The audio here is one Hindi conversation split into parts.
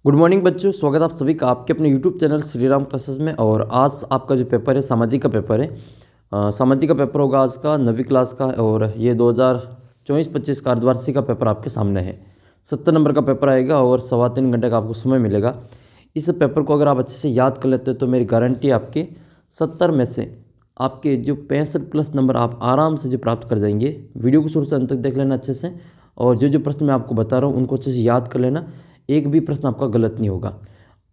गुड मॉर्निंग बच्चों, स्वागत आप सभी का आपके अपने YouTube channel Shri Ram classes में। और आज आपका जो पेपर है सामाजिक का पेपर है। सामाजिक का पेपर होगा आज का 9वीं क्लास का, और ये 2024-25 का अर्धवार्षिक का पेपर आपके सामने है। 70 नंबर का पेपर आएगा और 3.25 घंटे का आपको समय मिलेगा। इस पेपर को अगर आप अच्छे से याद कर लेते हो तो मेरी गारंटी है आपके 70 में से आपके जो 65+ नंबर आप आराम से जो प्राप्त कर जाएंगे। वीडियो को शुरू से अंत तक देख लेना अच्छे से, और जो प्रश्न मैं आपको बता रहा हूँ उनको अच्छे से याद कर लेना। एक भी प्रश्न आपका गलत नहीं होगा।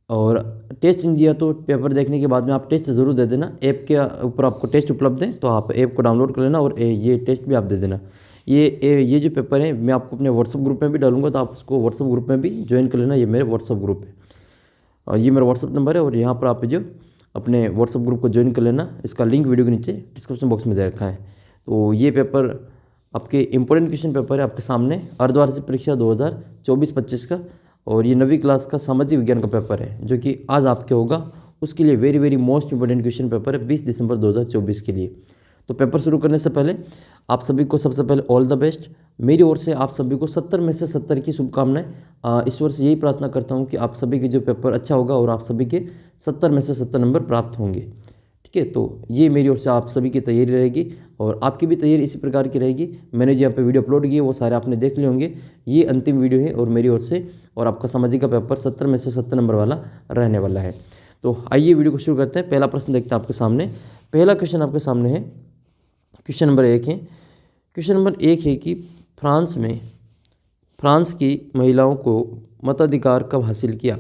और टेस्ट नहीं दिया तो पेपर देखने के बाद में आप टेस्ट ज़रूर दे देना। ऐप के ऊपर आपको टेस्ट उपलब्ध है, तो आप ऐप को डाउनलोड कर लेना और ये टेस्ट भी आप दे देना। ये जो पेपर है मैं आपको अपने व्हाट्सअप ग्रुप में भी डालूंगा, तो आप उसको व्हाट्सअप ग्रुप में भी ज्वाइन कर लेना। ये मेरे व्हाट्सअप ग्रुप है और ये मेरा व्हाट्सअप नंबर है, और यहाँ पर आप जो अपने व्हाट्सअप ग्रुप को ज्वाइन कर लेना। इसका लिंक वीडियो के नीचे डिस्क्रिप्शन बॉक्स में दे रखा है। तो ये पेपर आपके इंपॉर्टेंट क्वेश्चन पेपर है आपके सामने, अर्धवार्षिक परीक्षा 2024-25 का। और ये 9वीं क्लास का सामाजिक विज्ञान का पेपर है जो कि आज आपके होगा। उसके लिए very very most important question paper है 20 दिसंबर 2024 के लिए। तो पेपर शुरू करने से पहले आप सभी को सबसे पहले ऑल द बेस्ट। मेरी ओर से आप सभी को 70 में से 70 की शुभकामनाएं। ईश्वर से यही प्रार्थना करता हूँ कि आप सभी के जो पेपर अच्छा होगा और आप सभी के 70 में से 70 नंबर प्राप्त होंगे। ठीक है, तो ये मेरी ओर से आप सभी की तैयारी रहेगी, और आपकी भी तैयारी इसी प्रकार की रहेगी। मैंने जो यहाँ पे वीडियो अपलोड किए वो सारे आपने देख लिए होंगे। ये अंतिम वीडियो है और मेरी ओर से, और आपका सामाजिक का पेपर 70 में से 70 नंबर वाला रहने वाला है। तो आइए वीडियो को शुरू करते हैं। पहला प्रश्न देखते हैं आपके सामने। पहला क्वेश्चन आपके सामने है, क्वेश्चन नंबर 1 है। क्वेश्चन नंबर 1 है कि फ्रांस की महिलाओं को मताधिकार कब हासिल किया।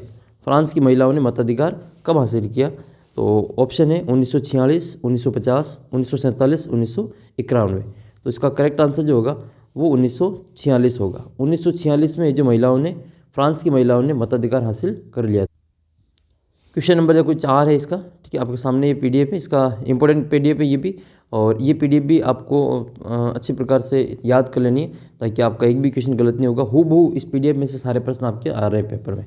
फ्रांस की महिलाओं ने मताधिकार कब हासिल किया। तो ऑप्शन है 1946, 1950, 1947, 1991। तो इसका करेक्ट आंसर जो होगा वो 1946 होगा। 1946 में जो फ्रांस की महिलाओं ने मताधिकार हासिल कर लिया। क्वेश्चन नंबर जो कुछ 4 है इसका, ठीक है, आपके सामने ये PDF है। इसका इंपॉर्टेंट PDF है ये भी, और ये PDF भी आपको अच्छी प्रकार से याद कर लेनी है ताकि आपका एक भी क्वेश्चन गलत नहीं होगा। हूबहू इस PDF में से सारे प्रश्न आपके आ रहे हैं पेपर में।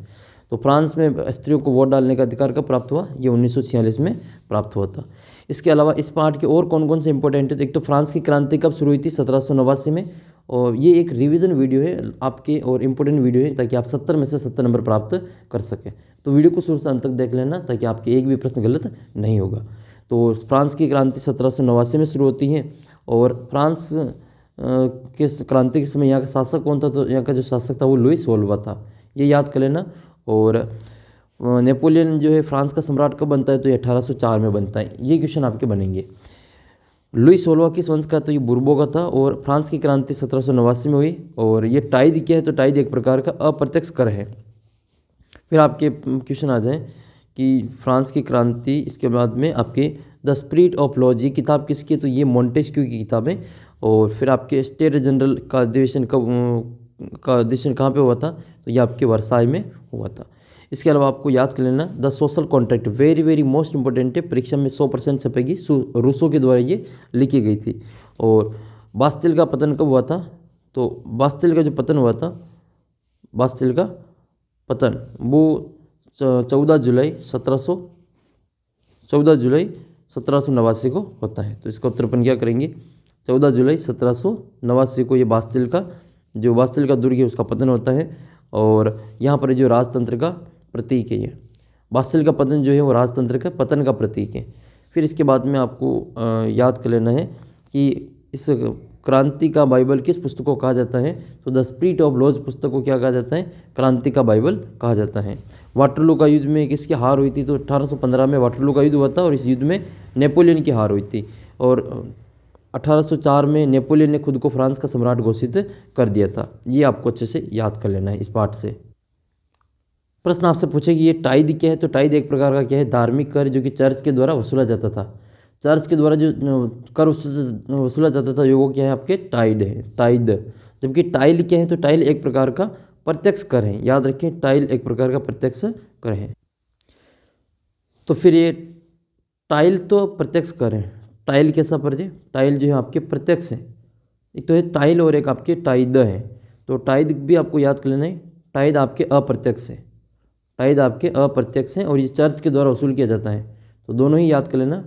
तो फ्रांस में स्त्रियों को वोट डालने का अधिकार कब प्राप्त हुआ, ये 1946 में प्राप्त हुआ था। इसके अलावा इस पार्ट के और कौन कौन से इंपॉर्टेंट है, तो एक तो फ्रांस की क्रांति कब शुरू हुई थी, 1789 में। और ये एक रिवीजन वीडियो है आपके और इम्पोर्टेंट वीडियो है ताकि आप 70 में से 70 नंबर प्राप्त कर सकें। तो वीडियो को शुरू से अंत तक देख लेना ताकि आपके एक भी प्रश्न गलत नहीं होगा। तो फ्रांस की क्रांति 1789 में शुरू होती है, और फ्रांस के क्रांति के समय यहाँ का शासक कौन था, तो यहाँ का जो शासक था वो लुई 16वां था, ये याद कर लेना। और नेपोलियन जो है फ्रांस का सम्राट कब बनता है, तो ये 1804 में बनता है। ये क्वेश्चन आपके बनेंगे। लुई 16वां किस वंश का, तो ये बुर्बो का था, और फ्रांस की क्रांति 1789 में हुई। और ये टाइद क्या है, तो टाइद एक प्रकार का अप्रत्यक्ष कर है। फिर आपके क्वेश्चन आ जाए कि फ्रांस की क्रांति, इसके बाद में आपके द स्पिरिट ऑफ लॉज, ये किताब किसकी है, तो ये मोंटेस्क्यू की किताब है। और फिर आपके स्टेट जनरल का अधिवेशन कहाँ पे हुआ था, तो ये आपके वर्साई में हुआ था। इसके अलावा आपको याद कर लेना the social contract, very very most important है, परीक्षा में 100% छपेगी। रूसो के द्वारा ये लिखी गई थी। और बास्टिल का पतन कब हुआ था, तो बास्टिल का जो पतन हुआ था, बास्टिल का पतन वो 14 जुलाई 1789 को होता है। तो इसका उत्तर अपन क्या करेंगे, 14 जुलाई 1789 को ये बास्टिल का दुर्ग है उसका पतन होता है। और यहाँ पर जो राजतंत्र का प्रतीक है, ये बास्टिल का पतन जो है वो राजतंत्र का पतन का प्रतीक है। फिर इसके बाद में आपको याद कर लेना है कि इस क्रांति का बाइबल किस पुस्तक को कहा जाता है, तो द स्पिरिट ऑफ लॉज पुस्तक को क्या कहा जाता है, क्रांति का बाइबल कहा जाता है। वाटरलू का युद्ध में किसकी हार हुई थी, तो 1815 में वाटरलू का युद्ध हुआ था, और इस युद्ध में नेपोलियन की हार हुई थी। और 1804 में नेपोलियन ने खुद को फ्रांस का सम्राट घोषित कर दिया था। ये आपको अच्छे से याद कर लेना है इस पार्ट से। प्रश्न आपसे पूछे कि ये टाइद क्या है, तो टाइद एक प्रकार का क्या है, धार्मिक कर जो कि चर्च के द्वारा वसूला जाता था। चर्च के द्वारा जो कर वसूला जाता था वो क्या है, आपके टाइड है, टाइद। जबकि टाइल क्या है, तो टाइल एक प्रकार का प्रत्यक्ष कर है। याद रखें, टाइल एक प्रकार का प्रत्यक्ष कर है। तो फिर ये टाइल तो प्रत्यक्ष कर है, टाइल कैसा पर है, टाइल जो है आपके प्रत्यक्ष है। एक तो है टाइल और एक आपके टाइद है। तो टाइद भी आपको याद कर लेना है, टाइद आपके अप्रत्यक्ष है, टाइद आपके अप्रत्यक्ष है, और ये चर्च के द्वारा वसूल किया जाता है। तो दोनों ही याद कर लेना,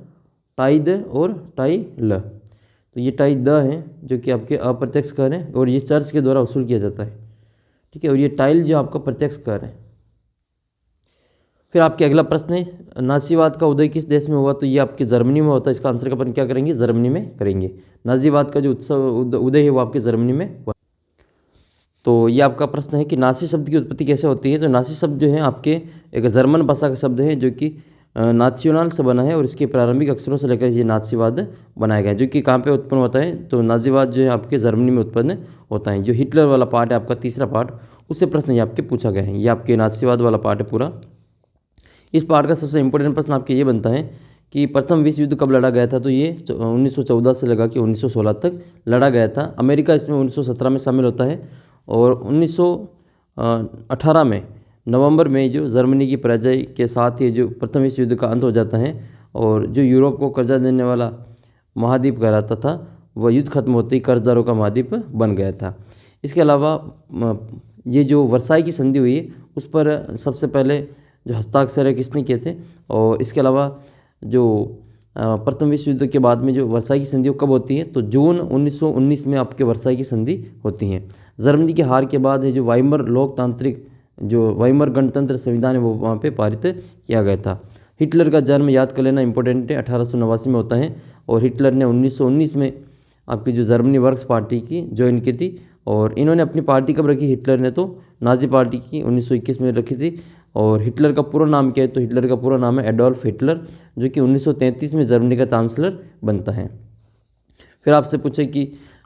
टाइद और टाइल। तो ये टाइद है जो कि आपके अप्रत्यक्ष कर है, और ये चर्च के द्वारा वसूल किया जाता है। ठीक है, और ये टाइल जो आपका प्रत्यक्ष कर है। फिर आपके अगला प्रश्न है नाजीवाद का उदय किस देश में हुआ, तो ये आपके जर्मनी में होता है। इसका आंसर का अपन क्या करेंगे, जर्मनी में करेंगे। नाजीवाद का जो उदय है वो आपके जर्मनी में हुआ। तो ये आपका प्रश्न है कि नासी शब्द की उत्पत्ति कैसे होती है। तो नासी शब्द जो है आपके एक जर्मन भाषा का शब्द है जो कि नात्सियोनाल से बना है और इसके प्रारंभिक अक्षरों से लेकर ये नाजीवाद बनाया गया है, जो कि कहाँ पे उत्पन्न होता है। तो नाजीवाद जो है आपके जर्मनी में उत्पन्न होता है। जो हिटलर वाला पार्ट है आपका तीसरा पार्ट, उससे प्रश्न ये आपके पूछा गया है। ये आपके नाजीवाद वाला पार्ट है पूरा। इस पार्ट का सबसे इंपॉर्टेंट प्रश्न आपके ये बनता है कि प्रथम विश्व युद्ध कब लड़ा गया था। तो ये 1914 से लगा के 1916 तक लड़ा गया था। अमेरिका इसमें 1917 में शामिल होता है और 1918 में नवंबर में जो जर्मनी की पराजय के साथ ही जो प्रथम विश्व युद्ध का अंत हो जाता है और जो यूरोप को कर्जा देने वाला महाद्वीप कहलाता था वह युद्ध खत्म होते ही कर्जदारों का महाद्वीप बन गया था। इसके अलावा ये जो वर्साई की संधि हुई उस पर सबसे पहले जो हस्ताक्षर है किसने किए थे। और इसके अलावा जो प्रथम विश्व युद्ध के बाद में जो वर्साई की संधि कब होती है, तो जून 1919 में आपके वर्साई की संधि होती है। जर्मनी की हार के बाद जो वाइमर लोकतांत्रिक जो वाइमर गणतंत्र संविधान है वो वहाँ पे पारित किया गया था। हिटलर का जन्म याद कर लेना इंपॉर्टेंट है, 1889 में होता है और हिटलर ने 1919 में आपकी जो जर्मनी वर्क्स पार्टी की ज्वाइन की थी। और इन्होंने अपनी पार्टी कब रखी, हिटलर ने तो नाजी पार्टी की 1921 में रखी थी। और हिटलर का पूरा नाम क्या है, तो हिटलर का पूरा नाम है एडोल्फ हिटलर, जो कि 1933 में जर्मनी का चांसलर बनता है। फिर आपसे पूछे कि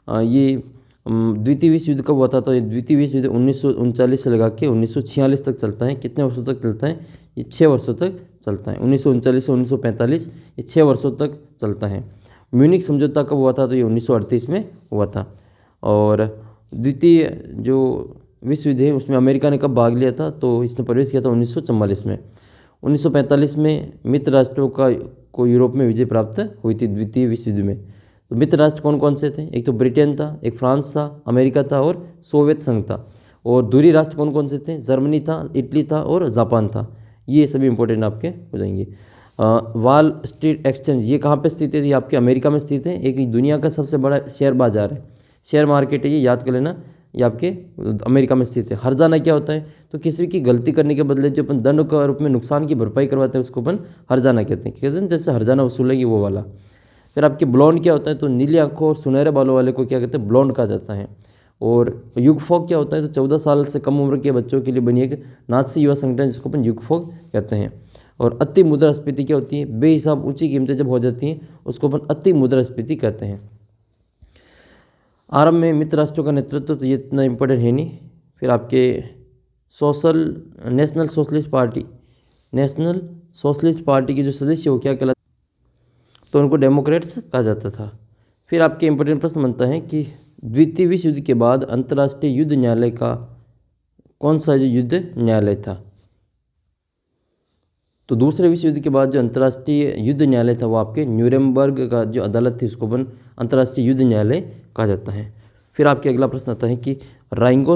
ये द्वितीय विश्व युद्ध कब हुआ था। तो ये द्वितीय विश्व युद्ध 1939 से लगा के 1946 तक चलता है। कितने वर्षों तक चलता है, ये 6 वर्षों तक चलता है। 1939 से 1945 ये 6 वर्षों तक चलता है। म्यूनिक समझौता कब हुआ था, तो ये 1938 में हुआ था। और द्वितीय जो विश्व युद्ध है उसमें अमेरिका ने कब भाग लिया था, तो इसने प्रवेश किया था 1944 में। 1945 में मित्र राष्ट्रों को यूरोप में विजय प्राप्त हुई थी द्वितीय विश्व युद्ध में। तो मित्र राष्ट्र कौन कौन से थे, एक तो ब्रिटेन था, एक फ्रांस था, अमेरिका था और सोवियत संघ था। और दूरी राष्ट्र कौन कौन से थे, जर्मनी था, इटली था और जापान था। ये सभी इंपॉर्टेंट आपके हो जाएंगे। वॉल स्ट्रीट एक्सचेंज ये कहाँ पे स्थित है, ये आपके अमेरिका में स्थित है। एक दुनिया का सबसे बड़ा शेयर बाजार है, शेयर मार्केट है, ये याद कर लेना, ये आपके अमेरिका में स्थित है। हर्जाना क्या होता है, तो किसी की गलती करने के बदले जो अपन दंड के रूप में नुकसान की भरपाई करवाते हैं उसको अपन हर्जाना कहते हैं जैसे हर्जाना वसूलेंगे वो वाला। फिर आपके ब्लॉन्ड क्या होता है, तो नीली आंखों और सुनहरे बालों वाले को क्या कहते हैं, ब्लॉन्ड कहा जाता है। और युगफोक क्या होता है, तो 14 साल से कम उम्र के बच्चों के लिए बनी एक नाज़ी युवा संगठन जिसको अपन युगफोक कहते हैं। और अति मुद्रास्फीति क्या होती है, बेहिसाब ऊंची कीमतें जब हो जाती हैं उसको अपन अति मुद्रास्फीति कहते हैं। आरंभ में मित्र राष्ट्रों का नेतृत्व, तो ये इतना इम्पोर्टेंट है नहीं। फिर आपके नेशनल सोशलिस्ट पार्टी के जो सदस्य वो क्या कहलाते, तो उनको डेमोक्रेट्स कहा जाता था। फिर आपके इंपॉर्टेंट प्रश्न बनता है कि द्वितीय विश्व युद्ध के बाद अंतर्राष्ट्रीय युद्ध न्यायालय का कौन सा जो युद्ध न्यायालय था। तो दूसरे विश्व युद्ध के बाद जो अंतर्राष्ट्रीय युद्ध न्यायालय था वो आपके न्यूरेमबर्ग का जो अदालत थी उसको अपन अंतर्राष्ट्रीय युद्ध न्यायालय कहा जाता है। फिर आपके अगला प्रश्न आता है कि राइंग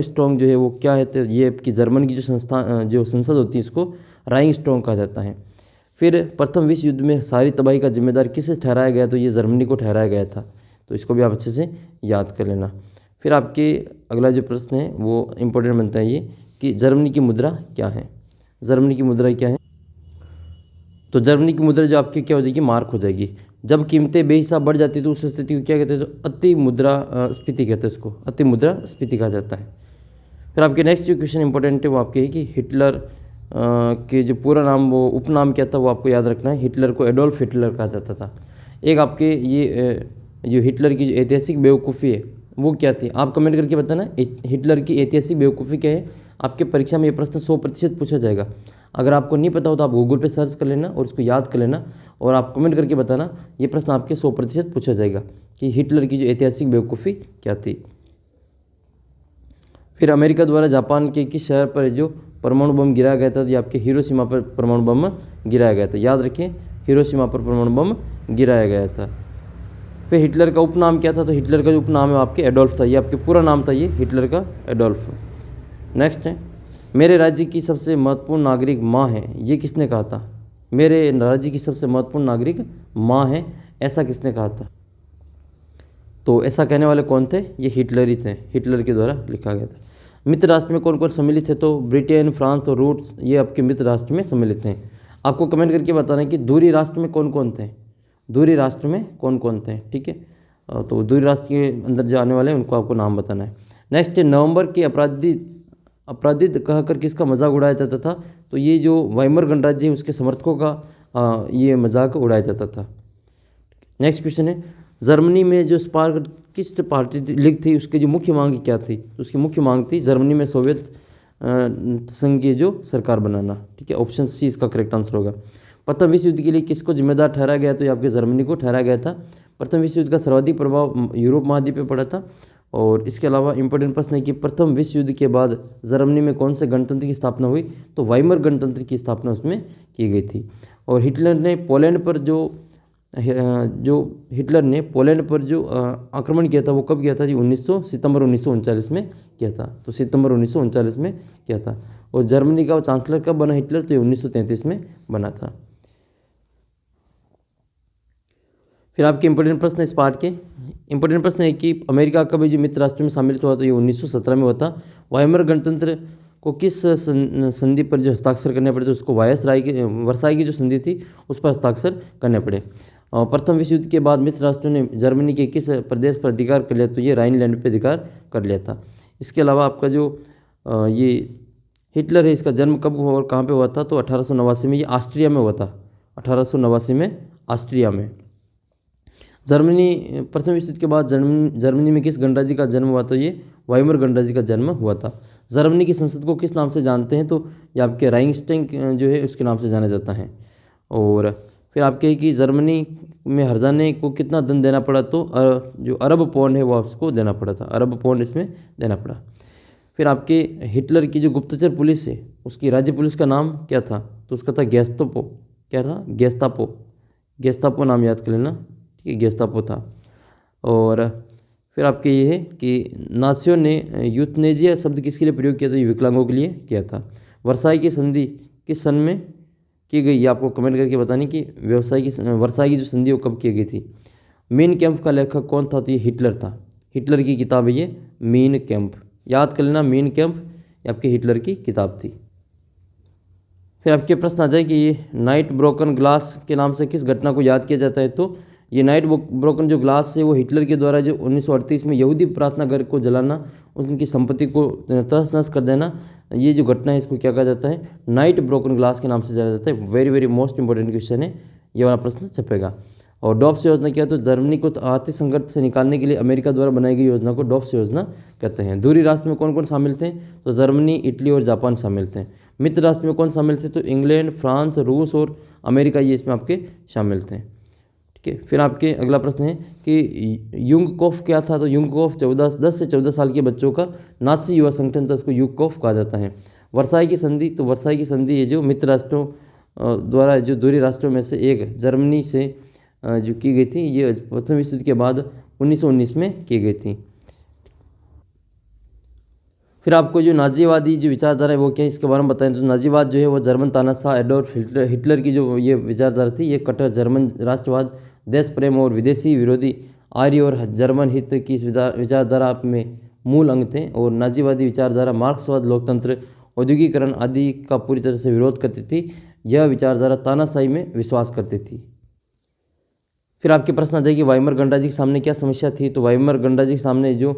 स्ट्रॉन्ग जो है वो क्या है, तो ये आपकी जर्मन की जो संसद होती है इसको राइंग स्ट्रॉन्ग कहा जाता है। फिर प्रथम विश्व युद्ध में सारी तबाही का जिम्मेदार किसे ठहराया गया, तो ये जर्मनी को ठहराया गया था। तो इसको भी आप अच्छे से याद कर लेना। फिर आपके अगला जो प्रश्न है वो इम्पोर्टेंट बनता है ये कि जर्मनी की मुद्रा क्या है। जर्मनी की मुद्रा क्या है, तो जर्मनी की मुद्रा जो आपकी क्या हो जाएगी, मार्क हो जाएगी। जब कीमतें बेहिसाब बढ़ जाती है तो उस स्थिति को क्या कहते हैं, तो अति मुद्रा स्फीति कहते हैं, उसको अति मुद्रा स्फीति कहा जाता है। फिर आपके नेक्स्ट जो क्वेश्चन इंपॉर्टेंट है वो आपके है कि हिटलर के जो पूरा नाम वो उपनाम क्या था वो आपको याद रखना है। हिटलर को एडोल्फ हिटलर कहा जाता था। एक आपके ये जो हिटलर की जो ऐतिहासिक बेवकूफ़ी है वो क्या थी, आप कमेंट करके बताना हिटलर की ऐतिहासिक बेवकूफ़ी क्या है। आपके परीक्षा में ये प्रश्न 100% पूछा जाएगा। अगर आपको नहीं पता हो तो आप गूगल पे सर्च कर लेना और उसको याद कर लेना और आप कमेंट करके बताना। ये प्रश्न आपके 100% पूछा जाएगा कि हिटलर की जो ऐतिहासिक बेवकूफ़ी क्या थी। फिर अमेरिका द्वारा जापान के किस शहर पर जो परमाणु बम गिराया गया था, तो ये आपके हिरोशिमा पर परमाणु बम गिराया गया था। याद रखें, हिरोशिमा पर परमाणु बम गिराया गया था। फिर हिटलर का उपनाम क्या था, तो हिटलर का जो उपनाम है आपके एडोल्फ था। ये आपके पूरा नाम था ये हिटलर का एडोल्फ। नेक्स्ट है, मेरे राज्य की सबसे महत्वपूर्ण नागरिक माँ है, ये किसने कहा था। मेरे राज्य की सबसे महत्वपूर्ण नागरिक माँ है, ऐसा किसने कहा था। तो ऐसा कहने वाले कौन थे, ये हिटलर ही थे, हिटलर के द्वारा लिखा गया था। मित्र राष्ट्र में कौन कौन सम्मिलित है, तो ब्रिटेन, फ्रांस और रूस ये आपके मित्र राष्ट्र में सम्मिलित हैं। आपको कमेंट करके बताना है कि दूरी राष्ट्र में कौन कौन थे, दूरी राष्ट्र में कौन कौन थे, ठीक है। तो दूरी राष्ट्र के अंदर जो आने वाले हैं उनको आपको नाम बताना है। नेक्स्ट है, नवंबर के अपराधित कहकर किसका मजाक उड़ाया जाता था, तो ये जो वाइमर गणराज्य है उसके समर्थकों का ये मजाक उड़ाया जाता था। नेक्स्ट क्वेश्चन है, जर्मनी में जो स्पार्किस्ट पार्टी लीग थी उसकी जो मुख्य मांग क्या थी, तो उसकी मुख्य मांग थी जर्मनी में सोवियत संघ की जो सरकार बनाना, ठीक है। ऑप्शन सी इसका करेक्ट आंसर होगा। प्रथम विश्व युद्ध के लिए किसको जिम्मेदार ठहराया गया, तो ये आपके जर्मनी को ठहराया गया था। प्रथम विश्व युद्ध का सर्वाधिक प्रभाव यूरोप महाद्वीप पर पड़ा था। और इसके अलावा इंपॉर्टेंट प्रश्न है कि प्रथम विश्व युद्ध के बाद जर्मनी में कौन से गणतंत्र की स्थापना हुई, तो वाइमर गणतंत्र की स्थापना उसमें की गई थी। और हिटलर ने पोलैंड पर जो आक्रमण किया था वो कब किया था जी, सितंबर 1939 में किया था। तो सितंबर 1939 में किया था। और जर्मनी का चांसलर कब बना हिटलर, तो ये 1933 में बना था। फिर आपके इंपॉर्टेंट प्रश्न इस पार्ट के इंपॉर्टेंट प्रश्न है कि अमेरिका कब जो मित्र राष्ट्र में शामिल हुआ, तो ये 1917 में हुआ था। वाइमर गणतंत्र को किस संधि पर जो हस्ताक्षर करने पड़े, तो उसको वर्साई की जो संधि थी उस पर हस्ताक्षर करने पड़े। प्रथम विश्व युद्ध के बाद मित्र राष्ट्रों ने जर्मनी के किस प्रदेश पर अधिकार कर लिया, तो ये राइनलैंड पर अधिकार कर लिया था। इसके अलावा आपका जो ये हिटलर है इसका जन्म कब हुआ और कहाँ पे हुआ था, तो 1889 में ये ऑस्ट्रिया में हुआ था। 1889 में ऑस्ट्रिया में। जर्मनी प्रथम विश्व युद्ध के बाद जर्मनी में किस गणराज्य का जन्म हुआ, तो ये वाइमर गणराज्य का जन्म हुआ था। जर्मनी की संसद को किस नाम से जानते हैं, तो ये आपके राइक्सटैग जो है उसके नाम से जाना जाता है। और फिर आपके कि जर्मनी में हर्जाने को कितना दंड देना पड़ा, तो जो अरब पौंड है वो उसको देना पड़ा था, अरब पौंड इसमें देना पड़ा। फिर आपके हिटलर की जो गुप्तचर पुलिस है उसकी राज्य पुलिस का नाम क्या था, तो उसका था गेस्तापो। क्या था, गेस्तापो नाम याद कर लेना, ठीक है, गेस्तापो था। और फिर आपके ये है कि नासियों ने यूथनेजिया शब्द किसके लिए प्रयोग किया, तो ये विकलांगों के लिए किया था। वर्साई की संधि किस सन में की गई, ये आपको कमेंट करके बताने कि वर्साई की जो संधि वो कब की गई थी। मीन कैंप का लेखक कौन था, तो ये हिटलर था। हिटलर की किताब है ये मीन कैंप, याद कर लेना, मीन कैंप ये आपके हिटलर की किताब थी। फिर आपके प्रश्न आ जाए कि ये नाइट ब्रोकन ग्लास के नाम से किस घटना को याद किया जाता है, तो ये नाइट ब्रोकन जो ग्लास है वो हिटलर के द्वारा जो 1938 में यहूदी प्रार्थना घर को जलाना, उनकी संपत्ति को तहस नहस कर देना, ये जो घटना है इसको क्या कहा जाता है, नाइट ब्रोकन ग्लास के नाम से जाना जाता है। Very very most important question है, ये वाला प्रश्न छपेगा। और डॉप्स योजना क्या है, तो जर्मनी को आर्थिक संकट से निकालने के लिए अमेरिका द्वारा बनाई गई योजना को डॉप्स योजना कहते हैं। दूरी राष्ट्र में कौन कौन शामिल थे, तो जर्मनी, इटली और जापान शामिल थे। मित्र राष्ट्र में कौन शामिल थे, तो इंग्लैंड, फ्रांस, रूस और अमेरिका ये इसमें आपके शामिल थे, ठीक है। फिर आपके अगला प्रश्न है कि युंगकॉफ क्या था, तो युंगकॉफ 10 से 14 साल के बच्चों का नाज़ी युवा संगठन था, उसको युंगकॉफ कहा जाता है। वर्साई की संधि, तो वर्साई की संधि ये जो मित्र राष्ट्रों द्वारा जो दूरी राष्ट्रों में से एक जर्मनी से जो की गई थी, ये प्रथम विश्व युद्ध के बाद 1919 में की गई थी। फिर आपको जो नाजीवादी जो विचारधारा है वो क्या है, इसके बारे में बताएं। तो नाजीवाद जो है वो जर्मन तानाशाह एडोल्फ हिटलर की जो ये विचारधारा थी, ये कट्टर जर्मन राष्ट्रवाद, देश प्रेम और विदेशी विरोधी आर्य और जर्मन हित की इस विचारधारा में मूल अंग थे। और नाजीवादी विचारधारा मार्क्सवाद, लोकतंत्र, औद्योगिकरण आदि का पूरी तरह से विरोध करती थी। यह विचारधारा तानाशाही में विश्वास करती थी। फिर आपके प्रश्न आ जाए कि वाइमर गणराज्य के सामने क्या समस्या थी, तो वाइमर गणराज्य के सामने जो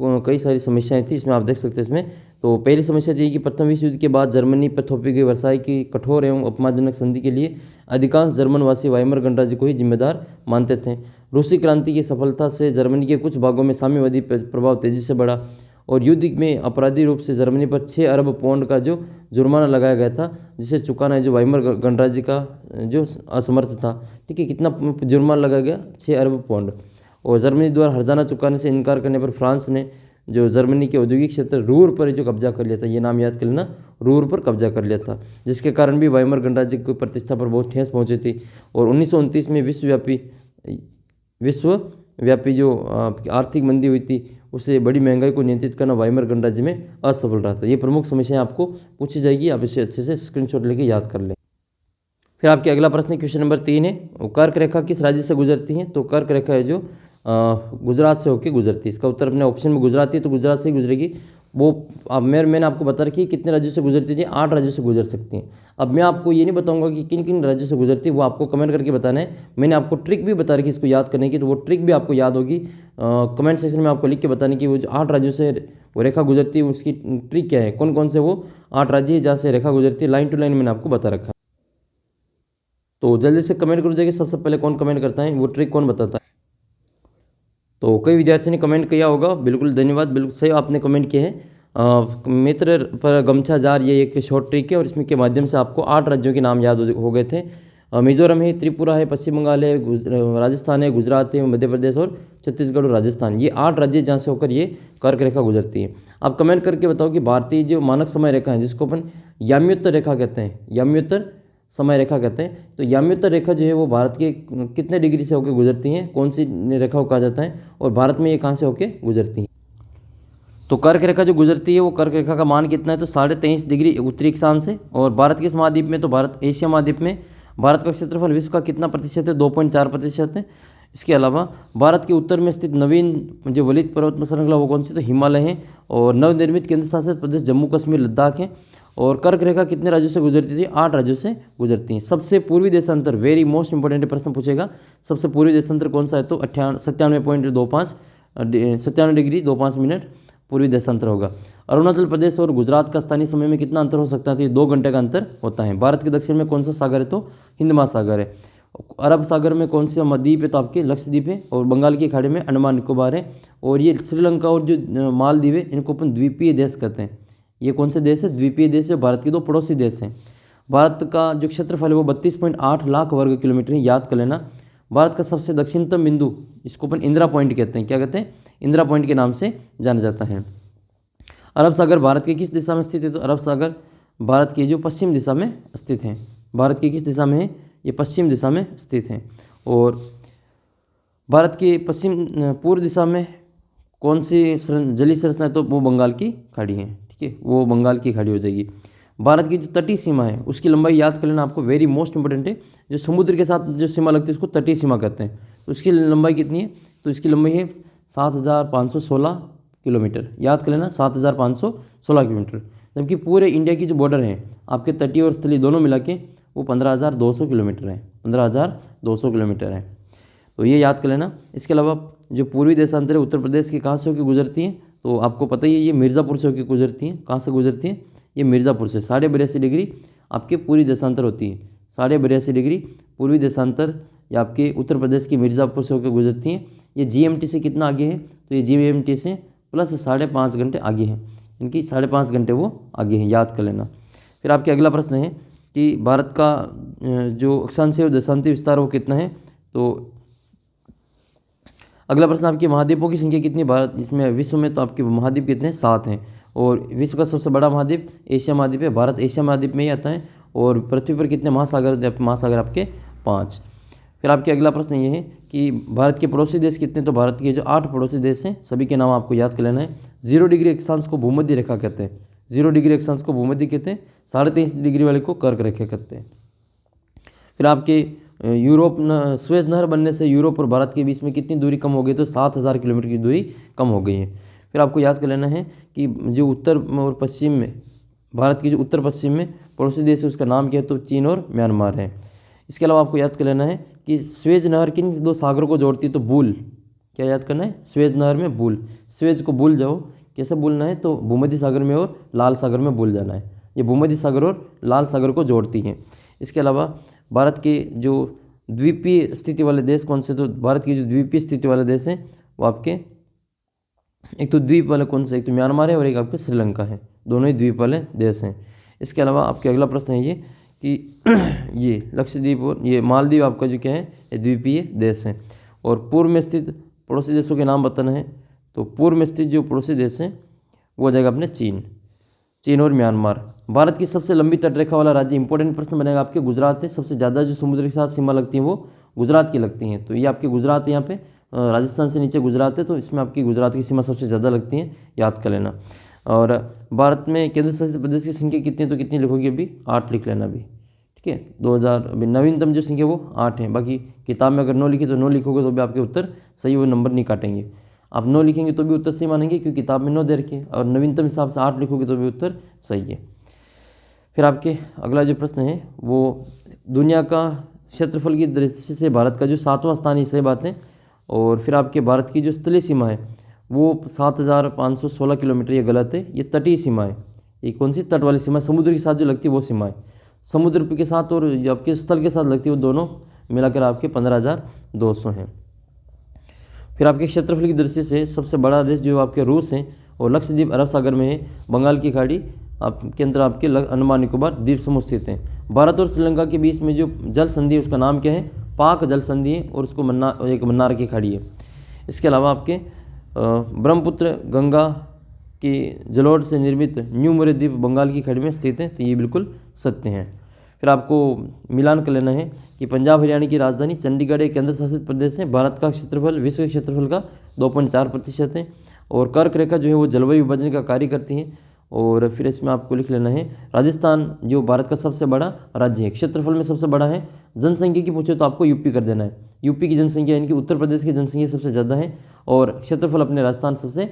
कई सारी समस्याएं थी, इसमें आप देख सकते हैं। इसमें तो पहली समस्या ये कि प्रथम विश्व युद्ध के बाद जर्मनी पर थोपी गई वर्साई की कठोर एवं अपमानजनक संधि के लिए अधिकांश जर्मनवासी वाइमर गणराज्य को ही जिम्मेदार मानते थे। रूसी क्रांति की सफलता से जर्मनी के कुछ भागों में साम्यवादी प्रभाव तेजी से बढ़ा और युद्ध में अपराधी रूप से जर्मनी पर 6 अरब पौंड का जो जुर्माना लगाया गया था, जिसे चुकाना है जो वाइमर गणराज्य का जो असमर्थ था, ठीक है। कितना जुर्माना लगाया गया, 6 अरब पौंड। और जर्मनी द्वारा हर्जाना चुकाने से इनकार करने पर फ्रांस ने जो जर्मनी के औद्योगिक क्षेत्र रूर पर जो कब्जा कर लिया था, ये नाम याद कर लेना, रूर पर कब्जा कर लिया था, जिसके कारण भी वाइमर गणराज्य की प्रतिष्ठा पर बहुत ठेस पहुंची थी। और 1929 में विश्वव्यापी जो आर्थिक मंदी हुई थी, उससे बड़ी महंगाई को नियंत्रित करना वाइमर गणराज्य में असफल रहा था। ये प्रमुख समस्याएं आपको पूछी जाएगी, आप इसे अच्छे से स्क्रीनशॉट लेके याद कर लें। फिर आपके अगला प्रश्न क्वेश्चन नंबर 3 है, कर्क रेखा किस राज्य से गुजरती है, तो कर्क रेखा है जो गुजरात से होकर गुजरती है। इसका उत्तर अपने ऑप्शन में गुजरात है, तो गुजरात से ही गुजरेगी। वो अब मैंने आपको बता रखी है कितने राज्यों से गुजरती थी, 8 राज्यों से गुजर सकती हैं। अब मैं आपको ये नहीं बताऊंगा कि किन किन राज्यों से गुजरती है, वो आपको कमेंट करके बताना है। मैंने आपको ट्रिक भी बता रखी इसको याद करने की, तो वो ट्रिक भी आपको याद होगी। कमेंट सेक्शन में आपको लिख के बताने की वो जो 8 राज्यों से वो रेखा गुजरती है उसकी ट्रिक क्या है, कौन कौन से वो 8 राज्य है जहाँ से रेखा गुजरती है, लाइन टू लाइन मैंने आपको बता रखा है। तो जल्दी से कमेंट कर दीजिए सबसे पहले कौन कमेंट करता है, वो ट्रिक कौन बताता है। तो कई विद्यार्थियों ने कमेंट किया होगा, बिल्कुल धन्यवाद, बिल्कुल सही आपने कमेंट किए हैं। मित्र पर गमछा जार ये एक शॉर्ट ट्रिक है और इसमें के माध्यम से आपको 8 राज्यों के नाम याद हो गए थे। मिजोरम है, त्रिपुरा है, पश्चिम बंगाल है, राजस्थान है, गुजरात है, मध्य प्रदेश और छत्तीसगढ़ और राजस्थान, ये 8 राज्य जहाँ से होकर ये कर्क रेखा गुजरती है। आप कमेंट करके बताओ कि भारतीय जो मानक समय रेखा है जिसको अपन याम्योत्तर रेखा कहते हैं, याम्योत्तर समय रेखा कहते हैं, तो याम्योत्तर रेखा जो है वो भारत के कितने डिग्री से होकर गुजरती हैं, कौन सी रेखा को कहा जाता है और भारत में ये कहाँ से होकर गुजरती हैं। तो कर्क रेखा जो गुजरती है वो कर्क रेखा का मान कितना है, तो 23.5 डिग्री उत्तरी अक्षांश से। और भारत के इस महाद्वीप में, तो भारत एशिया महाद्वीप में भारत का क्षेत्रफल विश्व का कितना प्रतिशत है, 2.4% है। इसके अलावा भारत के उत्तर में स्थित नवीन जो वलित पर्वत श्रृंखला वो कौन सी, तो हिमालय है। और नवनिर्मित केंद्र शासित प्रदेश जम्मू कश्मीर लद्दाख है। और कर्क रेखा कितने राज्यों से गुजरती थी, 8 राज्यों से गुजरती है। सबसे पूर्वी देशांतर, वेरी मोस्ट इंपॉर्टेंट प्रश्न पूछेगा, सबसे पूर्वी देशांतर कौन सा है, तो 97 डिग्री 25 मिनट पूर्वी देशांतर होगा। अरुणाचल प्रदेश और गुजरात का स्थानीय समय में कितना अंतर हो सकता है, तो ये 2 घंटे का अंतर होता है। भारत के दक्षिण में कौन सा सागर है, तो हिंद महासागर है। अरब सागर में कौन सा द्वीप है, तो आपके लक्षद्वीप है। और बंगाल की खाड़ी में अंडमान निकोबार है। और ये श्रीलंका और जो मालदीव है इनको अपन द्वीपीय देश कहते हैं। ये कौन से देश है, द्वीपीय देश है, भारत के 2 पड़ोसी देश हैं। भारत का जो क्षेत्रफल है वो 32.8 लाख वर्ग किलोमीटर है, याद कर लेना। भारत का सबसे दक्षिणतम बिंदु, इसको अपन इंदिरा पॉइंट कहते हैं, क्या कहते हैं, इंदिरा पॉइंट के नाम से जाना जाता है। अरब सागर भारत के किस दिशा में स्थित है, तो अरब सागर भारत की जो पश्चिम दिशा में स्थित है। भारत की किस दिशा में है, ये पश्चिम दिशा में स्थित है। और भारत के पश्चिम पूर्व दिशा में कौन सी जलीय संरचना है, तो वो बंगाल की खाड़ी है, ठीक है, वो बंगाल की खाड़ी हो जाएगी। भारत की जो तटीय सीमा है उसकी लंबाई याद कर लेना आपको, वेरी मोस्ट इंपॉर्टेंट है। जो समुद्र के साथ जो सीमा लगती है उसको तटीय सीमा कहते हैं। तो उसकी लंबाई कितनी है, तो इसकी लंबाई है 7,516 किलोमीटर, याद कर लेना 7,516 किलोमीटर। जबकि पूरे इंडिया की जो बॉर्डर है आपके तटीय और स्थलीय दोनों मिला के वो 15,200 किलोमीटर है, 15,200 किलोमीटर है, तो ये याद कर लेना। इसके अलावा जो पूर्वी देशांतर है उत्तर प्रदेश की कहाँ से होकर गुजरती हैं, तो आपको पता ही है ये मिर्ज़ापुर से होकर गुजरती हैं। कहाँ से गुजरती हैं, ये मिर्ज़ापुर से। 82.5 डिग्री आपके पूर्वी देशांतर होती है, 82.5 डिग्री पूर्वी देशांतर या आपके उत्तर प्रदेश की मिर्ज़ापुर से होकर गुजरती हैं। ये GMT से कितना आगे है, तो ये GMT से प्लस 5.5 घंटे आगे है, इनकी 5.5 घंटे वो आगे हैं, याद कर लेना। फिर आपके अगला प्रश्न है कि भारत का जो अक्षांशीय और देशांतीय विस्तार वो कितना है, तो अगला प्रश्न आपकी महाद्वीपों की संख्या कितनी भारत इसमें, विश्व में तो आपके महाद्वीप कितने, 7 हैं। और विश्व का सबसे बड़ा महाद्वीप एशिया महाद्वीप है, भारत एशिया महाद्वीप में ही आता है। और पृथ्वी पर कितने महासागर, महासागर आपके 5। फिर आपके अगला प्रश्न ये है कि भारत के पड़ोसी देश कितने, तो भारत के जो 8 पड़ोसी देश हैं सभी के नाम आपको याद कर लेना है। 0 डिग्री अक्षांश को भूमध्य रेखा कहते हैं, 0 डिग्री अक्षांश को भूमध्य कहते हैं, 23.5 डिग्री वाले को कर्क रेखा कहते हैं। फिर आपके यूरोप स्वेज नहर बनने से यूरोप और भारत के बीच में कितनी दूरी कम हो गई, तो 7,000 किलोमीटर की दूरी कम हो गई है। फिर आपको याद कर लेना है कि जो उत्तर और पश्चिम में भारत की जो उत्तर पश्चिम में पड़ोसी देश है उसका नाम क्या है, तो चीन और म्यांमार है। इसके अलावा आपको याद कर लेना है कि स्वेज नहर किन 2 सागरों को जोड़ती है, तो बूल, क्या याद करना है, स्वेज नहर में बूल, स्वेज को भूल जाओ, कैसे भूलना है, तो भूमध्य सागर में और लाल सागर में भूल जाना है। ये भूमध्य सागर और लाल सागर को जोड़ती हैं। इसके अलावा भारत के जो द्वीपीय स्थिति वाले देश कौन से, तो भारत की जो द्वीपीय स्थिति वाले देश हैं वो आपके एक तो द्वीप वाले कौन से, एक तो म्यांमार है और एक आपके श्रीलंका है, दोनों ही द्वीप वाले देश हैं। इसके अलावा आपके अगला प्रश्न है ये कि ये लक्षद्वीप और ये मालदीव आपका जो क्या है ये द्वीपीय देश है। और पूर्व में स्थित पड़ोसी देशों के नाम बताना है, तो पूर्व में स्थित जो पड़ोसी देश हैं वो हो जाएगा अपने चीन और म्यांमार। भारत की सबसे लंबी तटरेखा वाला राज्य, इंपॉर्टेंट प्रश्न बनेगा आपके, गुजरात है। सबसे ज़्यादा जो समुद्र के साथ सीमा लगती है वो गुजरात की लगती हैं, तो ये आपके गुजरात है, यहाँ पे राजस्थान से नीचे गुजरात है, तो इसमें आपकी गुजरात की सीमा सबसे ज़्यादा लगती है, याद कर लेना। और भारत में केंद्र शासित प्रदेश की संख्या कितनी, तो कितनी लिखोगे अभी, 8 लिख लेना अभी, ठीक है। 2000 अभी नवीनतम जो संख्या वो 8 है, बाकी किताब में अगर 9 लिखी तो 9 लिखोगे तो भी आपके उत्तर सही वो नंबर नहीं काटेंगे। आप 9 लिखेंगे तो भी उत्तर सही मानेंगे क्योंकि किताब में 9 दे रखे, और नवीनतम हिसाब से 8 लिखोगे तो भी उत्तर सही है। फिर आपके अगला जो प्रश्न है वो दुनिया का क्षेत्रफल की दृष्टि से भारत का जो 7वां स्थान है, सही बात है। और फिर आपके भारत की जो स्थलीय सीमा है वो 7,516 किलोमीटर, ये गलत है, ये तटीय सीमा है। ये कौन सी? तट वाली सीमा, समुद्र के साथ जो लगती है वो सीमा है। समुद्र के साथ और आपके स्थल के साथ लगती है वो दोनों मिलाकर आपके 15,200 हैं। फिर आपके क्षेत्रफल की दृष्टि से सबसे बड़ा देश जो आपके रूस है, और लक्षद्वीप अरब सागर में है, बंगाल की खाड़ी आपके अंदर आपके अंडमान निकोबार द्वीप समूह स्थित हैं। भारत और श्रीलंका के बीच में जो जल संधि है उसका नाम क्या है? पाक जल संधि है, और उसको मन्नार की खाड़ी है। इसके अलावा आपके ब्रह्मपुत्र गंगा की जलोढ़ से निर्मित न्यू मोरे द्वीप बंगाल की खाड़ी में स्थित है, तो ये बिल्कुल सत्य हैं। फिर आपको मिलान कर लेना है कि पंजाब हरियाणा की राजधानी चंडीगढ़ एक केंद्र शासित प्रदेश है। भारत का क्षेत्रफल विश्व के क्षेत्रफल का 2.4% है, और कर्क रेखा जो है वो जलवायु विभाजन का कार्य करती है। और फिर इसमें आपको लिख लेना है राजस्थान जो भारत का सबसे बड़ा राज्य है, क्षेत्रफल में सबसे बड़ा है। जनसंख्या की पूछे तो आपको यूपी कर देना है, यूपी की जनसंख्या यानी कि उत्तर प्रदेश की जनसंख्या सबसे ज़्यादा है, और क्षेत्रफल अपने राजस्थान सबसे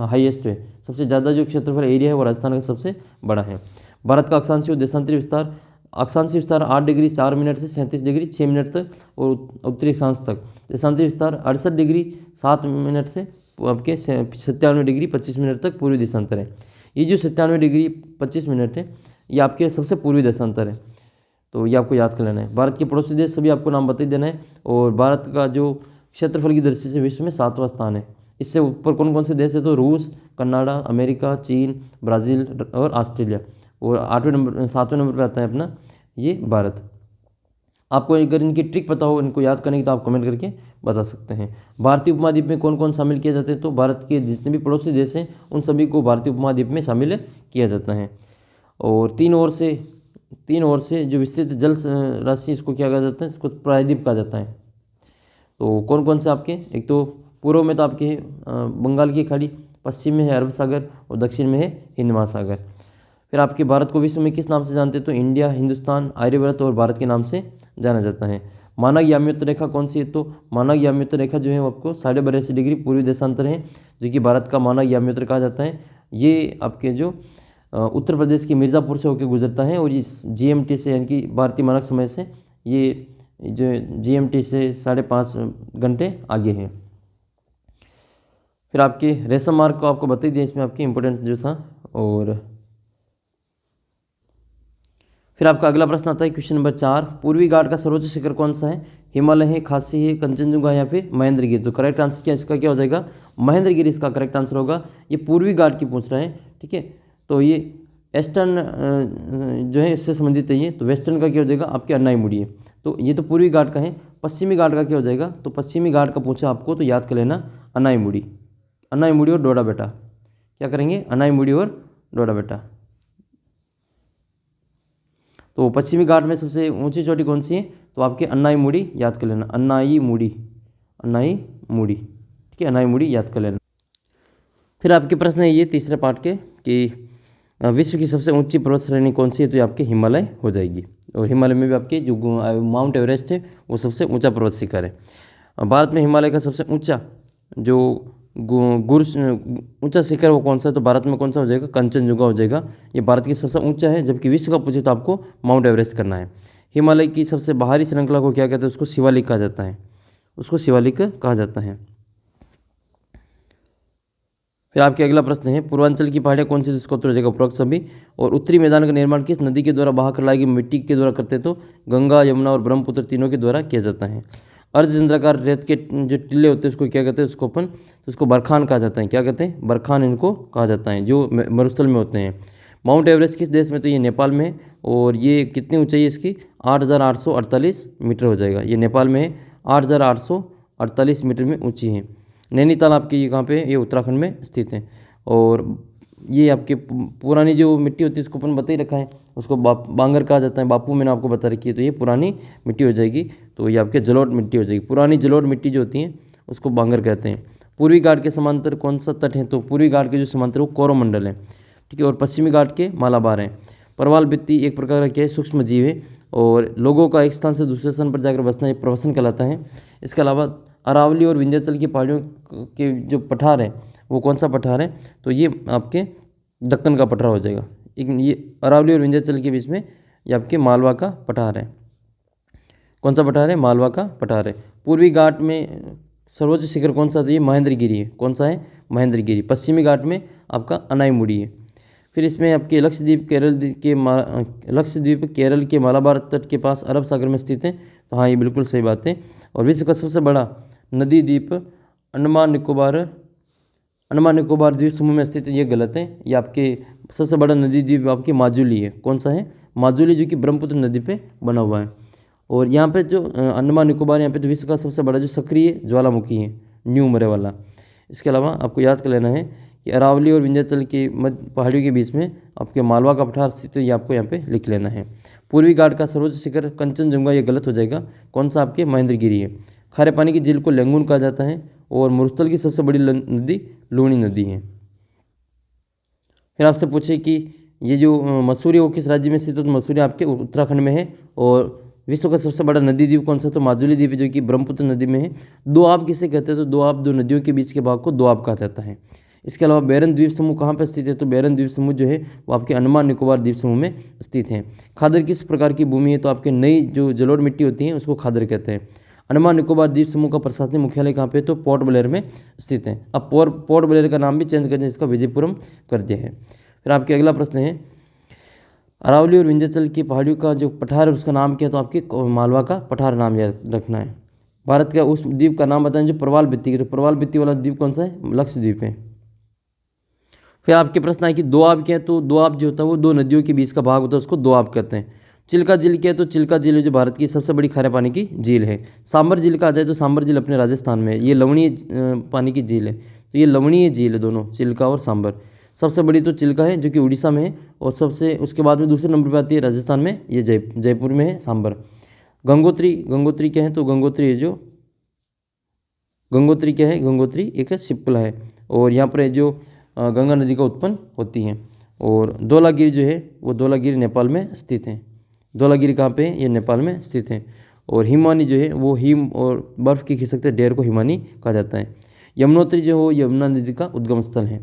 हाईएस्ट है। सबसे ज़्यादा जो क्षेत्रफल एरिया है वो राजस्थान का सबसे बड़ा है। भारत का अक्षांशीय और देशांतरीय विस्तार, अक्षांशीय विस्तार 8 डिग्री 4 मिनट से 37 डिग्री 6 मिनट तक, और उत्तरी अक्षांश तक। देशांतरीय विस्तार 68 डिग्री 7 मिनट से आपके 97 डिग्री 25 मिनट तक पूर्वी देशांतर है। ये जो 97 डिग्री 25 मिनट है ये आपके सबसे पूर्वी देशांतर है, तो ये आपको याद कर लेना है। भारत के पड़ोसी देश सभी आपको नाम बता ही देना है। और भारत का जो क्षेत्रफल की दृष्टि से विश्व में 7वां स्थान है। इससे ऊपर कौन कौन से देश है? तो रूस, कनाडा, अमेरिका, चीन, ब्राज़ील और ऑस्ट्रेलिया। और 7वें नंबर पर आता है अपना ये भारत। आपको अगर इनकी ट्रिक पता हो, इनको याद करने की, तो आप कमेंट करके बता सकते हैं। भारतीय उपमहाद्वीप में कौन कौन शामिल किए जाते हैं? तो भारत के जितने भी पड़ोसी देश हैं उन सभी को भारतीय उपमहाद्वीप में शामिल किया जाता है। और तीन ओर से जो विस्तृत जल राशि, इसको क्या कहा जाता है? इसको प्रायद्वीप कहा जाता है। तो कौन कौन से आपके? एक तो पूर्व में तो आपके बंगाल की खाड़ी, पश्चिम में है अरब सागर, और दक्षिण में है हिंद महासागर। फिर आपके भारत को विश्व में किस नाम से जानते हैं? तो इंडिया, हिंदुस्तान, आर्यव्रत और भारत के नाम से जाना जाता है। मानक याम्योत्तर रेखा कौन सी है? तो मानक याम्योत्तर रेखा जो है वो आपको 82.5 डिग्री पूर्वी देशांतर है, जो कि भारत का मानक याम्योत्तर कहा जाता है। ये आपके जो उत्तर प्रदेश के मिर्ज़ापुर से होकर गुजरता है, और इस GMT से यानी कि भारतीय मानक समय से ये जो GMT से 5.5 घंटे आगे है। फिर आपके रेशम मार्ग को आपको बता ही दिया इसमें आपके इंपॉर्टेंट जो था। और फिर आपका अगला प्रश्न आता है क्वेश्चन नंबर 4, पूर्वी घाट का सर्वोच्च शिखर कौन सा है? हिमालय है, खासी है, कंचनजंगा या फिर महेंद्रगिरी? तो करेक्ट आंसर क्या इसका क्या हो जाएगा? महेंद्रगिरी इसका करेक्ट आंसर होगा। ये पूर्वी घाट की पूछ रहा है, ठीक है। तो ये ईस्टर्न जो है इससे संबंधित है ये, तो वेस्टर्न का क्या हो जाएगा? आपके अन्नाईमुड़ी है। तो ये तो पूर्वी घाट का है। पश्चिमी घाट का क्या हो जाएगा? तो पश्चिमी घाट का पूछा आपको तो याद कर लेना अन्नाईमुड़ी। अन्नाईमुड़ी और डोडा बेटा, क्या करेंगे? अन्नाईमुड़ी और डोडा बेटा। तो पश्चिमी घाट में सबसे ऊंची चोटी कौन सी है? तो आपके अन्नाईमुड़ी याद कर लेना, अन्नाईमुड़ी, ठीक है, अन्नाईमुड़ी याद कर लेना। फिर आपके प्रश्न है ये तीसरे पार्ट के कि विश्व की सबसे ऊंची पर्वत श्रेणी कौन सी है? तो ये आपके हिमालय हो जाएगी। और हिमालय में भी आपके जो माउंट एवरेस्ट है वो सबसे ऊंचा पर्वत शिखर है। भारत में हिमालय का सबसे ऊंचा जो ऊंचा शिखर वो कौन सा है? तो भारत में कौन सा हो जाएगा? कंचनजंगा हो जाएगा। ये भारत की सबसे ऊंचा है, जबकि विश्व का पूछे तो आपको माउंट एवरेस्ट करना है। हिमालय की सबसे बाहरी श्रृंखला को क्या कहते हैं? उसको शिवालिक कहा जाता है, उसको शिवालिक कहा जाता है। फिर आपके अगला प्रश्न है पूर्वांचल की पहाड़ियाँ कौन सी? जिसको उत्तर हो जाएगा उपरोक्त सभी। और उत्तरी मैदान का निर्माण किस नदी के द्वारा बहाकर लाई गई मिट्टी के द्वारा करते? तो गंगा, यमुना और ब्रह्मपुत्र तीनों के द्वारा किया जाता है। अर्धचंद्राकार रेत के जो टिल्ले होते हैं उसको क्या कहते हैं? उसको अपन उसको बरखान कहा जाता है। क्या कहते हैं? बरखान इनको कहा जाता है, जो मरुस्थल में होते हैं। माउंट एवरेस्ट किस देश में? तो ये नेपाल में है। और ये कितनी ऊंचाई है इसकी? 8,848 मीटर हो जाएगा। ये नेपाल में है, 8,848 मीटर में ऊंची है। नैनीताल आपकी ये कहाँ पे? ये उत्तराखंड में स्थित है। और ये आपके पुरानी जो मिट्टी होती है उसको अपन बता ही रखा है, उसको बांगर कहा जाता है। बापू मैंने आपको बता रखी है, तो ये पुरानी मिट्टी हो जाएगी। तो ये आपके जलोढ़ मिट्टी हो जाएगी। पुरानी जलोढ़ मिट्टी जो होती है उसको बांगर कहते हैं। पूर्वी घाट के समांतर कौन सा तट है? तो पूर्वी घाट के जो समांतर वो कोरोमंडल है, ठीक है। और पश्चिमी घाट के मालाबार हैं। परवाल भित्ति एक प्रकार का क्या है? सूक्ष्म जीव है। और लोगों का एक स्थान से दूसरे स्थान पर जाकर बसना एक प्रवसन कहलाता है। इसके अलावा अरावली और विंध्याचल की पहाड़ियों के जो पठार है वो कौन सा पठार है, तो ये आपके दक्कन का पठार हो जाएगा। ये अरावली और विंध्याचल के बीच में ये आपके मालवा का पठार है। कौन सा पठार है, मालवा का पठार है। पूर्वी घाट में सर्वोच्च शिखर कौन सा, तो ये महेंद्रगिरी है। कौन सा है, महेंद्रगिरी। पश्चिमी घाट में आपका अनाईमुड़ी है। फिर इसमें आपके लक्षद्वीप केरल के मालाबार तट के पास अरब सागर में स्थित है, तो हाँ ये बिल्कुल सही बात है। और विश्व का सबसे बड़ा नदी द्वीप अंडमान निकोबार द्वीप समूह में स्थित है, ये गलत है। ये आपके सबसे बड़ा नदी द्वीप आपकी माजुली है। कौन सा है, माजुली, जो कि ब्रह्मपुत्र नदी पे बना हुआ है। और यहाँ पे जो अंडमान निकोबार, यहाँ पे तो विश्व का सबसे बड़ा जो सक्रिय ज्वालामुखी है, न्यू मरे वाला। इसके अलावा आपको याद कर लेना है कि अरावली और विंध्याचल के मध्य पहाड़ियों के बीच में आपके मालवा का पठार स्थित है, ये आपको यहाँ पे लिख लेना है। पूर्वी घाट का सर्वोच्च शिखर कंचनजंगा, ये गलत हो जाएगा। कौन सा, आपके महेंद्रगिरी है। खारे पानी की झील को लेंगुन कहा जाता है। और मरुस्थल की सबसे बड़ी नदी लूणी नदी है। फिर आपसे पूछे कि ये जो मसूरी वो किस राज्य में स्थित है, तो मसूरी आपके उत्तराखंड में है। और विश्व का सबसे बड़ा नदी द्वीप कौन सा, तो माजुली द्वीप है, जो कि ब्रह्मपुत्र नदी में है। दोआब किसे कहते हैं, तो दोआब दो नदियों के बीच के भाग को दोआब कहा जाता है। इसके अलावा बैरन द्वीप समूह कहाँ पर स्थित है, तो बैरन द्वीप समूह जो है वो आपके अंडमान निकोबार द्वीप समूह में स्थित है। खादर किस प्रकार की भूमि है, तो आपके नई जो जलोढ़ मिट्टी होती है उसको खादर कहते हैं। अंडमान निकोबार द्वीप समूह का प्रशासनिक मुख्यालय कहाँ पे, तो पोर्ट ब्लेयर में स्थित है। अब पोर्ट ब्लेयर का नाम भी चेंज कर दिया, इसका विजयपुरम कर दिया है। फिर आपके अगला प्रश्न है, अरावली और विंध्याचल की पहाड़ियों का जो पठार है उसका नाम क्या है, तो आपके मालवा का पठार नाम याद रखना है। भारत का उस द्वीप का नाम बताएं जो प्रवाल भित्ति की, तो प्रवाल भित्ति वाला द्वीप कौन सा है, लक्षद्वीप है। फिर आपके प्रश्न है कि दोआब क्या है, तो दोआब जो होता है वो दो नदियों के बीच का भाग होता है, उसको दोआब कहते हैं। चिल्का झील क्या है, तो चिल्का झील जो भारत की सबसे बड़ी खारे पानी की झील है। सांबर झील का आ जाए तो सांबर झील अपने राजस्थान में है, ये लवणीय पानी की झील है, तो ये लवणीय झील है दोनों, चिल्का और सांबर। सबसे बड़ी तो चिल्का है जो कि उड़ीसा में है, और सबसे उसके बाद में दूसरे नंबर पर आती है राजस्थान में, ये जयपुर में है सांबर। गंगोत्री क्या है, तो गंगोत्री है जो गंगोत्री क्या है, गंगोत्री एक शिप्ला है। और यहाँ पर जो गंगा नदी का उत्पन्न होती है। और धौलागिरी जो है वो धौलागिरी नेपाल में स्थित है। धौलागिरी कहाँ पे है, ये नेपाल में स्थित है। और हिमानी जो है वो हिम और बर्फ़ की खिसकते ढेर को हिमानी कहा जाता है। यमुनोत्री जो हो यमुना नदी का उद्गम स्थल है।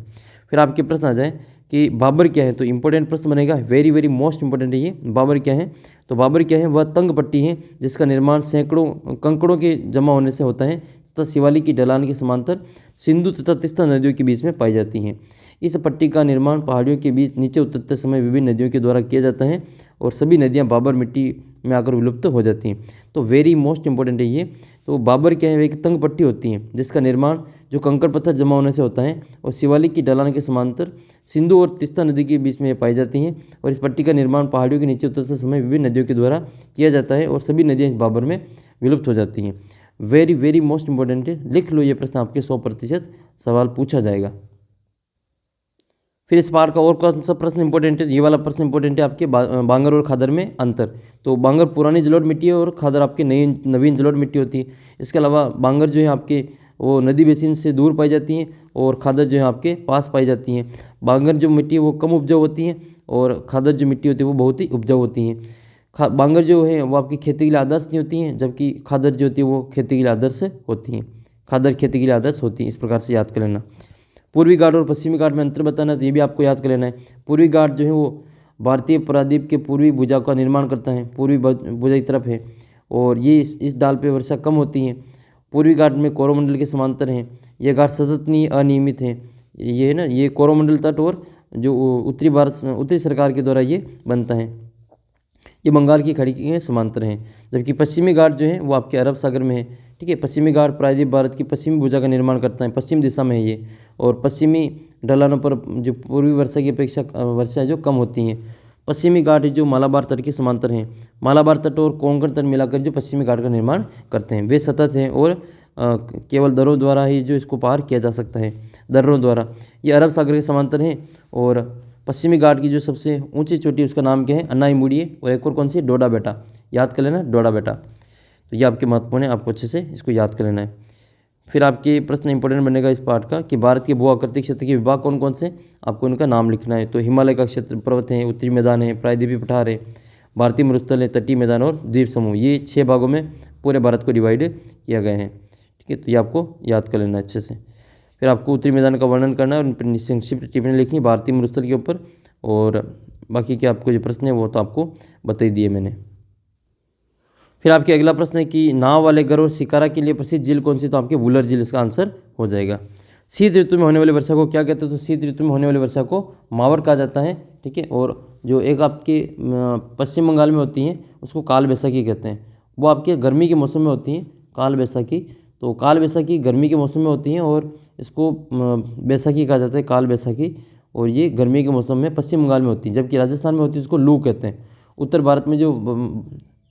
फिर आपके प्रश्न आ जाए कि बाबर क्या है, तो इंपॉर्टेंट प्रश्न बनेगा, वेरी वेरी मोस्ट इंपॉर्टेंट है ये। बाबर क्या है, तो बाबर क्या है, वह तंग पट्टी है जिसका निर्माण सैकड़ों कंकड़ों के जमा होने से होता है तथा शिवालिक की ढलान के समांतर सिंधु तथा तीस्ता नदियों के बीच में पाई जाती हैं। इस पट्टी का निर्माण पहाड़ियों के बीच नीचे उतरते समय विभिन्न नदियों के द्वारा किया जाता है और सभी नदियां बाबर मिट्टी में आकर विलुप्त हो जाती हैं। तो वेरी मोस्ट इंपॉर्टेंट है ये। तो बाबर क्या है, एक तंग पट्टी होती है जिसका निर्माण जो कंकड़ पत्थर जमा होने से होता है और शिवालिक की ढलान के समांतर सिंधु और तीस्ता नदी के बीच में पाई जाती हैं। और इस पट्टी का निर्माण पहाड़ियों के नीचे उतरते समय विभिन्न नदियों के द्वारा किया जाता है और सभी नदियाँ इस बाबर में विलुप्त हो जाती हैं। वेरी वेरी मोस्ट इंपॉर्टेंट है, लिख लो ये प्रश्न, आपके 100% सवाल पूछा जाएगा। फिर इस बार का और कौन सा प्रश्न इंपॉर्टेंट है, ये वाला प्रश्न इंपॉर्टेंट है आपके बांगर और खादर में अंतर। तो बांगर पुरानी जलोढ़ मिट्टी है और खादर आपकी नवीन जलोढ़ मिट्टी होती है। इसके अलावा बांगर जो है आपके वो नदी बेसिन से दूर पाई जाती हैं और खादर जो है आपके पास पाई जाती हैं। बांगर जो मिट्टी है वो कम उपजाऊ होती है और खादर जो मिट्टी होती है वो बहुत ही उपजाऊ होती हैं। बांगर जो है वो आपकी खेती के लिए आदर्श नहीं होती हैं, जबकि खादर जो होती है वो खेती के लिए आदर्श होती हैं। खादर खेती के लिए आदर्श होती है, इस प्रकार से याद कर लेना। पूर्वी घाट और पश्चिमी घाट में अंतर बताना, तो ये भी आपको याद कर लेना है। पूर्वी घाट जो है वो भारतीय प्रायद्वीप के पूर्वी भुजा का निर्माण करता है, पूर्वी भुजा की तरफ है और ये इस डाल पे वर्षा कम होती है। पूर्वी घाट में कोरोमंडल के समांतर हैं। ये घाट सतत अनियमित है, ये है ना, ये कोरोमंडल तट और जो उत्तरी सरकार के द्वारा ये बनता है। ये बंगाल की खाड़ी के समांतर हैं, जबकि पश्चिमी घाट जो है वो आपके अरब सागर में है। ठीक है, पश्चिमी घाट प्रायद्वीप भारत की पश्चिमी भुजा का निर्माण करता है, पश्चिम दिशा में है ये। और पश्चिमी ढलानों पर जो पूर्वी वर्षा की अपेक्षा वर्षा जो कम होती हैं। पश्चिमी घाट जो मालाबार तट के समांतर हैं। मालाबार तट और कोंकण तट मिलाकर जो पश्चिमी घाट का निर्माण करते हैं, वे सतत हैं और केवल दर्रों द्वारा ही जो इसको पार किया जा सकता है, दर्रों द्वारा। ये अरब सागर के समांतर हैं। और पश्चिमी घाट की जो सबसे ऊंची चोटी है उसका नाम क्या है, अनाईमुड़ी है। और एक और कौन सी है, डोडा बेटा, याद कर लेना, डोडा बेटा। तो ये आपके महत्वपूर्ण है, आपको अच्छे से इसको याद कर लेना है। फिर आपके प्रश्न इंपॉर्टेंट बनेगा इस पार्ट का कि भारत के भू आकृतिक क्षेत्र के विभाग कौन कौन से, आपको इनका नाम लिखना है। तो हिमालय का क्षेत्र, पर्वत है, उत्तरी मैदान है, प्रायद्वीपीय पठार है, भारतीय मरुस्थल है, तटीय मैदान और द्वीप समूह, ये 6 भागों में पूरे भारत को डिवाइड किया गया है। ठीक है, तो ये आपको याद कर लेना अच्छे से। फिर आपको उत्तरी मैदान का वर्णन करना है और उन पर संक्षिप्त टिप्पणी लिखनी भारतीय मरुस्थल के ऊपर। और बाकी के आपको जो प्रश्न है वो तो आपको बता ही दिए मैंने। फिर आपके अगला प्रश्न है कि नाव वाले घर और शिकारा के लिए प्रसिद्ध झील कौन सी, तो आपके वुलर झील इसका आंसर हो जाएगा। शीत ऋतु में होने वाली वर्षा को क्या कहते हैं, तो शीत ऋतु में होने वाली वर्षा को मावर कहा जाता है। ठीक है, और जो एक आपके पश्चिम बंगाल में होती हैं उसको काल बैसाखी कहते हैं, वो आपके गर्मी के मौसम में होती हैं काल बैसाखी। तो काल बैसाखी गर्मी के मौसम में होती हैं और इसको बैसाखी कहा जाता है, काल बैसाखी। और ये गर्मी के मौसम में पश्चिम बंगाल में होती है, जबकि राजस्थान में होती है उसको लू कहते हैं। उत्तर भारत में जो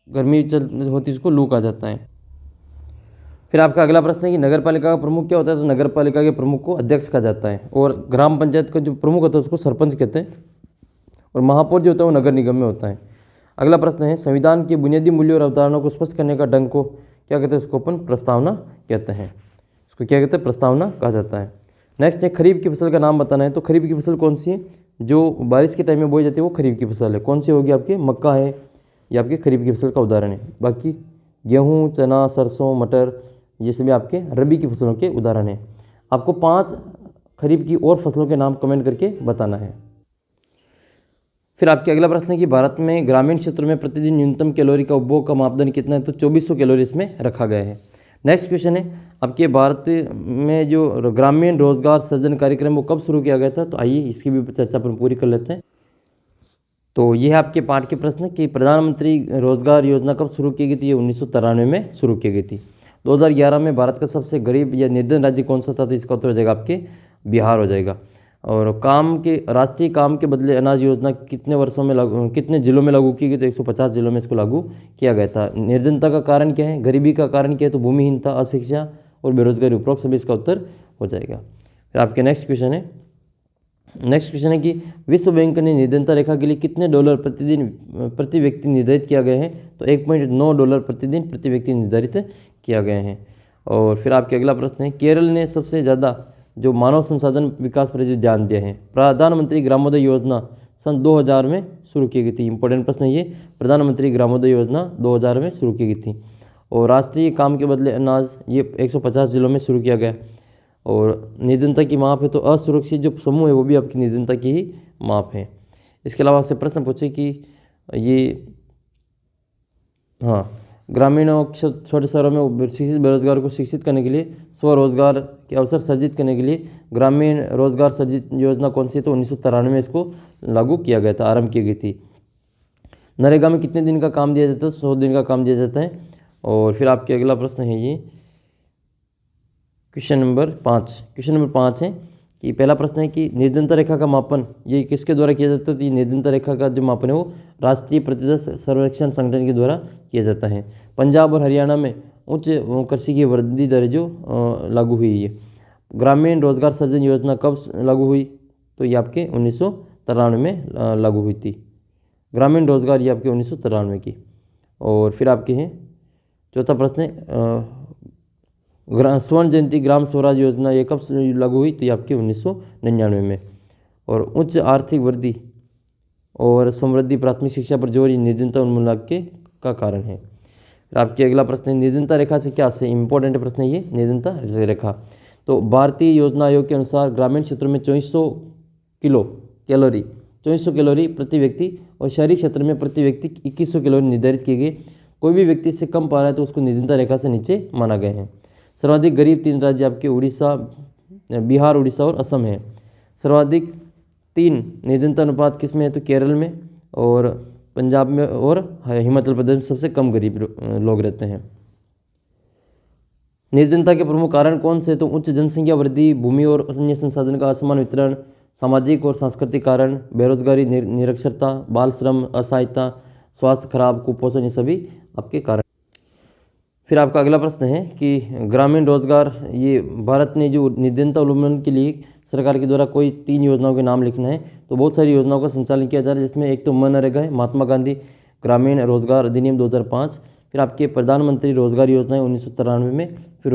गर्मी चल होती है उसको लू कहा जाता है। फिर आपका अगला प्रश्न है कि नगर पालिका का प्रमुख क्या होता है, तो नगर पालिका के प्रमुख को अध्यक्ष कहा जाता है, और ग्राम पंचायत का जो प्रमुख होता है उसको सरपंच कहते हैं, और महापौर जो होता है वो नगर निगम में होता है। अगला प्रश्न है संविधान के बुनियादी मूल्यों और अवधारणाओं को स्पष्ट करने का ढंग को क्या कहते हैं, उसको अपन प्रस्तावना कहते हैं। इसको क्या कहते हैं, प्रस्तावना कहा जाता है। नेक्स्ट है खरीफ की फसल का नाम बताना है, तो खरीफ की फसल कौन सी है, जो बारिश के टाइम में बोई जाती है वो खरीफ की फसल है। कौन सी होगी, आपकी मक्का है, ये आपके खरीफ की फसल का उदाहरण है। बाकी गेहूँ, चना, सरसों, मटर ये सभी आपके रबी की फसलों के उदाहरण हैं। आपको 5 खरीफ की और फसलों के नाम कमेंट करके बताना है। फिर आपके अगला प्रश्न है कि भारत में ग्रामीण क्षेत्रों में प्रतिदिन न्यूनतम कैलोरी का उपभोग का मापदंड कितना है, तो 2400 कैलोरी इसमें रखा गया है। नेक्स्ट क्वेश्चन है आपके भारत में जो ग्रामीण रोजगार सृजन कार्यक्रम वो कब शुरू किया गया था, तो आइए इसकी भी चर्चा अपन पूरी कर लेते हैं। तो ये है आपके पाठ के प्रश्न कि प्रधानमंत्री रोजगार योजना कब शुरू की गई थी, ये 1993 में शुरू की गई थी। 2011 में भारत का सबसे गरीब या निर्धन राज्य कौन सा था, तो इसका उत्तर हो जाएगा आपके बिहार हो जाएगा। और राष्ट्रीय काम के बदले अनाज योजना कितने वर्षों में कितने जिलों में लागू की गई, तो 150 जिलों में इसको लागू किया गया था। निर्धनता का कारण क्या है, गरीबी का कारण क्या है, तो भूमिहीनता, अशिक्षा और बेरोजगारी, उपरोक्त सभी इसका उत्तर हो जाएगा। फिर आपके नेक्स्ट क्वेश्चन है कि विश्व बैंक ने निर्धनता रेखा के लिए कितने डॉलर प्रति व्यक्ति निर्धारित किया गया है, तो $1.9 प्रतिदिन प्रति व्यक्ति निर्धारित किया गया है। और फिर आपके अगला प्रश्न है केरल ने सबसे ज़्यादा जो मानव संसाधन विकास पर जो ध्यान दिया है, प्रधानमंत्री ग्रामोदय योजना सन 2000 में शुरू की गई थी। इंपॉर्टेंट प्रश्न है ये, प्रधानमंत्री ग्रामोदय योजना 2000 में शुरू की गई थी। और राष्ट्रीय काम के बदले अनाज ये 150 जिलों में शुरू किया गया। और निर्धनता की माप है, तो असुरक्षित जो समूह है वो भी आपकी निर्धनता की ही माप है। इसके अलावा आपसे प्रश्न पूछे कि ये ग्रामीण और छोटे शहरों में शिक्षित बेरोजगार को शिक्षित करने के लिए स्वरोजगार के अवसर सर्जित करने के लिए ग्रामीण रोजगार सर्जित योजना कौन सी है, तो 1993 में इसको लागू किया गया था, आरंभ की गई थी। नरेगा में कितने दिन का काम दिया जाता है, 100 दिन का काम दिया जाता है। और फिर आपके अगला प्रश्न है ये क्वेश्चन नंबर 5 है कि पहला प्रश्न है कि निर्धनता रेखा का मापन ये किसके द्वारा किया जाता है, तो ये निर्धनता रेखा का जो मापन है वो राष्ट्रीय प्रतिशत सर्वेक्षण संगठन के द्वारा किया जाता है। पंजाब और हरियाणा में उच्च कृषि की वृद्धि दर जो लागू हुई है। ग्रामीण रोजगार सृजन योजना कब लागू हुई, तो ये आपके 1993 में लागू हुई थी। ग्रामीण रोजगार ये आपके 1993 की। और फिर आपके हैं चौथा प्रश्न है स्वर्ण जयंती ग्राम स्वराज योजना ये कब लागू हुई, तो ये आपकी 1999 में। और उच्च आर्थिक वृद्धि और समृद्धि प्राथमिक शिक्षा पर जोर निर्धनता उन्मूलन का कारण है। आपके अगला प्रश्न है निर्धनता रेखा से क्या से इंपॉर्टेंट प्रश्न है ये निर्धनता रेखा। तो भारतीय योजना आयोग के अनुसार ग्रामीण क्षेत्रों में 2400 कैलोरी प्रति व्यक्ति और शहरी क्षेत्र में प्रति व्यक्ति 2100 कैलोरी निर्धारित किए गए। कोई भी व्यक्ति इससे कम पा रहा है तो उसको निर्धनता रेखा से नीचे माना गया है। सर्वाधिक गरीब 3 राज्य आपके बिहार, उड़ीसा और असम है। सर्वाधिक 3 निर्धनता अनुपात किस में है, तो केरल में और पंजाब में और हिमाचल प्रदेश में सबसे कम गरीब लोग रहते हैं। निर्धनता के प्रमुख कारण कौन से, तो उच्च जनसंख्या वृद्धि, भूमि और अन्य संसाधन का असमान वितरण, सामाजिक और सांस्कृतिक कारण, बेरोजगारी, निरक्षरता, बाल श्रम, असहायता, स्वास्थ्य खराब, कुपोषण, ये सभी आपके कारण। फिर आपका अगला प्रश्न है कि ग्रामीण रोजगार ये भारत ने जो निर्धनता उन्मूलन के लिए सरकार के द्वारा कोई 3 योजनाओं के नाम लिखना है, तो बहुत सारी योजनाओं का संचालन किया जा रहा है, जिसमें एक तो मनरेगा है, महात्मा गांधी ग्रामीण रोजगार अधिनियम 2005। फिर आपके प्रधानमंत्री रोजगार योजना है 1993 में। फिर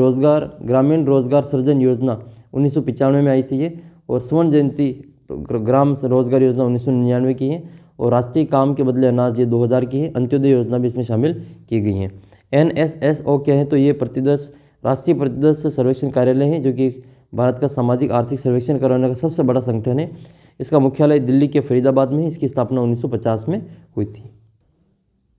ग्रामीण रोजगार सृजन योजना 1995 में आई थी ये। और स्वर्ण जयंती ग्राम रोजगार योजना 1999 की है। और राष्ट्रीय काम के बदले अनाज ये 2000 की है। अंत्योदय योजना भी इसमें शामिल की गई है। NSSO क्या है, तो ये प्रतिवर्ष राष्ट्रीय परिदृश्य सर्वेक्षण कार्यालय है, जो कि भारत का सामाजिक आर्थिक सर्वेक्षण करवाने का सबसे बड़ा संगठन है। इसका मुख्यालय दिल्ली के फरीदाबाद में है। इसकी स्थापना 1950 में हुई थी।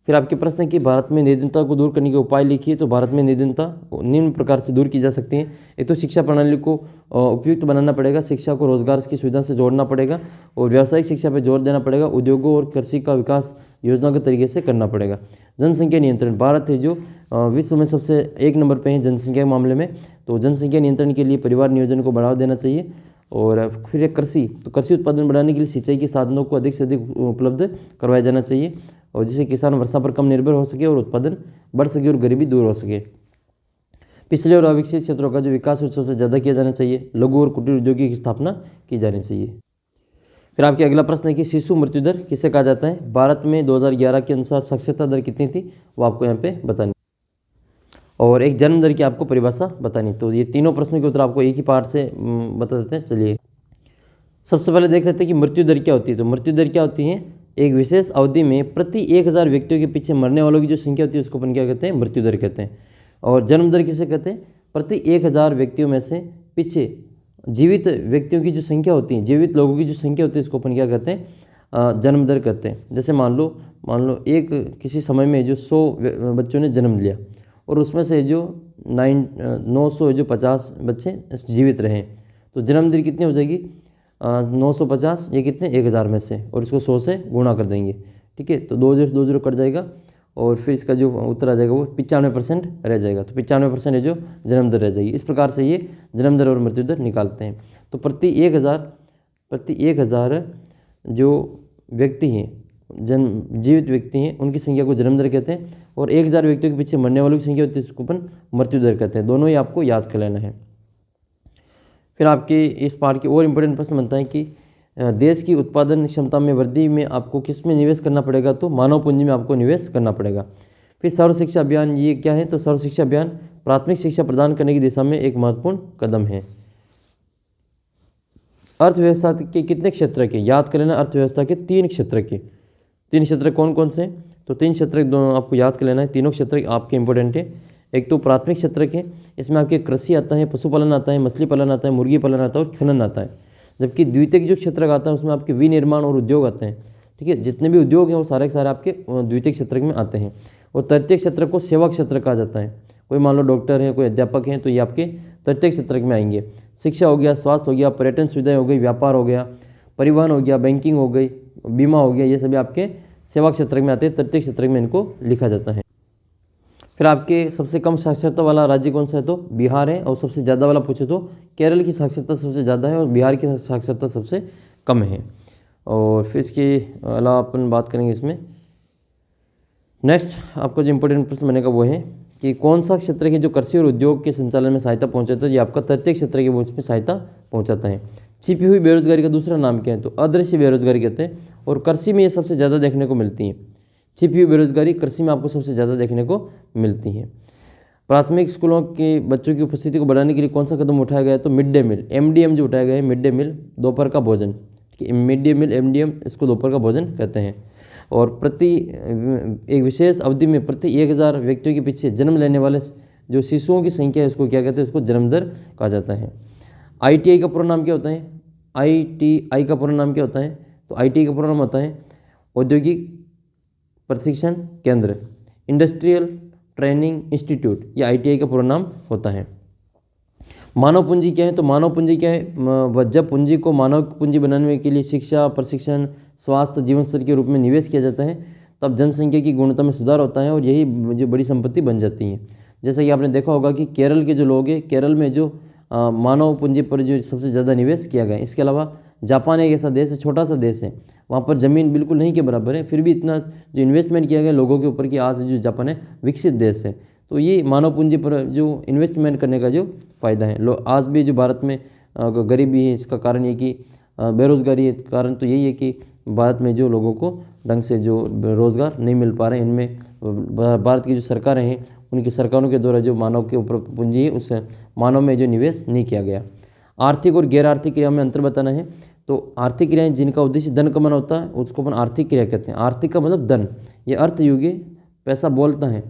फिर आपके प्रश्न है कि भारत में निर्धनता को दूर करने के उपाय लिखिए। तो भारत में निर्धनता निम्न प्रकार से दूर की जा सकती है। एक तो शिक्षा प्रणाली को उपयुक्त बनाना पड़ेगा, शिक्षा को रोजगार की सुविधा से जोड़ना पड़ेगा और व्यावसायिक शिक्षा पर जोर देना पड़ेगा। उद्योगों और कृषि का विकास योजनागत तरीके से करना पड़ेगा। जनसंख्या नियंत्रण, भारत है जो विश्व में सबसे 1 नंबर पे है जनसंख्या के मामले में। तो जनसंख्या नियंत्रण के लिए परिवार नियोजन को बढ़ावा देना चाहिए। और फिर कृषि, तो कृषि उत्पादन बढ़ाने के लिए सिंचाई के साधनों को अधिक से अधिक उपलब्ध करवाया जाना चाहिए, और जिससे किसान वर्षा पर कम निर्भर हो सके और उत्पादन बढ़ सके और गरीबी दूर हो सके। पिछले और अविकसित क्षेत्रों का जो विकास है सबसे ज़्यादा किया जाना चाहिए। लघु और कुटीर उद्योगों की स्थापना की जानी चाहिए। फिर आपके अगला प्रश्न है कि शिशु मृत्यु दर किसे कहा जाता है। भारत में 2011 के अनुसार साक्षरता दर कितनी थी, वो आपको यहाँ पे बतानी, और एक जन्म दर की आपको परिभाषा बतानी। तो ये तीनों प्रश्नों के उत्तर आपको एक ही पार्ट से बता देते हैं। चलिए सबसे पहले देख लेते हैं कि मृत्यु दर क्या होती है। तो मृत्यु दर क्या होती है, एक विशेष अवधि में प्रति 1000 व्यक्तियों के पीछे मरने वालों की जो संख्या होती है उसको अपन क्या कहते हैं, मृत्यु दर कहते हैं। और जन्म दर किसे कहते हैं, प्रति 1000 व्यक्तियों में से पीछे जीवित व्यक्तियों की जो संख्या होती है, जीवित लोगों की जो संख्या होती है उसको अपन क्या कहते हैं, जन्म दर कहते हैं। जैसे मान लो एक किसी समय में जो 100 बच्चों ने जन्म लिया और उसमें से जो 950 बच्चे जीवित रहे, तो जन्म दर कितनी हो जाएगी, 950, ये कितने 1000 में से, और इसको 100 से गुणा कर देंगे। ठीक है, तो 2 0 कट जाएगा और फिर इसका जो उत्तर आ जाएगा वो 95% रह जाएगा। तो 95% है जो जन्म दर रह जाएगी। इस प्रकार से ये जन्म दर और मृत्यु दर निकालते हैं। तो प्रति 1000 जो व्यक्ति हैं, जीवित व्यक्ति हैं, उनकी संख्या को जन्म दर कहते हैं, और 1000 व्यक्तियों के पीछे मरने वालों की संख्या होती है उसको अपन मृत्यु दर कहते हैं। दोनों ही आपको याद कर लेना है। फिर आपके इस पार्ट के और इम्पोर्टेंट प्रश्न बनता है कि देश की उत्पादन क्षमता में वृद्धि में आपको किस में निवेश करना पड़ेगा। तो मानव पूंजी में आपको निवेश करना पड़ेगा। फिर सर्व शिक्षा अभियान, ये क्या है, तो सर्व शिक्षा अभियान प्राथमिक शिक्षा प्रदान करने की दिशा में एक महत्वपूर्ण कदम है। अर्थव्यवस्था के कितने क्षेत्र के, याद कर लेना, अर्थव्यवस्था के 3 क्षेत्र के। 3 क्षेत्र कौन कौन से, तो 3 क्षेत्र दोनों आपको याद कर लेना है। तीनों क्षेत्र आपके इंपॉर्टेंट है। एक तो प्राथमिक क्षेत्र के, इसमें आपके कृषि आता है, पशुपालन आता है, मछली पालन आता है, मुर्गी पालन आता है और खनन आता है। जबकि द्वितीयक जो क्षेत्र आता है उसमें आपके विनिर्माण और उद्योग आते हैं। ठीक है, जितने भी उद्योग हैं वो सारे के सारे आपके द्वितीयक क्षेत्र में आते हैं। और तृतीयक क्षेत्र को सेवा क्षेत्र कहा जाता है। कोई मान लो डॉक्टर है, कोई अध्यापक हैं, तो ये आपके तृतीयक क्षेत्र में आएंगे। शिक्षा हो गया, स्वास्थ्य हो गया, पर्यटन सुविधाएं हो गई, व्यापार हो गया, परिवहन हो गया, बैंकिंग हो गई, बीमा हो गया, ये सभी आपके सेवा क्षेत्र में आते हैं। तृतीयक क्षेत्र में इनको लिखा जाता है। फिर आपके सबसे कम साक्षरता वाला राज्य कौन सा है, तो बिहार है। और सबसे ज़्यादा वाला पूछे तो केरल की साक्षरता सबसे ज़्यादा है और बिहार की साक्षरता सबसे कम है। और फिर इसके अलावा अपन बात करेंगे इसमें नेक्स्ट आपको जो इम्पोर्टेंट प्रश्न बनेगा वो है कि कौन सा क्षेत्र है जो कृषि और उद्योग के संचालन में सहायता पहुँचाता है। ये आपका तृतीयक क्षेत्र के वो इसमें सहायता पहुँचाता है। छिपी हुई बेरोजगारी का दूसरा नाम क्या है, तो अदृश्य बेरोजगारी कहते हैं। और कृषि में ये सबसे ज़्यादा देखने को मिलती है। छिपी हुई बेरोजगारी कृषि में आपको सबसे ज़्यादा देखने को मिलती है। प्राथमिक स्कूलों के बच्चों की उपस्थिति को बढ़ाने के लिए कौन सा कदम उठाया गया है, तो मिड डे मील, MDM जो उठाया गया है, मिड डे मील, दोपहर का भोजन। मिड डे मील, MDM, इसको दोपहर का भोजन कहते हैं। और एक विशेष अवधि में प्रति 1000 व्यक्तियों के पीछे जन्म लेने वाले जो शिशुओं की संख्या है उसको क्या कहते हैं, उसको जन्म दर कहा जाता है। ITI का पूरा नाम क्या होता है, ITI का पूरा नाम क्या होता है, तो ITI का पूरा नाम होता है औद्योगिक प्रशिक्षण केंद्र, इंडस्ट्रियल ट्रेनिंग इंस्टीट्यूट, ये ITI का पूरा नाम होता है। मानव पूंजी क्या है, तो मानव पूंजी क्या है, जब पूंजी को मानव पूंजी बनाने के लिए शिक्षा, प्रशिक्षण, स्वास्थ्य, जीवन स्तर के रूप में निवेश किया जाता है, तब जनसंख्या की गुणवत्ता में सुधार होता है और यही जो बड़ी संपत्ति बन जाती है। जैसा कि आपने देखा होगा कि केरल के जो लोग हैं, केरल में जो मानव पूंजी पर जो सबसे ज़्यादा निवेश किया गया है। इसके अलावा जापान एक ऐसा देश है, छोटा सा देश है, वहाँ पर ज़मीन बिल्कुल नहीं के बराबर है, फिर भी इतना जो इन्वेस्टमेंट किया गया लोगों के ऊपर कि आज जो जापान है विकसित देश है। तो ये मानव पूंजी पर जो इन्वेस्टमेंट करने का जो फ़ायदा है, आज भी जो भारत में गरीबी है, इसका कारण ये कि बेरोजगारी है, कारण तो यही है कि भारत में जो लोगों को ढंग से जो रोज़गार नहीं मिल पा रहे हैं। इनमें भारत की जो सरकारें हैं उनकी सरकारों के द्वारा जो मानव के ऊपर पूंजी है उस मानव में जो निवेश नहीं किया गया। आर्थिक और गैर आर्थिक क्रिया में अंतर बताना है। तो आर्थिक क्रियाएं जिनका उद्देश्य धन कमाना होता है उसको अपन आर्थिक क्रिया कहते हैं। आर्थिक का मतलब धन, ये अर्थ युगे पैसा बोलता है।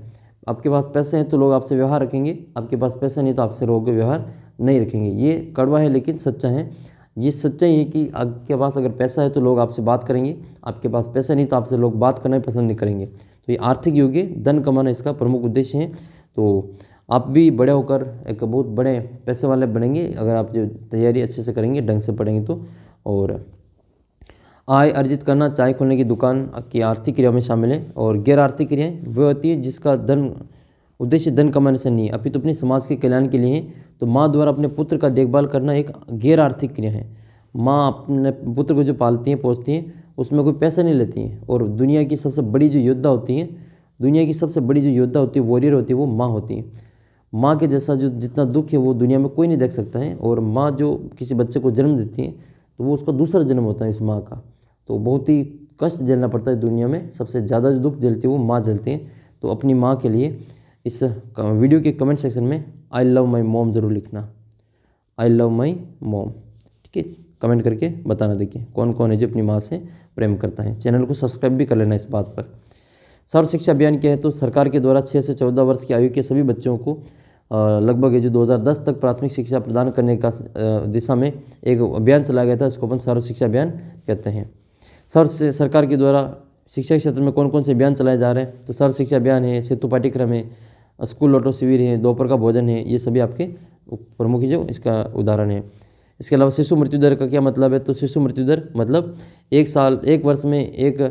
आपके पास पैसे हैं तो लोग आपसे व्यवहार रखेंगे, आपके पास पैसे नहीं तो आपसे लोग व्यवहार नहीं रखेंगे। ये कड़वा है लेकिन सच्चा है। ये सच्चाई है कि आपके पास अगर पैसा है तो लोग आपसे बात करेंगे, आपके पास पैसा नहीं तो आपसे लोग बात करना ही पसंद नहीं करेंगे। तो ये आर्थिक योग है, धन कमाना इसका प्रमुख उद्देश्य है। तो आप भी बड़े होकर एक बहुत बड़े पैसे वाले बनेंगे अगर आप जो तैयारी अच्छे से करेंगे, ढंग से पढ़ेंगे तो। और आय अर्जित करना, चाय खोलने की दुकान की आर्थिक क्रिया में शामिल है। और गैर आर्थिक क्रियाएँ वो होती है जिसका उद्देश्य धन कमाने से नहीं अपितु अपने समाज के कल्याण के लिए है। तो माँ द्वारा अपने पुत्र का देखभाल करना एक गैर आर्थिक क्रिया है। माँ अपने पुत्र को जो पालती हैं पोसती हैं उसमें कोई पैसा नहीं लेती हैं। और दुनिया की सबसे बड़ी जो योद्धा होती हैं, दुनिया की सबसे बड़ी जो योद्धा होती है, वॉरियर होती है, वो माँ होती है। माँ के जैसा जो जितना दुख है वो दुनिया में कोई नहीं देख सकता है। और माँ जो किसी बच्चे को जन्म देती है तो वो उसका दूसरा जन्म होता है इस माँ का। तो बहुत ही कष्ट झेलना पड़ता है दुनिया में, सबसे ज़्यादा जो दुख झेलती है वो माँ झेलती है। तो अपनी माँ के लिए इस वीडियो के कमेंट सेक्शन में आई लव माई मॉम ज़रूर लिखना, आई लव माई मॉम, ठीक है। कमेंट करके बताना देखिए कौन कौन है जो अपनी माँ से प्रेम करता है। चैनल को सब्सक्राइब भी कर लेना इस बात पर। सर्व शिक्षा अभियान क्या है? तो सरकार के द्वारा 6 से 14 वर्ष की आयु के सभी बच्चों को लगभग जो 2010 तक प्राथमिक शिक्षा प्रदान करने का दिशा में एक अभियान चलाया गया था। इसको अपन सर्व शिक्षा अभियान कहते हैं। सरकार के द्वारा शिक्षा के क्षेत्र में कौन कौन से अभियान चलाए जा रहे हैं? तो सर्व शिक्षा अभियान है, सेतु पाठ्यक्रम है, स्कूल लौटो शिविर है, दोपहर का भोजन है। ये सभी आपके प्रमुख जो इसका उदाहरण है। इसके अलावा शिशु मृत्यु दर का क्या मतलब है? तो शिशु मृत्यु दर मतलब 1 वर्ष में एक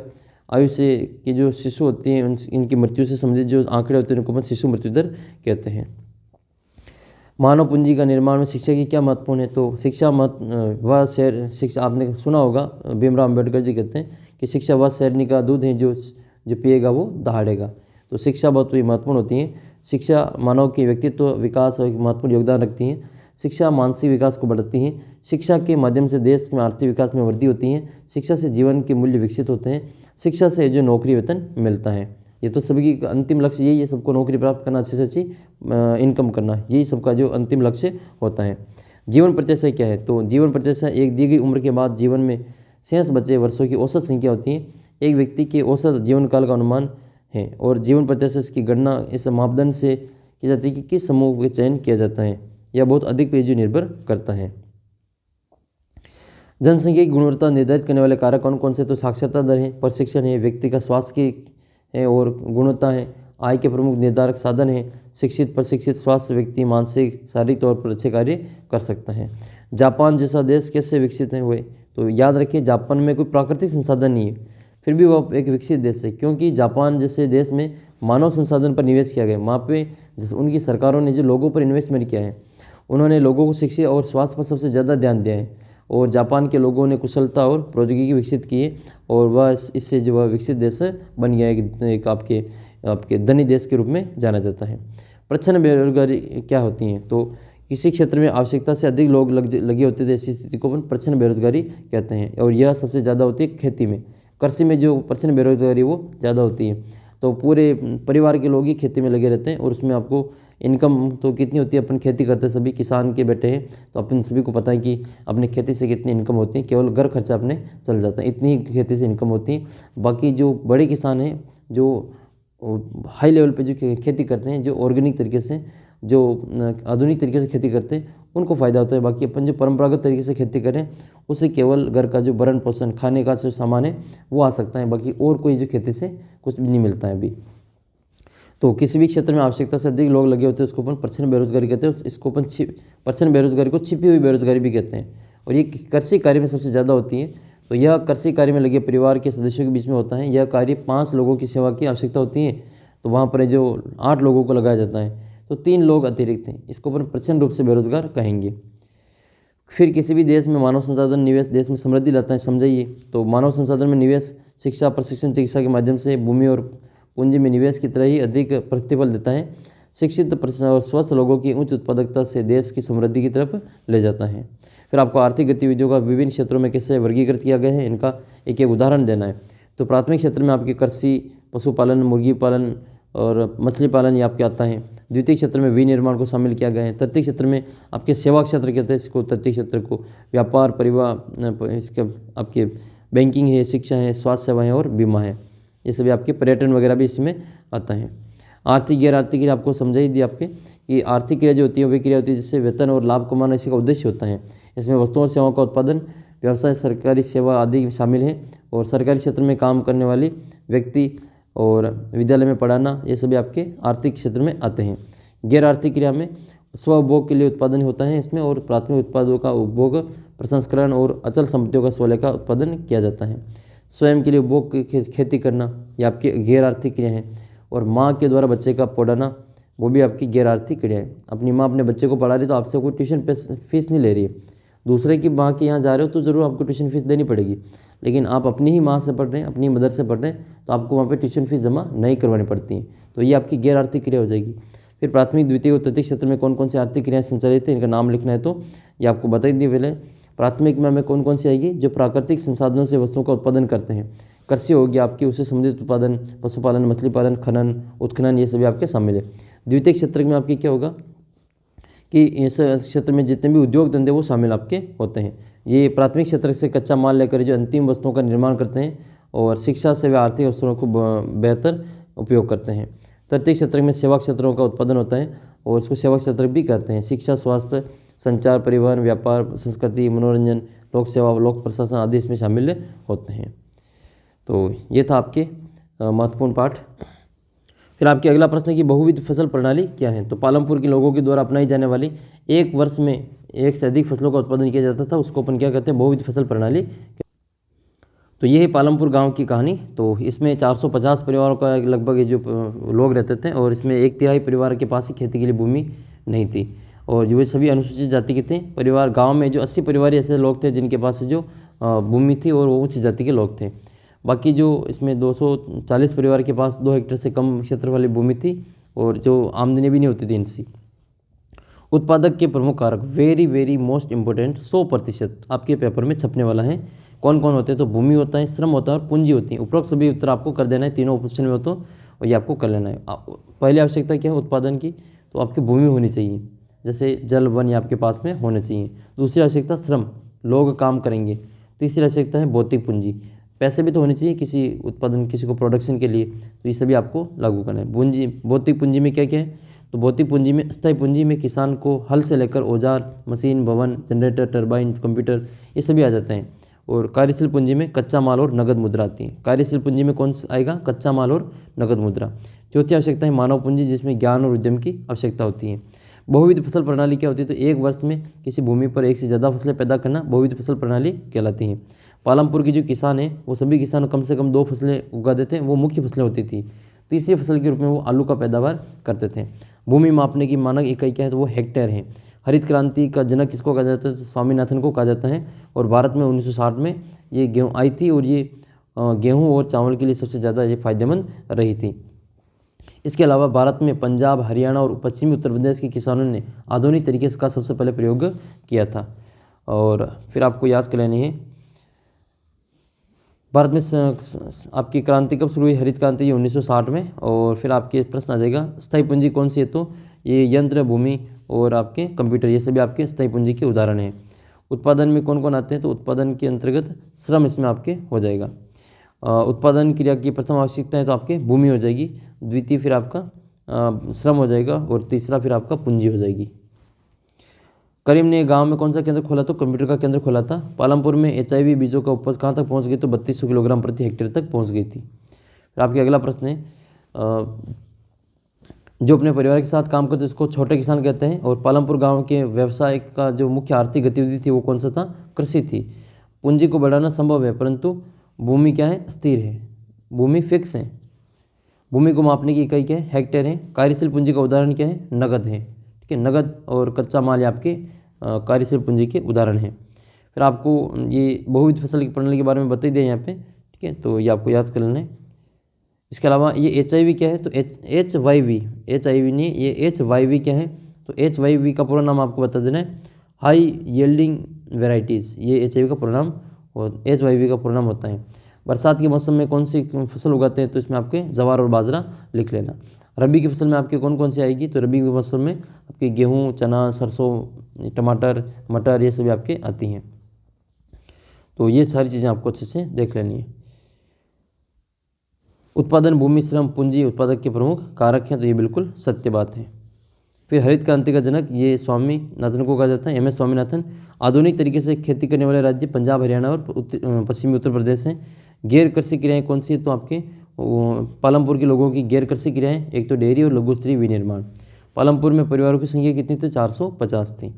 आयु से की जो शिशु होती हैं इनकी मृत्यु से संबंधित जो आंकड़े होते हैं उनको अपन शिशु मृत्यु दर कहते हैं। मानव पूंजी का निर्माण में शिक्षा की क्या महत्वपूर्ण है? तो शिक्षा वह शहर शिक्षा, आपने सुना होगा भीमराव अम्बेडकर जी कहते हैं कि शिक्षा वह शहरनी का दूध है जो पिएगा वो दहाड़ेगा। तो शिक्षा बहुत ही महत्वपूर्ण होती है। शिक्षा मानव के व्यक्तित्व विकास और महत्वपूर्ण योगदान रखती है। शिक्षा मानसिक विकास को बढ़ाती है। शिक्षा के माध्यम से देश में आर्थिक विकास में वृद्धि होती है। शिक्षा से जीवन के मूल्य विकसित होते हैं। शिक्षा से जो नौकरी वेतन मिलता है, ये तो सभी की अंतिम लक्ष्य यही है, सबको नौकरी प्राप्त करना, अच्छी से अच्छी इनकम करना, यही सबका जो अंतिम लक्ष्य होता है। जीवन प्रत्याशा क्या है? तो जीवन प्रत्याशा एक दी गई उम्र के बाद जीवन में शेष बचे वर्षों की औसत संख्या होती है। एक व्यक्ति के औसत जीवन काल का अनुमान है। और जीवन प्रत्याशा की गणना इस मापदंड से की जाती है कि किस समूह का चयन किया जाता है। यह बहुत अधिक पे जो निर्भर करता है। जनसंख्या की गुणवत्ता निर्धारित करने वाले कारक कौन कौन से? तो साक्षरता दर है, प्रशिक्षण है, व्यक्ति का स्वास्थ्य की है और गुणवत्ता है, आय के प्रमुख निर्धारक साधन है। शिक्षित प्रशिक्षित स्वास्थ्य व्यक्ति मानसिक शारीरिक तौर पर अच्छे कार्य कर सकता है। जापान जैसा देश कैसे विकसित है हुए? तो याद रखिए जापान में कोई प्राकृतिक संसाधन नहीं है, फिर भी वह एक विकसित देश है, क्योंकि जापान जैसे देश में मानव संसाधन पर निवेश किया गया। वहाँ पे उनकी सरकारों ने जो लोगों पर इन्वेस्टमेंट किया है, उन्होंने लोगों को शिक्षा और स्वास्थ्य पर सबसे ज़्यादा ध्यान दिया है। और जापान के लोगों ने कुशलता और प्रौद्योगिकी विकसित की है और वह इससे जो वह विकसित देश बन गया है, एक आपके धनी देश के रूप में जाना जाता है। प्रच्छन्न बेरोजगारी क्या होती है? तो किसी क्षेत्र में आवश्यकता से अधिक लोग लगे होते थे, ऐसी स्थिति को अपन प्रच्छन्न बेरोजगारी कहते हैं। और यह सबसे ज़्यादा होती है खेती में, कृषि में जो प्रच्छन्न बेरोजगारी वो ज़्यादा होती है। तो पूरे परिवार के लोग ही खेती में लगे रहते हैं और उसमें आपको इनकम तो कितनी होती है? अपन खेती करते हैं, सभी किसान के बेटे हैं, तो अपन सभी को पता है कि अपने खेती से कितनी इनकम होती है। केवल घर खर्चा अपने चल जाता है, इतनी ही खेती से इनकम होती है। बाकी जो बड़े किसान हैं, जो हाई लेवल पे जो खेती करते हैं, जो ऑर्गेनिक तरीके से, जो आधुनिक तरीके से खेती करते हैं, उनको फ़ायदा होता है। बाकी अपन जो परंपरागत तरीके से खेती करें उससे केवल घर का जो भरण पोषण, खाने का जो सामान है वो आ सकता है, बाकी और कोई जो खेती से कुछ भी नहीं मिलता है अभी। तो किसी भी क्षेत्र में आवश्यकता से अधिक लोग लगे होते हैं उसको अपन प्रच्छन्न बेरोजगारी कहते हैं। इसको अपन प्रच्छन्न बेरोजगारी को छिपी हुई बेरोजगारी भी कहते हैं। और ये कृषि कार्य में सबसे ज़्यादा होती है। तो यह कृषि कार्य में लगे परिवार के सदस्यों के बीच में होता है। यह कार्य 5 लोगों की सेवा की आवश्यकता होती है, तो वहाँ पर जो 8 लोगों को लगाया जाता है, तो 3 लोग अतिरिक्त हैं, इसको अपन प्रच्छन्न रूप से बेरोजगार कहेंगे। फिर किसी भी देश में मानव संसाधन निवेश देश में समृद्धि लाता है, समझाइए। तो मानव संसाधन में निवेश शिक्षा, प्रशिक्षण, चिकित्सा के माध्यम से भूमि और पूंजी में निवेश की तरह ही अधिक प्रतिफल देता है। शिक्षित और स्वस्थ लोगों की उच्च उत्पादकता से देश की समृद्धि की तरफ ले जाता है। फिर आपको आर्थिक गतिविधियों का विभिन्न क्षेत्रों में कैसे वर्गीकृत किया गया है, इनका एक एक उदाहरण देना है। तो प्राथमिक क्षेत्र में आपके कृषि, पशुपालन, मुर्गी पालन और मछली पालन ये आपके आता है। द्वितीय क्षेत्र में विनिर्माण को शामिल किया गया है। तृतीय क्षेत्र में आपके सेवा क्षेत्र कहते हैं इसको, तृतीय क्षेत्र को व्यापार, परिवहन, इसके आपके बैंकिंग है, शिक्षा है, स्वास्थ्य सेवा है और बीमा है। ये सभी आपके पर्यटन वगैरह भी इसमें आता है। आर्थिक गैर आर्थिक क्रिया आपको समझा ही दी आपके कि आर्थिक क्रिया जो होती है वे क्रिया होती है जिससे वेतन और लाभ कमाना इसी का उद्देश्य होता है। इसमें वस्तुओं और सेवाओं का उत्पादन, व्यवसाय, सरकारी सेवा आदि शामिल है। और सरकारी क्षेत्र में काम करने वाली व्यक्ति और विद्यालय में पढ़ाना, ये सभी आपके आर्थिक क्षेत्र में आते हैं। गैर आर्थिक क्रिया में स्व उपभोग के लिए उत्पादन होता है इसमें, और प्राथमिक उत्पादों का उपभोग, प्रसंस्करण और अचल संपत्तियों का स्वलय का उत्पादन किया जाता है। स्वयं के लिए उपभोग की खेती करना, ये आपकी गैर आर्थिक क्रिया है। और माँ के द्वारा बच्चे का पढ़ाना, वो भी आपकी गैर आर्थिक क्रिया है। अपनी माँ अपने बच्चे को पढ़ा रही तो आपसे कोई ट्यूशन फीस नहीं ले रही है। दूसरे की माँ के यहाँ जा रहे हो तो ज़रूर आपको ट्यूशन फीस देनी पड़ेगी, लेकिन आप अपनी ही माँ से पढ़ रहे हैं, अपनी मदर से पढ़ रहे हैं, तो आपको वहाँ पे ट्यूशन फीस जमा नहीं करवानी पड़ती है। तो ये आपकी गैर आर्थिक क्रिया हो जाएगी। फिर प्राथमिक, द्वितीय और तृतीय क्षेत्र में कौन कौन सी आर्थिक क्रियाएं संचालित है, इनका नाम लिखना है। तो ये आपको बता ही दिए पहले। प्राथमिक में हमें कौन कौन सी आएगी, जो प्राकृतिक संसाधनों से वस्तुओं का उत्पादन करते हैं। कृषि होगी आपकी, उससे संबंधित उत्पादन, पशुपालन, मछली पालन, खनन, उत्खनन, ये सभी आपके शामिल है। द्वितीय क्षेत्र में आपकी क्या होगा कि इस क्षेत्र में जितने भी उद्योग धंधे वो शामिल आपके होते हैं। ये प्राथमिक क्षेत्र से कच्चा माल लेकर जो अंतिम वस्तुओं का निर्माण करते हैं, और शिक्षा से वे आर्थिक अवसरों को बेहतर उपयोग करते हैं। तृतीय क्षेत्र में सेवा क्षेत्रों का उत्पादन होता है, और उसको सेवा क्षेत्र भी कहते हैं। शिक्षा, स्वास्थ्य, संचार, परिवहन, व्यापार, संस्कृति, मनोरंजन, लोक सेवा, लोक प्रशासन आदि इसमें शामिल होते हैं। तो ये था आपके महत्वपूर्ण पाठ। फिर आपके अगला प्रश्न है कि बहुविध फसल प्रणाली क्या है। तो पालमपुर के लोगों के द्वारा अपनाई जाने वाली एक वर्ष में एक से अधिक फसलों का उत्पादन किया जाता था, उसको अपन क्या कहते हैं, बहुविध फसल प्रणाली। तो ये है पालमपुर गांव की कहानी। तो इसमें 450 परिवारों का लगभग जो लोग रहते थे, और इसमें 1/3 परिवार के पास ही खेती के लिए भूमि नहीं थी, और जो सभी अनुसूचित जाति के थे परिवार। गाँव में जो 80 परिवार ऐसे लोग थे जिनके पास जो भूमि थी, और वो उच्च जाति के लोग थे। बाकी जो इसमें 240 परिवार के पास 2 हेक्टेयर से कम क्षेत्र वाली भूमि थी, और जो आमदनी भी नहीं होती थी इनसे। उत्पादक के प्रमुख कारक, वेरी वेरी मोस्ट इंपॉर्टेंट, 100% आपके पेपर में छपने वाला है। कौन कौन होते हैं, तो भूमि होता है, श्रम होता है, और पूंजी होती है। उपरोक्त सभी उत्तर आपको कर देना है, तीनों ऑप्शन में हो तो, और ये आपको कर लेना है। पहली आवश्यकता क्या है उत्पादन की, तो आपकी भूमि होनी चाहिए, जैसे जल, वन, ये आपके पास में होने चाहिए। दूसरी आवश्यकता श्रम, लोग काम करेंगे। तीसरी आवश्यकता है भौतिक पूंजी, पैसे भी तो होने चाहिए किसी उत्पादन, किसी को प्रोडक्शन के लिए, तो ये सभी आपको लागू करना है। पूंजी, भौतिक पूंजी में क्या क्या है, तो भौतिक पूंजी में, स्थायी पूंजी में किसान को हल से लेकर औजार, मशीन, भवन, जनरेटर, टरबाइन, कंप्यूटर, ये सभी आ जाते हैं। और कार्यशील पूंजी में कच्चा माल और नगद मुद्रा आती है। कार्यशील पूंजी में कौन सा आएगा, कच्चा माल और नगद मुद्रा। चौथी आवश्यकता है मानव पूंजी, जिसमें ज्ञान और उद्यम की आवश्यकता होती है। बहुविध फसल प्रणाली क्या होती है, तो एक वर्ष में किसी भूमि पर एक से ज़्यादा फसलें पैदा करना बहुविध फसल प्रणाली कहलाती है। पालमपुर के जो किसान हैं वो सभी किसान कम से कम 2 फसलें उगा देते हैं, वो मुख्य फसलें होती थी। तीसरी फसल के रूप में वो आलू का पैदावार करते थे। भूमि मापने की मानक इकाई क्या है, तो वो हेक्टेयर है। हरित क्रांति का जनक किसको कहा जाता है, तो स्वामीनाथन को कहा जाता है। और भारत में 1960 में ये गेहूँ आई थी, और ये गेहूँ और चावल के लिए सबसे ज़्यादा ये फायदेमंद रही थी। इसके अलावा भारत में पंजाब, हरियाणा और पश्चिमी उत्तर प्रदेश के किसानों ने आधुनिक तरीके से का सबसे पहले प्रयोग किया था। और फिर आपको याद कर लेनी है, भारत में आपकी क्रांति कब शुरू हुई, हरित क्रांति, ये 1960 में। और फिर आपके प्रश्न आ जाएगा स्थायी पूंजी कौन सी है, तो ये यंत्र, भूमि और आपके कंप्यूटर, ये सभी आपके स्थायी पूंजी के उदाहरण हैं। उत्पादन में कौन कौन आते हैं, तो उत्पादन के अंतर्गत श्रम इसमें आपके हो जाएगा। उत्पादन क्रिया की प्रथम आवश्यकता है तो आपके भूमि हो जाएगी, द्वितीय फिर आपका श्रम हो जाएगा, और तीसरा फिर आपका पूंजी हो जाएगी। करीम ने गांव में कौन सा केंद्र खोला, तो कंप्यूटर का केंद्र खोला था। पालमपुर में HIV बीजों का उपज कहाँ तक पहुँच गई, तो 3200 किलोग्राम प्रति हेक्टेयर तक पहुँच गई थी। फिर आपके अगला प्रश्न है, जो अपने परिवार के साथ काम करते उसको छोटे किसान कहते हैं। और पालमपुर गाँव के व्यवसाय का जो मुख्य आर्थिक गतिविधि थी वो कौन सा था, कृषि थी। पूंजी को बढ़ाना संभव है, परंतु भूमि क्या है, स्थिर है, भूमि फिक्स है। भूमि को मापने की इकाई क्या है, हेक्टेयर है। कार्यशील पूंजी का उदाहरण क्या है, नगद है। ठीक है, नगद और कच्चा माल आपके कार्यशील पूंजी के उदाहरण हैं। फिर आपको ये बहुविध फसल की प्रणाली के बारे में बता दिया यहाँ पे, ठीक है, तो ये आपको याद कर लेना है। इसके अलावा ये HIV क्या है, तो HYV, HIV नहीं, ये HYV क्या है, तो HYV का पूरा नाम आपको बता देना है, हाई यील्डिंग वेराइटीज़, ये HIV का पूरा नाम, और HYV का पूरा नाम होता है। बरसात के मौसम में कौन सी फसल उगाते हैं, तो इसमें आपके ज्वार और बाजरा लिख लेना। रबी की फसल में आपके कौन कौन सी आएगी, तो रबी की फसल में आपके गेहूँ, चना, सरसों, टमाटर, मटर, ये सभी आपके आती हैं। तो ये सारी चीज़ें आपको अच्छे से देख लेनी है। उत्पादन, भूमि, श्रम, पूंजी उत्पादक के प्रमुख कारक हैं, तो ये बिल्कुल सत्य बात है। फिर हरित क्रांति का जनक ये स्वामीनाथन को कहा जाता है, एम एस स्वामीनाथन। आधुनिक तरीके से खेती करने वाले राज्य पंजाब, हरियाणा और पश्चिमी उत्तर प्रदेश हैं। गैर कृषि क्रियाएं कौन सी है, तो आपके पालमपुर के लोगों की गैर कृषि क्रियाएं एक तो डेयरी और लघु स्तरीय विनिर्माण। पालमपुर में परिवारों की संख्या कितनी थी, 450 थी।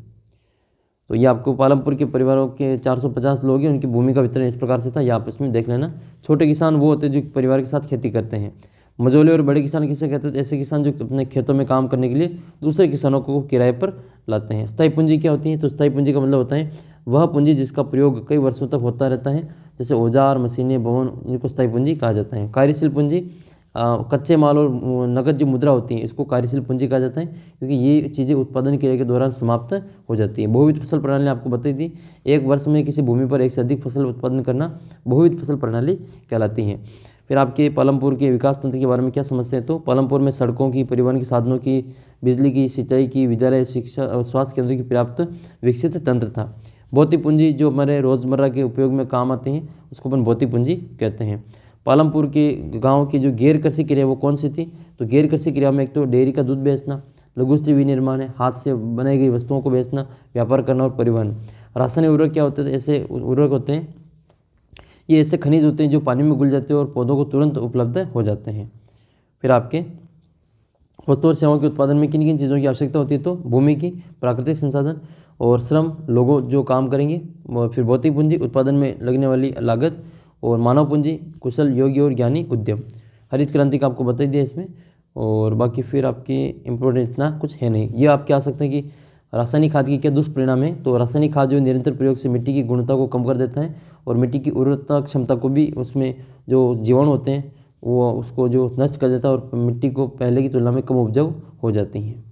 तो ये आपको पालमपुर के परिवारों के 450 लोग हैं, उनकी भूमि का वितरण इस प्रकार से था, ये आप इसमें देख लेना। छोटे किसान वो होते हैं जो परिवार के साथ खेती करते हैं। मझोले और बड़े किसान किसे कहते हैं, ऐसे किसान जो अपने खेतों में काम करने के लिए दूसरे किसानों को किराए पर लाते हैं। स्थायी पूंजी क्या होती है, तो स्थायी पूंजी का मतलब होता है वह पूंजी जिसका प्रयोग कई वर्षों तक होता रहता है, जैसे औजार, मशीनें, भवन, इनको स्थायी पूंजी कहा जाता है। कार्यशील पूंजी कच्चे माल और नकद जो मुद्रा होती है इसको कार्यशील पूंजी कहा जाता है, क्योंकि ये चीज़ें उत्पादन क्रिया के दौरान समाप्त हो जाती है। बहुविध फसल प्रणाली आपको बताई थी, एक वर्ष में किसी भूमि पर एक से अधिक फसल उत्पादन करना बहुविध फसल प्रणाली कहलाती है। फिर आपके पालमपुर के विकास तंत्र के बारे में क्या समस्या है, तो पालमपुर में सड़कों की, परिवहन के साधनों की, बिजली की, सिंचाई की, विद्यालय, शिक्षा और स्वास्थ्य केंद्रों की पर्याप्त विकसित तंत्र था। भौतिक पूंजी जो हमारे रोज़मर्रा के उपयोग में काम आते हैं उसको अपन भौतिक पूंजी कहते हैं। पालमपुर के गांव की जो गैर कृषि क्रिया वो कौन सी थी, तो गैर कृषि क्रिया में एक तो डेयरी का दूध बेचना, लघु स्तरीय विनिर्माण है, हाथ से बनाई गई वस्तुओं को बेचना, व्यापार करना और परिवहन। रासायनिक उर्वरक क्या होते हैं, ऐसे उर्वरक होते हैं, ये ऐसे खनिज होते हैं जो पानी में घुल जाते हैं और पौधों को तुरंत उपलब्ध हो जाते हैं। फिर आपके वस्तु और सेवाओं के उत्पादन में किन किन चीज़ों की आवश्यकता होती है, तो भूमि की, प्राकृतिक संसाधन और श्रम, लोगों जो काम करेंगे, फिर भौतिक पूंजी, उत्पादन में लगने वाली लागत, और मानव पूंजी, कुशल, योग्य और ज्ञानी उद्यम। हरित क्रांति का आपको बता ही दिया इसमें, और बाकी फिर आपकी इम्पोर्टेंट इतना कुछ है नहीं। ये आप क्या आ सकते हैं कि रासायनिक खाद की क्या दुष्परिणाम है, तो रासायनिक खाद जो निरंतर प्रयोग से मिट्टी की गुणवत्ता को कम कर देता है और मिट्टी की उर्वरता क्षमता को भी, उसमें जो जीवाणु होते हैं वो उसको जो नष्ट कर देता है और मिट्टी को पहले की तुलना में कम उपजाऊ हो जाती हैं।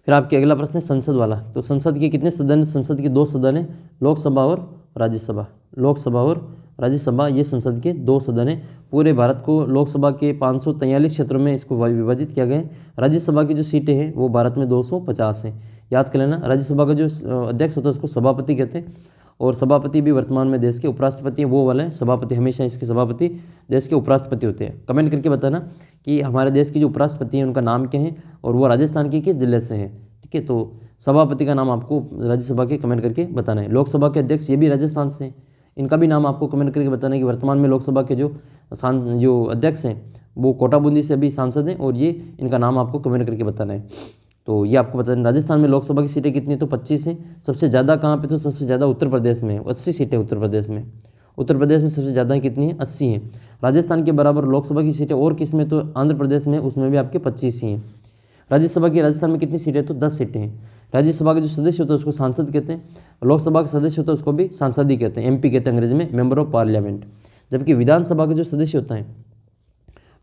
फिर आपके अगला प्रश्न है संसद वाला, तो संसद के कितने सदन, संसद के 2 सदन हैं, लोकसभा और राज्यसभा। लोकसभा और राज्यसभा ये संसद के 2 सदन हैं। पूरे भारत को लोकसभा के 543 क्षेत्रों में इसको विभाजित किया गया है। राज्यसभा की जो सीटें हैं वो भारत में 250 हैं, याद कर लेना। राज्यसभा का जो अध्यक्ष होता है उसको सभापति कहते हैं, और सभापति भी वर्तमान में देश के उपराष्ट्रपति हैं, वो वाले हैं सभापति, हमेशा इसके सभापति देश के उपराष्ट्रपति होते हैं। कमेंट करके बताना कि हमारे देश के जो उपराष्ट्रपति हैं उनका नाम क्या है और वो राजस्थान के किस जिले से हैं, ठीक है। तो सभापति का नाम आपको राज्यसभा के कमेंट करके बताना है। लोकसभा के अध्यक्ष ये भी राजस्थान से हैं, इनका भी नाम आपको कमेंट करके बताना है कि वर्तमान में लोकसभा के जो अध्यक्ष हैं वो कोटा बूंदी से भी सांसद हैं, और ये इनका नाम आपको कमेंट करके बताना है। तो ये आपको बताना, राजस्थान में लोकसभा की सीटें कितनी है, तो 25 हैं। सबसे ज़्यादा कहाँ पे, तो सबसे ज़्यादा उत्तर प्रदेश में है, 80 सीटें उत्तर प्रदेश में। उत्तर प्रदेश में सबसे ज़्यादा कितनी है, 80 हैं। राजस्थान के बराबर लोकसभा की सीटें और किस में, तो आंध्र प्रदेश में, उसमें भी आपके 25 ही हैं। राज्यसभा की राजस्थान में कितनी सीटें, तो 10 सीटें हैं। राज्यसभा के जो सदस्य होते हैं उसको सांसद कहते हैं, लोकसभा के सदस्य होता है उसको भी सांसद ही कहते हैं, एमपी कहते हैं अंग्रेजी में, मेंबर ऑफ पार्लियामेंट। जबकि विधानसभा के जो सदस्य होता है,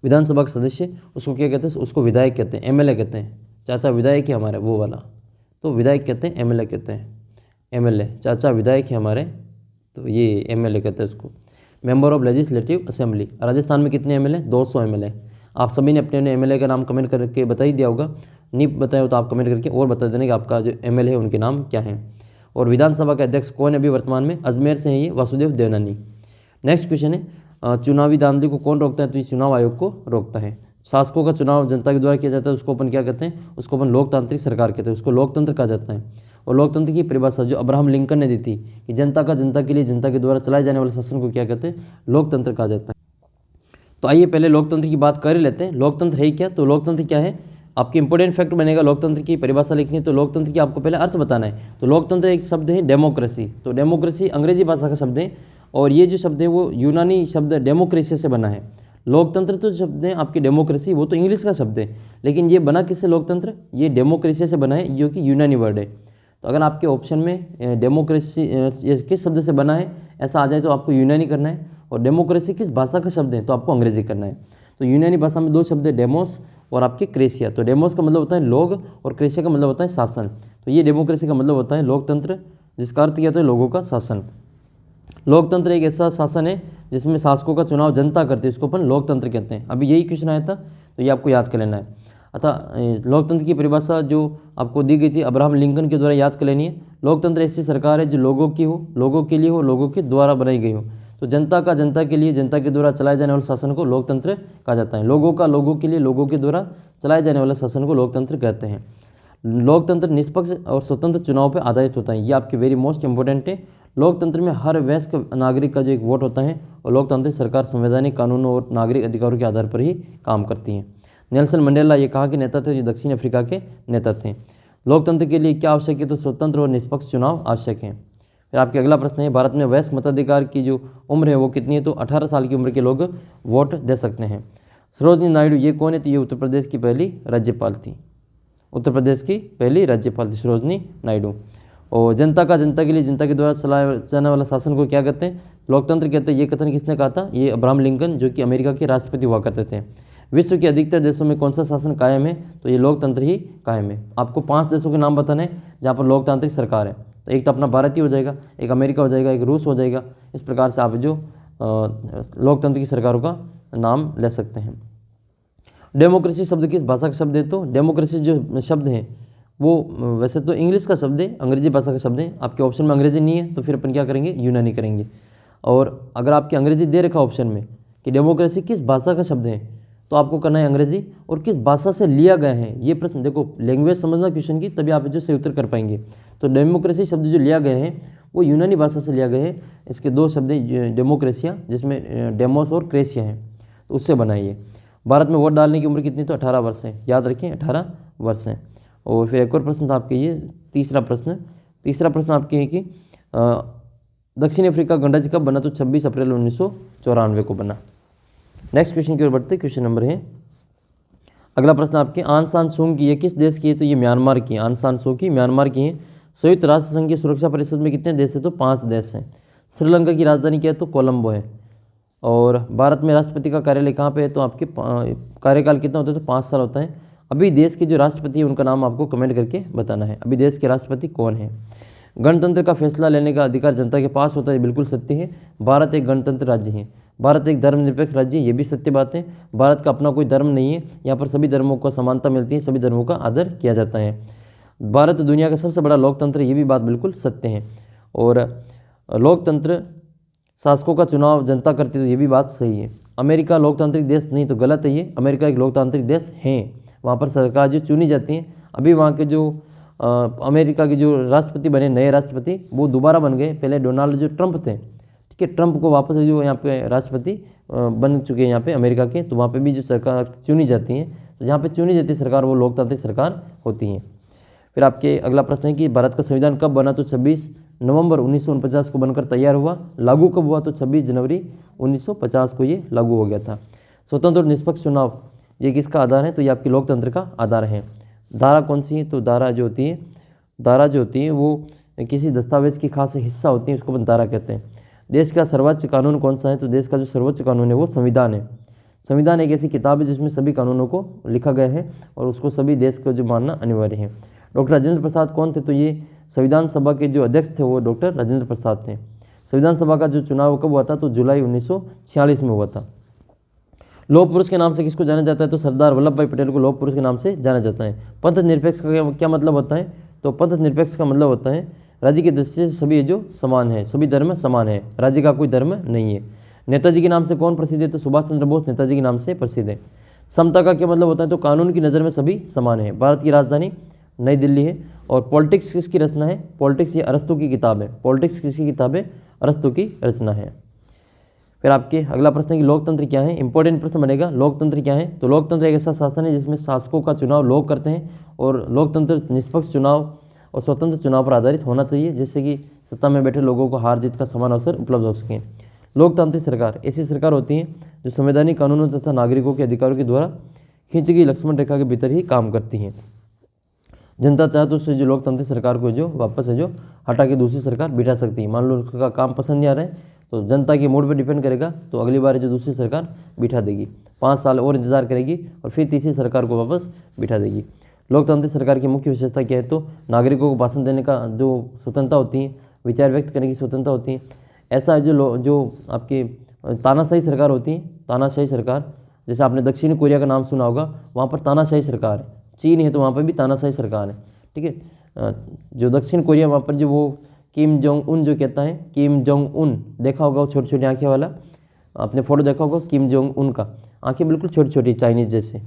विधानसभा के सदस्य उसको क्या कहते हैं, उसको विधायक कहते हैं, एमएलए कहते हैं। चाचा विधायक है हमारे, वो वाला, तो विधायक कहते हैं, एमएलए कहते हैं। एमएलए चाचा विधायक है हमारे, तो ये एमएलए कहते हैं उसको, member of legislative assembly. Rajasthan में कितने एमएलए, 200 एमएलए। आप सभी ने अपने अपने एमएलए का नाम कमेंट करके बता ही दिया होगा, नहीं बताया हो तो आप कमेंट करके और बता देना कि आपका जो एमएलए है उनके नाम क्या हैं। और विधानसभा के अध्यक्ष कौन है अभी वर्तमान में, अजमेर से हैं ये, वासुदेव देवनानी। नेक्स्ट क्वेश्चन है चुनावी धांधली को कौन रोकता है, तो ये चुनाव आयोग को रोकता है। शासकों का चुनाव जनता के द्वारा किया जाता है, उसको अपन क्या कहते हैं, उसको अपन लोकतांत्रिक सरकार कहते हैं, उसको लोकतंत्र कहा जाता है। और लोकतंत्र की परिभाषा जो अब्राहम लिंकन ने दी थी कि जनता का जनता के लिए, जनता के द्वारा चलाए जाने वाले शासन को क्या कहते हैं, लोकतंत्र कहा जाता है। तो आइए पहले लोकतंत्र की बात कर ही लेते हैं। लोकतंत्र है क्या, तो लोकतंत्र क्या है, आपके इंपॉर्टेंट फैक्ट बनेगा। लोकतंत्र की परिभाषा लिखनी है तो लोकतंत्र की आपको पहले अर्थ बताना है। तो लोकतंत्र एक शब्द है डेमोक्रेसी, तो डेमोक्रेसी अंग्रेजी भाषा का शब्द है, और ये जो शब्द है वो यूनानी शब्द डेमोक्रेसी से बना है। लोकतंत्र तो शब्द है आपकी, डेमोक्रेसी वो तो इंग्लिश का शब्द है, लेकिन ये बना किससे, लोकतंत्र ये डेमोक्रेसी से बना है, जो कि यूनानी वर्ड है। तो अगर आपके ऑप्शन में डेमोक्रेसी किस शब्द से बना है ऐसा आ जाए तो आपको यूनानी करना है, और डेमोक्रेसी किस भाषा का शब्द है तो आपको अंग्रेजी करना है। तो यूनानी भाषा में 2 शब्द है, डेमोस और आपकी क्रेसिया। तो डेमोस का मतलब होता है लोग और क्रेसिया का मतलब होता है शासन। तो ये डेमोक्रेसी का मतलब होता है लोकतंत्र, जिसका अर्थ क्या होता है, लोगों का शासन। लोकतंत्र एक ऐसा शासन है जिसमें शासकों का चुनाव जनता करती है, इसको अपन लोकतंत्र कहते हैं। अभी यही क्वेश्चन आया था तो ये आपको याद कर लेना है। अतः लोकतंत्र की परिभाषा जो आपको दी गई थी अब्राहम लिंकन के द्वारा, याद कर लेनी है। लोकतंत्र ऐसी सरकार है जो लोगों की हो, लोगों के लिए हो, लोगों के द्वारा बनाई गई हो। तो जनता के लिए, जनता के द्वारा चलाए जाने वाले शासन को लोकतंत्र कहा जाता है। लोगों का लोगों के लिए, लोगों के द्वारा चलाए जाने वाले शासन को लोकतंत्र कहते हैं। लोकतंत्र निष्पक्ष और स्वतंत्र चुनाव पर आधारित होता है। ये आपके वेरी मोस्ट इंपॉर्टेंट है। लोकतंत्र में हर वयस्क नागरिक का जो एक वोट होता है, और लोकतांत्रिक सरकार संवैधानिक कानूनों और नागरिक अधिकारों के आधार पर ही काम करती है। नेल्सन मंडेला ये कहा कि नेता थे जो दक्षिण अफ्रीका के नेता थे। लोकतंत्र के लिए क्या आवश्यक है? तो स्वतंत्र और निष्पक्ष चुनाव आवश्यक है। फिर आपके अगला प्रश्न है, भारत में वयस्क मताधिकार की जो उम्र है वो कितनी है? तो 18 साल की उम्र के लोग वोट दे सकते हैं। सरोजनी नायडू ये कौन है? तो ये उत्तर प्रदेश की पहली राज्यपाल थी। उत्तर प्रदेश की पहली राज्यपाल थी सरोजनी नायडू। और जनता के लिए, जनता के द्वारा चलाए जाने वाला शासन को क्या कहते हैं? लोकतंत्र कहते हैं। ये कथन किसने कहा था? ये अब्राहम लिंकन, जो कि अमेरिका के राष्ट्रपति हुआ करते थे। विश्व के अधिकतर देशों में कौन सा शासन कायम है? तो ये लोकतंत्र ही कायम है। आपको 5 देशों के नाम बताने हैं जहाँ पर लोकतांत्रिक सरकार है। तो एक तो अपना भारत ही हो जाएगा, एक अमेरिका हो जाएगा, एक रूस हो जाएगा। इस प्रकार से आप जो लोकतंत्र की सरकारों का नाम ले सकते हैं। डेमोक्रेसी शब्द किस भाषा का शब्द है? तो डेमोक्रेसी जो शब्द है वो वैसे तो इंग्लिश का शब्द है, अंग्रेजी भाषा का शब्द है। आपके ऑप्शन में अंग्रेजी नहीं है तो फिर अपन क्या करेंगे? यूनानी करेंगे। और अगर आपके अंग्रेजी दे रखा ऑप्शन में कि डेमोक्रेसी किस भाषा का शब्द है, तो आपको करना है अंग्रेजी, और किस भाषा से लिया गया है। ये प्रश्न देखो, लैंग्वेज समझना क्वेश्चन की, तभी आप जो सही उत्तर कर पाएंगे। तो डेमोक्रेसी शब्द जो लिया गए हैं वो यूनानी भाषा से लिया गए हैं। इसके 2 शब्द हैं, डेमोक्रेसिया, जिसमें डेमोस और क्रेसिया है, तो उससे बनाइए। भारत में वोट डालने की उम्र कितनी? तो 18 वर्ष है। याद रखें, 18 वर्ष है। और फिर एक और प्रश्न था आपके, ये तीसरा प्रश्न आपके है कि दक्षिण अफ्रीका गणराज्य कब बना? तो 26 अप्रैल 1994 को बना। नेक्स्ट क्वेश्चन की ओर बढ़ते। क्वेश्चन नंबर है, अगला प्रश्न आपके, आन सान सू की ये किस देश की है? तो ये म्यांमार की। आन सान सू की म्यांमार की है। संयुक्त राष्ट्र संघ की सुरक्षा परिषद में कितने देश हैं? तो 5 देश हैं। श्रीलंका की राजधानी क्या है? तो कोलंबो है। और भारत में राष्ट्रपति का कार्यालय कहाँ पे है? तो आपके कार्यकाल कितना होता है? तो 5 साल होता है। अभी देश के जो राष्ट्रपति है उनका नाम आपको कमेंट करके बताना है। अभी देश के राष्ट्रपति कौन है? गणतंत्र का फैसला लेने का अधिकार जनता के पास होता है, बिल्कुल सत्य है। भारत एक गणतंत्र राज्य है। भारत एक धर्मनिरपेक्ष राज्य है, ये भी सत्य बात है। भारत का अपना कोई धर्म नहीं है, यहाँ पर सभी धर्मों को समानता मिलती है, सभी धर्मों का आदर किया जाता है। भारत दुनिया का सबसे बड़ा लोकतंत्र, ये भी बात बिल्कुल सत्य है। और लोकतंत्र शासकों का चुनाव जनता करती है, तो ये भी बात सही है। अमेरिका लोकतांत्रिक देश नहीं, तो गलत है ये। अमेरिका एक लोकतांत्रिक देश है, वहाँ पर सरकार जो चुनी जाती है। अभी वहाँ के जो अमेरिका के जो राष्ट्रपति बने, नए राष्ट्रपति, वो दोबारा बन गए। पहले डोनाल्ड जो ट्रंप थे, ठीक है, ट्रंप को वापस जो यहाँ पे राष्ट्रपति बन चुके हैं यहाँ पे अमेरिका के, तो वहाँ पे भी जो सरकार चुनी जाती है, तो जहाँ पे चुनी जाती है सरकार, वो लोकतांत्रिक सरकार होती है। फिर आपके अगला प्रश्न है कि भारत का संविधान कब बना? तो 26 नवंबर 1949 को बनकर तैयार हुआ। लागू कब हुआ? तो 26 जनवरी 1950 को ये लागू हो गया था। स्वतंत्र और निष्पक्ष चुनाव, ये किसका आधार है? तो ये आपके लोकतंत्र का आधार है। धारा कौन सी है? तो धारा जो होती है वो किसी दस्तावेज की खास हिस्सा होती है, उसको अपन धारा कहते हैं। देश का सर्वोच्च कानून कौन सा है? तो देश का जो सर्वोच्च कानून है वो संविधान है। संविधान एक ऐसी किताब है जिसमें सभी कानूनों को लिखा गया है और उसको सभी देश को जो मानना अनिवार्य है। डॉक्टर राजेंद्र प्रसाद कौन थे? तो ये संविधान सभा के जो अध्यक्ष थे वो डॉक्टर राजेंद्र प्रसाद थे। संविधान सभा का जो चुनाव कब हुआ था? तो जुलाई 1946 में हुआ था। लौह पुरुष के नाम से किसको जाना जाता है? तो सरदार वल्लभ भाई पटेल को लौह पुरुष के नाम से जाना जाता है। पंथ निरपेक्ष का क्या मतलब होता है? तो पंथ निरपेक्ष का मतलब होता है राज्य की दृष्टि से सभी जो समान है, सभी धर्म समान है, राज्य का कोई धर्म नहीं है। नेताजी के नाम से कौन प्रसिद्ध है? तो सुभाष चंद्र बोस नेताजी के नाम से प्रसिद्ध है। समता का क्या मतलब होता है? तो कानून की नज़र में सभी समान है। भारत की राजधानी नई दिल्ली है। और पॉलिटिक्स किसकी रचना है? पॉलिटिक्स ये अरस्तु की किताब है। पॉलिटिक्स किसकी किताब है? अरस्तु की रचना है। फिर आपके अगला प्रश्न है कि लोकतंत्र क्या है? इंपॉर्टेंट प्रश्न बनेगा, लोकतंत्र क्या है? तो लोकतंत्र एक ऐसा शासन है जिसमें शासकों का चुनाव लोग करते हैं, और लोकतंत्र निष्पक्ष चुनाव और स्वतंत्र चुनाव पर आधारित होना चाहिए, जिससे कि सत्ता में बैठे लोगों को हार जीत का समान अवसर उपलब्ध हो सके। लोकतांत्रिक सरकार ऐसी सरकार होती है जो संवैधानिक कानूनों तथा नागरिकों के अधिकारों के द्वारा खींची गई लक्ष्मण रेखा के भीतर ही काम करती है। जनता चाहे तो उससे जो लोकतांत्रिक सरकार को जो वापस है जो हटा के दूसरी सरकार बिठा सकती है। मान लो उसका काम पसंद नहीं आ रहा है तो जनता के मूड पर डिपेंड करेगा, तो अगली बार जो दूसरी सरकार बिठा देगी, 5 साल और इंतजार करेगी और फिर तीसरी सरकार को वापस बिठा देगी। लोकतांत्रिक सरकार की मुख्य विशेषता क्या है? तो नागरिकों को भाषण देने का जो स्वतंत्रता होती है, विचार व्यक्त करने की स्वतंत्रता होती है। ऐसा है जो आपकी तानाशाही सरकार होती है, तानाशाही सरकार, जैसे आपने दक्षिण कोरिया का नाम सुना होगा, वहाँ पर तानाशाही सरकार है। चीन है तो वहाँ पर भी तानाशाही सरकार है, ठीक है। जो दक्षिण कोरिया, वहाँ पर जो वो किम जोंग उन जो कहता है, किम जोंग उन, देखा होगा वो छोटी छोटी आँखें वाला, आपने फोटो देखा होगा किम जोंग उन का, आँखें बिल्कुल छोटी छोटी चाइनीज़ जैसे,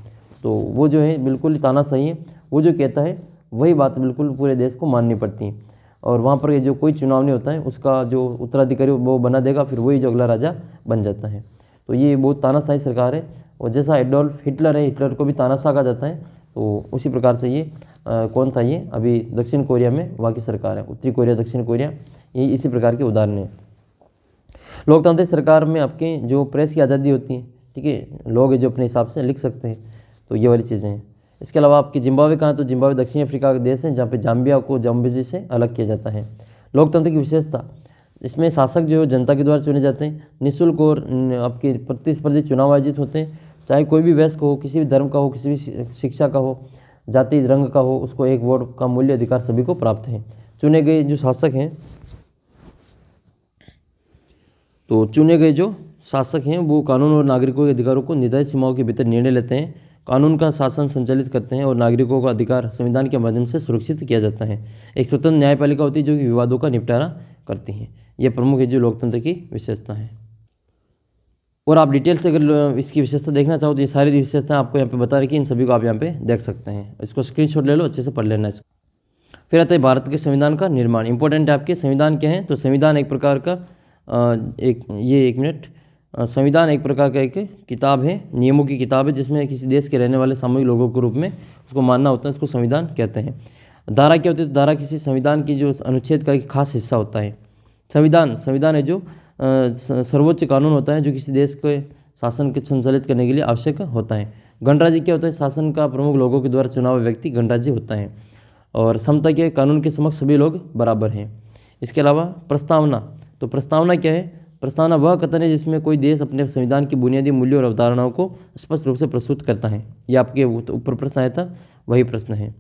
तो वो जो है बिल्कुल तानाशाही है। वो जो कहता है वही बात बिल्कुल पूरे देश को माननी पड़ती है। और वहाँ पर जो कोई चुनाव नहीं होता है, उसका जो उत्तराधिकारी वो बना देगा, फिर वही जो अगला राजा बन जाता है। तो ये बहुत तानाशाही सरकार है। और जैसा एडोल्फ हिटलर है, हिटलर को भी तानाशाह कहा जाता है, तो उसी प्रकार से ये कौन था, ये अभी दक्षिण कोरिया में वहाँ की सरकार है, उत्तरी कोरिया, दक्षिण कोरिया, ये इसी प्रकार के उदाहरण हैं। लोकतांत्रिक सरकार में आपके जो प्रेस की आज़ादी होती है, ठीक है, लोग जो अपने हिसाब से लिख सकते हैं, तो ये वाली चीज़ें हैं। इसके अलावा आपकी जिम्बाब्वे कहाँ, तो जिम्बाब्वे दक्षिण अफ्रीका का देश है, जहाँ पे जाम्बिया को जाम्बिया से अलग किया जाता है। लोकतंत्र की विशेषता, इसमें शासक जो जनता के द्वारा चुने जाते हैं, निःशुल्क और आपके प्रतिस्पर्धी चुनाव आयोजित होते हैं, चाहे कोई भी वयस्क हो, किसी भी धर्म का हो, किसी भी शिक्षा का हो, जाति रंग का हो, उसको एक वोट का मूल्य अधिकार सभी को प्राप्त है। चुने गए जो शासक हैं, तो चुने गए जो शासक हैं वो कानून और नागरिकों के अधिकारों को निर्धारित सीमाओं के भीतर निर्णय लेते हैं, कानून का शासन संचालित करते हैं और नागरिकों का अधिकार संविधान के माध्यम से सुरक्षित किया जाता है। एक स्वतंत्र न्यायपालिका होती है जो कि विवादों का निपटारा करती है। यह प्रमुख है जो लोकतंत्र की विशेषता है। और आप डिटेल से अगर इसकी विशेषता देखना चाहो तो ये सारी विशेषताएं आपको यहाँ पे बता रखी, इन सभी को आप यहाँ पे देख सकते हैं। इसको स्क्रीनशॉट ले लो, अच्छे से पढ़ लेना इसको। फिर आता है भारत के संविधान का निर्माण। इंपॉर्टेंट है आपके संविधान क्या है, तो संविधान एक प्रकार का संविधान एक प्रकार का एक किताब है, नियमों की किताब है, जिसमें किसी देश के रहने वाले सामूहिक लोगों के रूप में उसको मानना होता है, उसको संविधान कहते हैं। धारा क्या होती है, तो धारा किसी संविधान की जो अनुच्छेद का एक खास हिस्सा होता है। संविधान है जो सर्वोच्च कानून होता है जो किसी देश के शासन के संचालित करने के लिए आवश्यक होता है। गणराज्य क्या होता है, शासन का प्रमुख लोगों के द्वारा चुना हुआ व्यक्ति गणराज्य होता है। और समता के कानून के समक्ष सभी लोग बराबर हैं। इसके अलावा प्रस्तावना, तो प्रस्तावना क्या है, प्रस्तावना वह कथन है जिसमें कोई देश अपने संविधान की बुनियादी मूल्यों और अवधारणाओं को स्पष्ट रूप से प्रस्तुत करता है। ये आपके ऊपर प्रश्न आया था, वही प्रश्न है।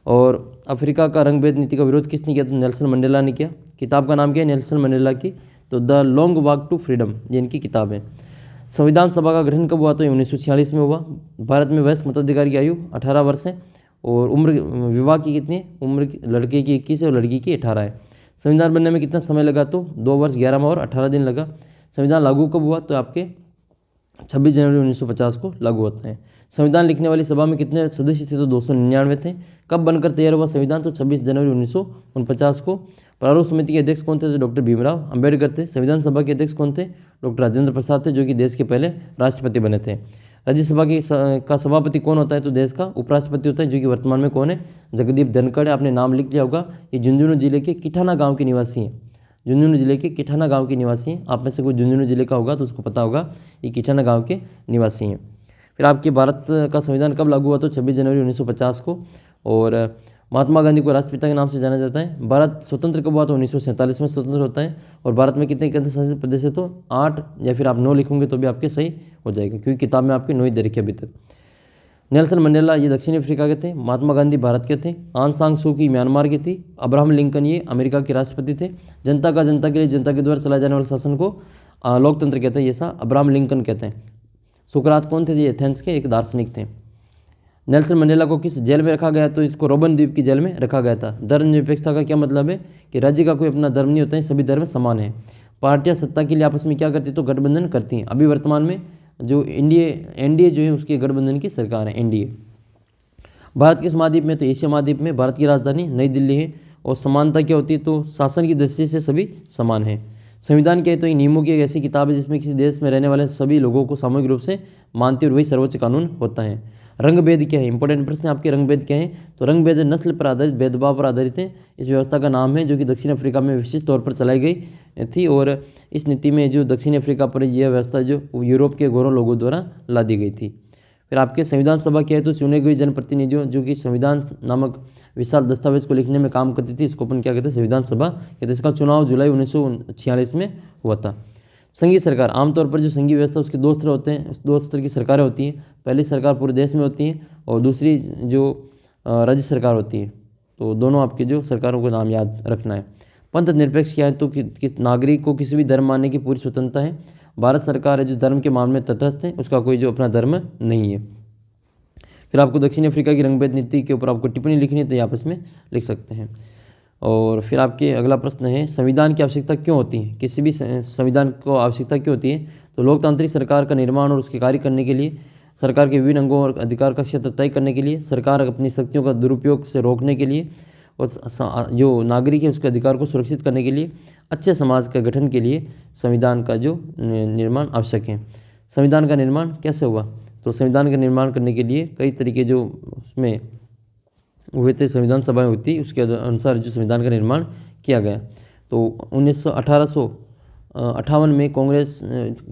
और अफ्रीका का रंगभेद नीति का विरोध किसने किया, तो नेल्सन मंडेला ने किया। किताब का नाम क्या है, नेल्सन मंडेला की, तो the long walk to freedom, ये इनकी किताब है। संविधान सभा का गठन कब हुआ, तो 1946 में हुआ। भारत में वयस्क मताधिकार की आयु 18 वर्ष है। और उम्र विवाह की कितनी है, उम्र लड़के की 21 है और लड़की की 18 है। संविधान बनने में कितना समय लगा, तो 2 वर्ष 11 माह और 18 दिन लगा। संविधान लागू कब हुआ, तो आपके 26 जनवरी 1950 को लागू होता है। संविधान लिखने वाली सभा में कितने सदस्य थे, तो 299 थे। कब बनकर तैयार हुआ संविधान, तो 26 जनवरी 1949 को। प्रारूप समिति के अध्यक्ष कौन थे, तो डॉक्टर भीमराव अंबेडकर थे। संविधान सभा के अध्यक्ष कौन थे, डॉक्टर राजेंद्र प्रसाद थे, जो कि देश के पहले राष्ट्रपति बने थे। राज्यसभा का सभापति कौन होता है, तो देश का उपराष्ट्रपति होता है, जो कि वर्तमान में कौन है, जगदीप धनखड़ है। आपने नाम लिख लिया होगा। ये झुंझुनू जिले के किठाना गाँव के निवासी हैं। झुंझुनू जिले के किठाना गाँव के निवासी हैं। आप में से कोई झुंझुनू जिले का होगा तो उसको पता होगा, ये किठाना गाँव के निवासी हैं। फिर आपके भारत का संविधान कब लागू हुआ, तो 26 जनवरी 1950 को। और महात्मा गांधी को राष्ट्रपिता के नाम से जाना जाता है। भारत स्वतंत्र कब हुआ, तो 1947 में स्वतंत्र होता है। और भारत में कितने केंद्र शासित प्रदेश है, तो 8, या फिर आप 9 लिखोगे तो भी आपके सही हो जाएगा, क्योंकि किताब में आपकी 9 ही दे रखी है अभी तक। नेल्सन मंडेला ये दक्षिण अफ्रीका के थे। महात्मा गांधी भारत के थे। आंग सांग सू की म्यांमार की थी। अब्राहम लिंकन ये अमेरिका के राष्ट्रपति थे। जनता का जनता के लिए जनता के द्वारा चलाए जाने वाले शासन को लोकतंत्र कहते हैं, ये सा अब्राहम लिंकन कहते हैं। सुकरात कौन थे, ये एथेंस के एक दार्शनिक थे। नेल्सन मंडेला को किस जेल में रखा गया, तो इसको रोबन द्वीप की जेल में रखा गया था। धर्मनिरपेक्षता का क्या मतलब है, कि राज्य का कोई अपना धर्म नहीं होता है, सभी धर्म समान है। पार्टियां सत्ता के लिए आपस में क्या करती, तो गठबंधन करती हैं। अभी वर्तमान में जो एनडीए जो है उसके गठबंधन की सरकार है, एनडीए। भारत किस महाद्वीप में, तो एशिया महाद्वीप में। भारत की राजधानी नई दिल्ली है। और समानता क्या होती है, तो शासन की दृष्टि से सभी समान है। संविधान क्या है, तो ये नियमों की एक ऐसी किताब है जिसमें किसी देश में रहने वाले सभी लोगों को सामूहिक रूप से मानती है, और वही सर्वोच्च कानून होता है। रंगभेद क्या है, इंपॉर्टेंट प्रश्न आपके, रंगभेद क्या है, तो रंगभेद नस्ल पर आधारित भेदभाव पर आधारित है। इस व्यवस्था का नाम है जो कि दक्षिण अफ्रीका में विशिष्ट तौर पर चलाई गई थी। और इस नीति में जो दक्षिण अफ्रीका पर यह व्यवस्था जो यूरोप के गौरव लोगों द्वारा ला दी गई थी। फिर आपके संविधान सभा क्या है, तो चुने गए जनप्रतिनिधियों जो कि संविधान नामक विशाल दस्तावेज को लिखने में काम करती थी, इसको अपन क्या कहते हैं, संविधान सभा कहते हैं। इसका चुनाव जुलाई 1946 में हुआ था। संघीय सरकार, आमतौर पर जो संघीय व्यवस्था उसके 2 स्तर होते हैं, उस 2 स्तर की सरकारें होती हैं। पहली सरकार पूरे देश में होती है और दूसरी जो राज्य सरकार होती है। तो दोनों आपके जो सरकारों को नाम याद रखना है। पंथ निरपेक्ष क्या है, तो नागरिक को किसी भी धर्म मानने की पूरी स्वतंत्रता है। भारत सरकार है जो धर्म के मामले में तटस्थ है, उसका कोई जो अपना धर्म नहीं है। फिर आपको दक्षिण अफ्रीका की रंगभेद नीति के ऊपर आपको टिप्पणी लिखनी है, तो आप इसमें लिख सकते हैं। और फिर आपके अगला प्रश्न है, संविधान की आवश्यकता क्यों होती है? किसी भी संविधान को आवश्यकता क्यों होती है? तो लोकतांत्रिक सरकार का निर्माण और उसके कार्य करने के लिए, सरकार के विभिन्न अंगों और अधिकार का क्षेत्र तय करने के लिए, सरकार अपनी शक्तियों का दुरुपयोग से रोकने के लिए, और जो नागरिक है उसके अधिकार को सुरक्षित करने के लिए, अच्छे समाज के गठन के लिए संविधान का जो निर्माण आवश्यक है। संविधान का निर्माण कैसे हुआ? तो संविधान का निर्माण करने के लिए कई तरीके जो उसमें हुए थे, संविधान सभाएं हुई थी, उसके अनुसार जो संविधान का निर्माण किया गया। तो 1858 में कांग्रेस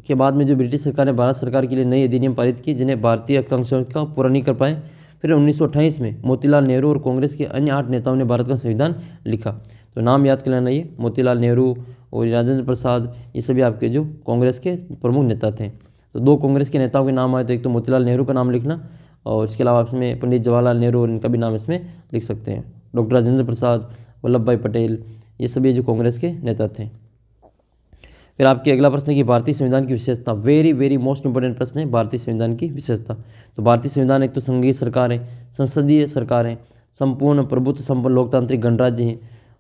के बाद में जो ब्रिटिश सरकार ने भारत सरकार के लिए नई अधिनियम पारित की, जिन्हें भारतीय आकांक्षाओं का पूरा नहीं कर पाए। फिर 1928 में मोतीलाल नेहरू और कांग्रेस के अन्य 8 नेताओं ने भारत का संविधान लिखा। तो नाम याद कर लेना, ये मोतीलाल नेहरू और राजेंद्र प्रसाद, ये सभी आपके जो कांग्रेस के प्रमुख नेता थे। तो 2 कांग्रेस के नेताओं के नाम आए, तो एक तो मोतीलाल नेहरू का नाम लिखना, और इसके अलावा इसमें पंडित जवाहरलाल नेहरू और इनका भी नाम इसमें लिख सकते हैं। डॉक्टर राजेंद्र प्रसाद, वल्लभ भाई पटेल, ये सभी जो कांग्रेस के नेता थे। फिर आपके अगला प्रश्न है कि भारतीय संविधान की विशेषता। वेरी मोस्ट इंपोर्टेंट प्रश्न है, भारतीय संविधान की विशेषता। तो भारतीय संविधान एक तो संघीय सरकार है, संसदीय सरकार है, संपूर्ण प्रभुत्व संपन्न लोकतांत्रिक गणराज्य है,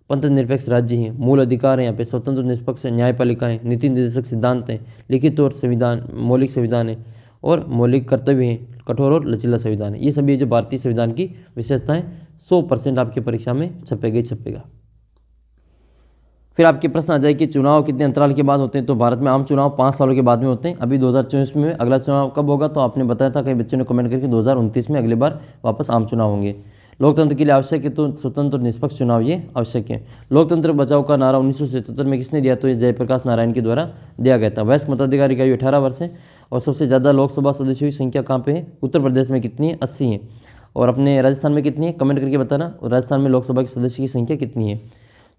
पंथ निरपेक्ष राज्य है, मूल अधिकार है, यहाँ पे स्वतंत्र निष्पक्ष न्यायपालिका है, नीति निर्देशक सिद्धांत है, लिखित और संविधान, मौलिक संविधान है, और मौलिक कर्तव्य है, कठोर और लचीला संविधान है। ये सभी जो भारतीय संविधान की विशेषताएं 100% आपकी परीक्षा में छपेगा। फिर आपके प्रश्न आ जाए कि चुनाव कितने अंतराल के बाद होते हैं? तो भारत में आम चुनाव 5 सालों के बाद में होते हैं। अभी 2024 में अगला चुनाव कब होगा? तो आपने बताया था, कई बच्चों ने कमेंट करके 2029 में अगली बार वापस आम चुनाव होंगे। लोकतंत्र के लिए आवश्यक है तो स्वतंत्र और निष्पक्ष चुनाव ये आवश्यक है। लोकतंत्र बचाओ का नारा 1977 में किसने दिया? तो ये जयप्रकाश नारायण के द्वारा दिया गया था। वयस्क मताधिकार की आयु 18 वर्ष है। और सबसे ज़्यादा लोकसभा सदस्यों की संख्या कहाँ पे है? उत्तर प्रदेश में कितनी है? 80 है। और अपने राजस्थान में कितनी है? कमेंट करके बताना, राजस्थान में लोकसभा के सदस्य की संख्या कितनी है।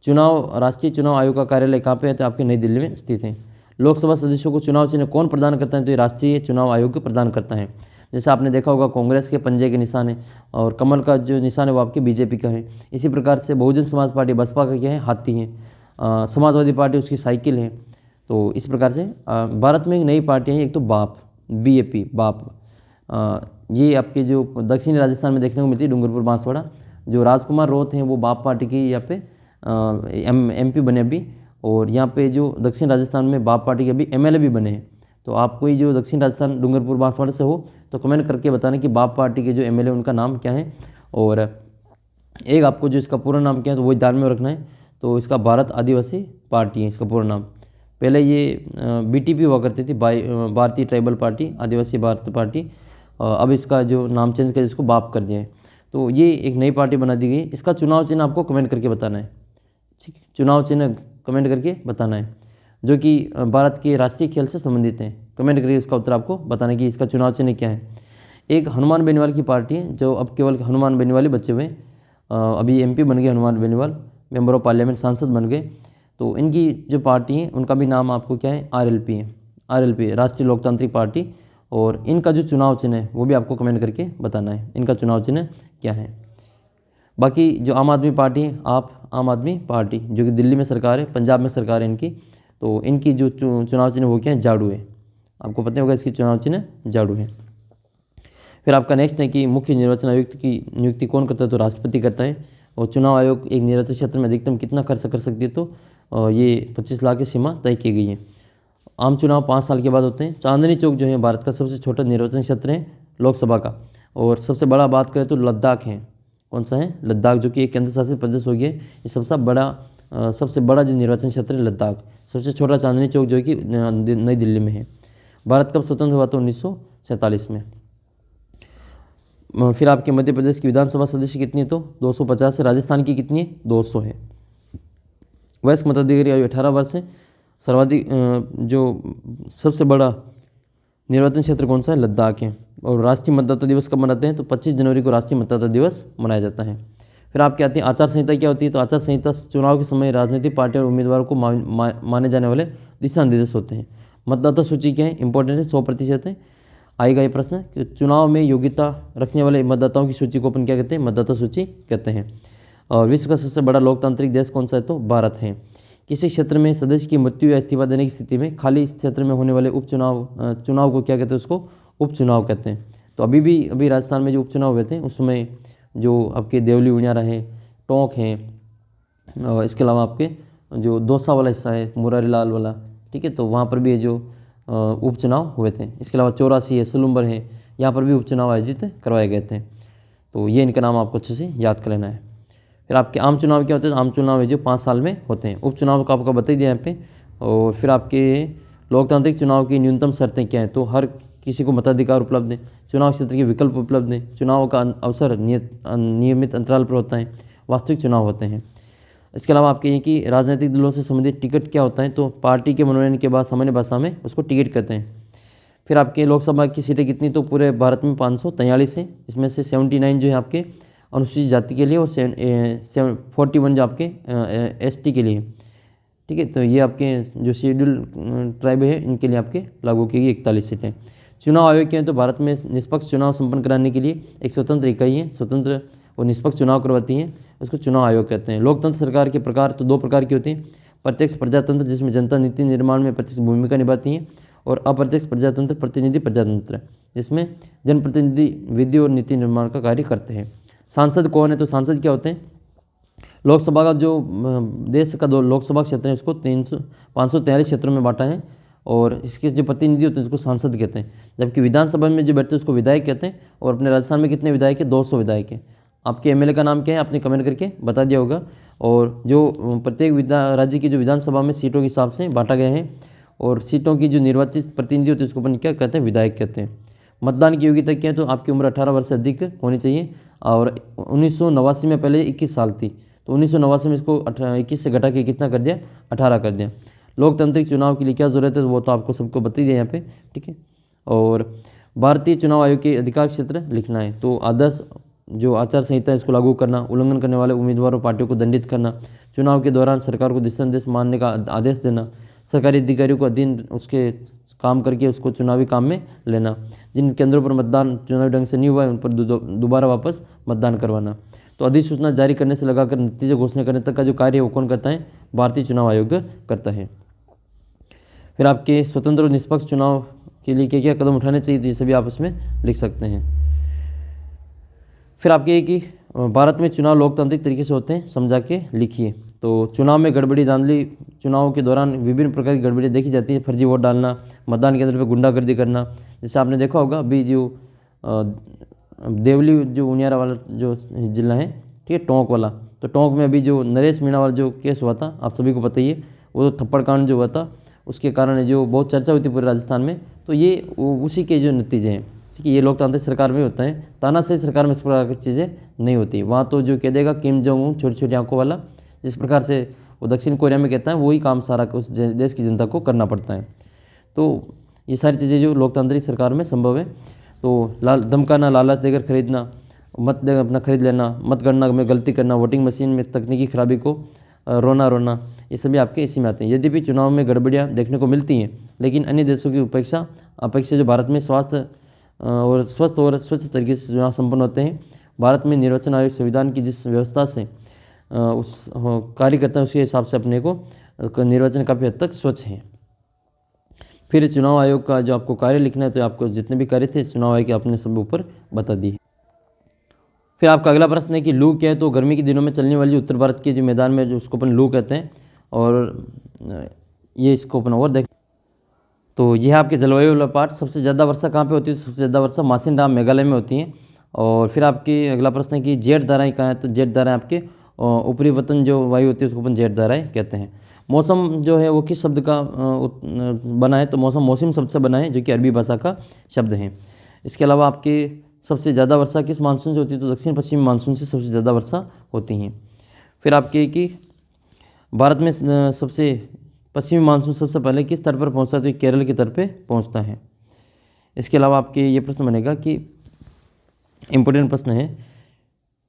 राष्ट्रीय चुनाव आयोग का कार्यालय कहाँ पे है? तो आपके नई दिल्ली में स्थित है। लोकसभा सदस्यों को चुनाव चिन्ह कौन प्रदान करता है? तो ये राष्ट्रीय चुनाव आयोग प्रदान करता है। जैसे आपने देखा होगा, कांग्रेस के पंजे के निशान है, और कमल का जो निशान है वो आपके बीजेपी का है। इसी प्रकार से बहुजन समाज पार्टी बसपा का क्या है? हाथी है। समाजवादी पार्टी उसकी साइकिल है। तो इस प्रकार से भारत में एक नई पार्टियाँ हैं, एक तो बाप, BAP, बाप, ये आपके जो दक्षिणी राजस्थान में देखने को मिलती है, डूंगरपुर बांसवाड़ा। जो राजकुमार रोत हैं वो बाप पार्टी की यहाँ पे MP बने अभी। और यहाँ पे जो दक्षिण राजस्थान में बाप पार्टी के अभी MLA भी बने हैं। तो आप कोई जो दक्षिण राजस्थान डूंगरपुर बांसवाड़ा से हो तो कमेंट करके बताना कि बाप पार्टी के जो MLA उनका नाम क्या है। और एक आपको जो इसका पूरा नाम क्या है तो वही ध्यान में रखना है। तो इसका भारत आदिवासी पार्टी है इसका पूरा नाम। पहले ये BTP हुआ करती थी, भारतीय ट्राइबल पार्टी, आदिवासी भारत पार्टी। अब इसका जो नाम चेंज कर इसको बाप कर दिया है। तो ये एक नई पार्टी बना दी गई। इसका चुनाव चिन्ह आपको कमेंट करके बताना है, ठीक, चुनाव चिन्ह कमेंट करके बताना है, जो कि भारत के राष्ट्रीय खेल से संबंधित है। कमेंट करके इसका उत्तर आपको बताना है कि इसका चुनाव चिन्ह क्या है। एक हनुमान बेनीवाल की पार्टी है, जो अब केवल हनुमान बेनीवाल ही बचे हुए। अभी MP बन गए Hanuman Beniwal, member of parliament, सांसद बन गए। तो इनकी जो पार्टी है उनका भी नाम आपको क्या है? RLP है। RLP राष्ट्रीय लोकतांत्रिक पार्टी। और इनका जो चुनाव चिन्ह है वो भी आपको कमेंट करके बताना है, इनका चुनाव चिन्ह क्या है। बाकी जो आम आदमी पार्टी है, आम आदमी पार्टी, जो कि दिल्ली में सरकार है, पंजाब में सरकार है इनकी। तो इनकी जो चुनाव चिन्ह वो क्या है? झाड़ू है। आपको पता होगा इसकी चुनाव चिन्ह झाड़ू है। फिर आपका नेक्स्ट है कि मुख्य निर्वाचन आयुक्त की नियुक्ति कौन करता है? तो राष्ट्रपति करता है। और चुनाव आयोग एक निर्वाचन क्षेत्र में अधिकतम कितना खर्च कर सकती है? तो ये 25 लाख की सीमा तय की गई है। आम चुनाव 5 साल के बाद होते हैं। चांदनी चौक जो है भारत का सबसे छोटा निर्वाचन क्षेत्र है लोकसभा का। और सबसे बड़ा बात करें तो लद्दाख है। कौन सा है? लद्दाख, जो कि एक केंद्र शासित प्रदेश हो गया। ये सबसे बड़ा जो निर्वाचन क्षेत्र है लद्दाख। सबसे छोटा चांदनी चौक जो कि नई दिल्ली में है। भारत कब स्वतंत्र हुआ? तो 1947 में। फिर आपके मध्य प्रदेश की विधानसभा सदस्य कितनी है? तो 250 है। राजस्थान की कितनी है? 200 है। वयस्क मताधिकारी आयु 18 वर्ष है। सर्वाधिक जो सबसे बड़ा निर्वाचन क्षेत्र कौन सा है? लद्दाख है। और राष्ट्रीय मतदाता दिवस कब मनाते हैं? तो 25 जनवरी को राष्ट्रीय मतदाता दिवस मनाया जाता है। फिर आपके आती है आचार संहिता क्या होती है? तो आचार संहिता चुनाव के समय राजनीतिक पार्टियों और उम्मीदवारों को माने जाने वाले दिशा निर्देश होते हैं। मतदाता सूची क्या है? इंपॉर्टेंट है, 100% है। आएगा ये प्रश्न कि चुनाव में योग्यता रखने वाले मतदाताओं की सूची को अपन क्या कहते हैं? मतदाता सूची कहते हैं। और विश्व का सबसे बड़ा लोकतांत्रिक देश कौन सा है? तो भारत है। किसी क्षेत्र में सदस्य की मृत्यु या इस्तीफा देने की स्थिति में खाली इस क्षेत्र में होने वाले चुनाव को क्या कहते हैं? उसको उपचुनाव कहते हैं। तो अभी राजस्थान में जो उपचुनाव हुए थे उसमें जो आपके देवली उनियारा है, टोंक है, और इसके अलावा आपके जो दौसा वाला हिस्सा है, मुरारीलाल वाला, ठीक है, तो वहाँ पर भी ये जो उपचुनाव हुए थे। इसके अलावा 84 है, सलूम्बर है, यहाँ पर भी उपचुनाव आयोजित करवाए गए थे। तो ये इनका नाम आपको अच्छे से याद कर लेना है। फिर आपके आम चुनाव क्या होते हैं? आम चुनाव है जो 5 साल में होते हैं। उपचुनाव को आपको बता ही दिया यहाँ पे। और फिर आपके लोकतांत्रिक चुनाव की न्यूनतम शर्तें क्या हैं? तो हर किसी को मताधिकार उपलब्ध है, चुनाव क्षेत्र के विकल्प उपलब्ध हैं, चुनाव का अवसर नियमित अंतराल पर होता है, वास्तविक चुनाव होते हैं। इसके अलावा आपके ये कि राजनीतिक दलों से संबंधित टिकट क्या होता है? तो पार्टी के मनोनयन के बाद सामान्य भाषा में उसको टिकट कहते हैं। फिर आपके लोकसभा की सीटें कितनी? तो पूरे भारत में 543 हैं। इसमें से 79 जो है आपके अनुसूचित जाति के लिए और 41 जो आपके ST के लिए, ठीक है। तो ये आपके जो शेड्यूल ट्राइब है इनके लिए आपके लागू की गई 41 सीटें। चुनाव आयोग क्या है? तो भारत में निष्पक्ष चुनाव संपन्न कराने के लिए एक स्वतंत्र इकाई है, स्वतंत्र और निष्पक्ष चुनाव करवाती है, उसको चुनाव आयोग कहते हैं। लोकतंत्र सरकार के प्रकार तो 2 प्रकार की होती हैं, प्रत्यक्ष प्रजातंत्र जिसमें जनता नीति निर्माण में प्रत्यक्ष भूमिका निभाती है, और अप्रत्यक्ष प्रजातंत्र प्रतिनिधि प्रजातंत्र जिसमें जनप्रतिनिधि विधि और नीति निर्माण का कार्य करते हैं। सांसद कौन है? तो सांसद क्या होते हैं? लोकसभा का जो देश का 2 लोकसभा क्षेत्र है उसको 543 क्षेत्रों में बांटा है, और इसके जो प्रतिनिधि होते हैं उसको सांसद कहते हैं। जबकि विधानसभा में जो बैठते हैं उसको विधायक कहते हैं। और अपने राजस्थान में कितने विधायक है? 200 विधायक हैं। आपके MLA का नाम क्या है? आपने कमेंट करके बता दिया होगा। और जो प्रत्येक राज्य की जो विधानसभा में सीटों के हिसाब से बांटा गया है, और सीटों की जो निर्वाचित प्रतिनिधि होते हैं उसको अपन क्या कहते हैं? विधायक कहते हैं। मतदान की योग्यता क्या है? तो आपकी उम्र 18 वर्ष से अधिक होनी चाहिए, और 1989 में पहले 21 साल थी, तो 1989 में इसको 21 से घटा के कितना कर दिया? 18 कर दिया। लोकतांत्रिक चुनाव के लिए क्या ज़रूरत है? वो तो आपको सबको बता ही दिया यहाँ पे, ठीक है। और भारतीय चुनाव आयोग के अधिकार क्षेत्र लिखना है। तो आदर्श जो आचार संहिता है इसको लागू करना, उल्लंघन करने वाले उम्मीदवारों पार्टियों को दंडित करना, चुनाव के दौरान सरकार को दिशा निर्देश मानने का आदेश देना, सरकारी अधिकारियों को अधीन उसके काम करके उसको चुनावी काम में लेना, जिन केंद्रों पर मतदान चुनावी ढंग से नहीं हुआ है उन पर दोबारा वापस मतदान करवाना। तो अधिसूचना जारी करने से लगाकर नतीजे घोषणा करने तक का जो कार्य है वो कौन करता है? भारतीय चुनाव आयोग करता है। फिर आपके स्वतंत्र और निष्पक्ष चुनाव के लिए क्या क्या कदम उठाने चाहिए? तो ये सभी आप इसमें लिख सकते हैं। फिर आपके कि भारत में चुनाव लोकतांत्रिक तरीके से होते हैं, समझा के लिखिए। तो चुनाव में गड़बड़ी धांधली, चुनाव के दौरान विभिन्न प्रकार की गड़बड़ी देखी जाती है। फर्जी वोट डालना, मतदान केंद्र पर गुंडागर्दी करना, जैसे आपने देखा होगा अभी जो देवली जो उनियारा वाला जो जिला है, ठीक है, टोंक वाला, तो टोंक में अभी जो नरेश मीणा वाला जो केस हुआ था आप सभी को पता ही है, वो तो थप्पड़ कांड जो हुआ था उसके कारण जो बहुत चर्चा हुई थी पूरे राजस्थान में, तो ये उसी के जो नतीजे हैं, ठीक है। ये लोकतांत्रिक सरकार में होता है, तानाशाही सरकार में इस प्रकार की चीज़ें नहीं होती। वहाँ तो जो कह देगा किम जोंग उन छोटी छोटी आंखों वाला, जिस प्रकार से वो दक्षिण कोरिया में कहता है, वही काम सारा उस देश की जनता को करना पड़ता है। तो ये सारी चीज़ें जो लोकतांत्रिक सरकार में संभव है। तो धमकाना, लालच देकर खरीदना, मत अपना खरीद लेना, मतगणना में गलती करना, वोटिंग मशीन में तकनीकी खराबी को रोना, ये सभी आपके इसी में आते हैं। यद्यपि चुनाव में गड़बड़ियाँ देखने को मिलती हैं, लेकिन अन्य देशों की अपेक्षा जो भारत में स्वस्थ और स्वच्छ तरीके से चुनाव संपन्न होते हैं। भारत में निर्वाचन आयोग संविधान की जिस व्यवस्था से उस कार्य करता है उसके हिसाब से अपने को निर्वाचन काफ़ी हद तक स्वच्छ है। फिर चुनाव आयोग का जो आपको कार्य लिखना है, तो आपको जितने भी कार्य थे चुनाव आयोग के आपने सब ऊपर बता दिए। फिर आपका अगला प्रश्न है कि लू क्या है? तो गर्मी के दिनों में चलने वाली उत्तर भारत के जो मैदान में जो उसको अपन लू कहते हैं, और ये इसको अपन और देख। तो यह आपके जलवायु वाला पार्ट। सबसे ज़्यादा वर्षा कहाँ पे होती है? सबसे ज़्यादा वर्षा मासिनराम मेघालय में होती है। और फिर आपके अगला प्रश्न है कि जेट धाराएँ कहाँ है? तो जेट धाराएँ आपके ऊपरी वतन जो वायु होती है उसको अपन जेट धाराएँ कहते हैं। मौसम जो है वो किस शब्द का बना है? तो मौसम मौसम शब्द से बना है, जो कि अरबी भाषा का शब्द है। इसके अलावा आपके सबसे ज़्यादा वर्षा किस मानसून से होती है? तो दक्षिण पश्चिमी मानसून से सबसे ज़्यादा वर्षा होती है। फिर आपके कि भारत में सबसे पश्चिमी मानसून सबसे पहले किस स्तर पर पहुंचता है? तो केरल की तरफ पे पहुंचता है। इसके अलावा आपके ये प्रश्न बनेगा कि इम्पोर्टेंट प्रश्न है,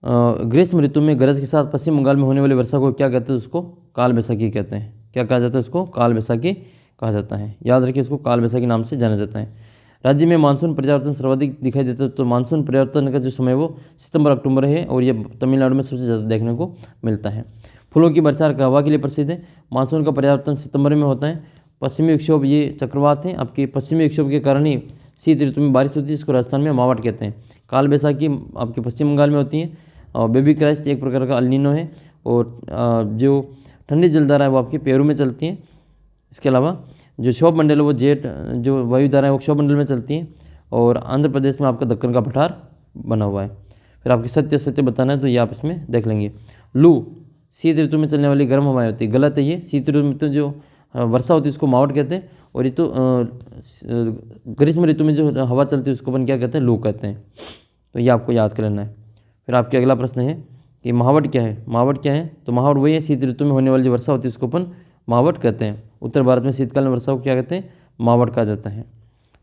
ग्रीष्म ऋतु में गरज के साथ पश्चिम बंगाल में होने वाली वर्षा को क्या कहते हैं? उसको काल बैसाखी कहते हैं। क्या कहा जाता है? उसको काल बैसाखी कहा जाता है। याद रखिए, इसको काल बैसाखी नाम से जाना जाता है। राज्य में मानसून परिवर्तन सर्वाधिक दिखाई देता है। तो मानसून परिवर्तन का जो समय वो सितंबर अक्टूबर है, और ये तमिलनाडु में सबसे ज़्यादा देखने को मिलता है। फूलों की बरसात हवा के लिए प्रसिद्ध है। मानसून का परिवर्तन सितंबर में होता है। पश्चिमी विक्षोभ ये चक्रवात हैं आपके, पश्चिमी विक्षोभ के कारण ही शीत ऋतु में बारिश होती है, इसको राजस्थान में मावट कहते हैं। काल बैसाखी आपके पश्चिम बंगाल में होती है। और बेबी क्राइस्ट एक प्रकार का अल नीनो है, और जो ठंडी जलधारा है वो आपकी पेरू में चलती हैं। इसके अलावा जो क्षोभ मंडल है वो जेट जो वायु धारा है वो क्षोभ मंडल में चलती हैं। और आंध्र प्रदेश में आपका दक्कन का पठार बना हुआ है। फिर आपके सत्य सत्य बताना है तो ये आप इसमें देख लेंगे। लू शीत ऋतु में चलने वाली गर्म हवाएं होती है, गलत है ये। शीत ऋतु में तो जो वर्षा होती है उसको मावट कहते हैं, और ऋतु ग्रीष्म ऋतु में जो हवा चलती है उसको अपन क्या कहते हैं, लू कहते हैं। तो ये आपको याद कर लेना है। फिर आपके अगला प्रश्न है कि महावट क्या है। महावट क्या है, तो महावट वही है शीत ऋतु में होने वाली जो वर्षा होती है उसको अपन महावट कहते हैं। उत्तर भारत में शीतकाल में वर्षा को क्या कहते हैं, महावट कहा जाता है।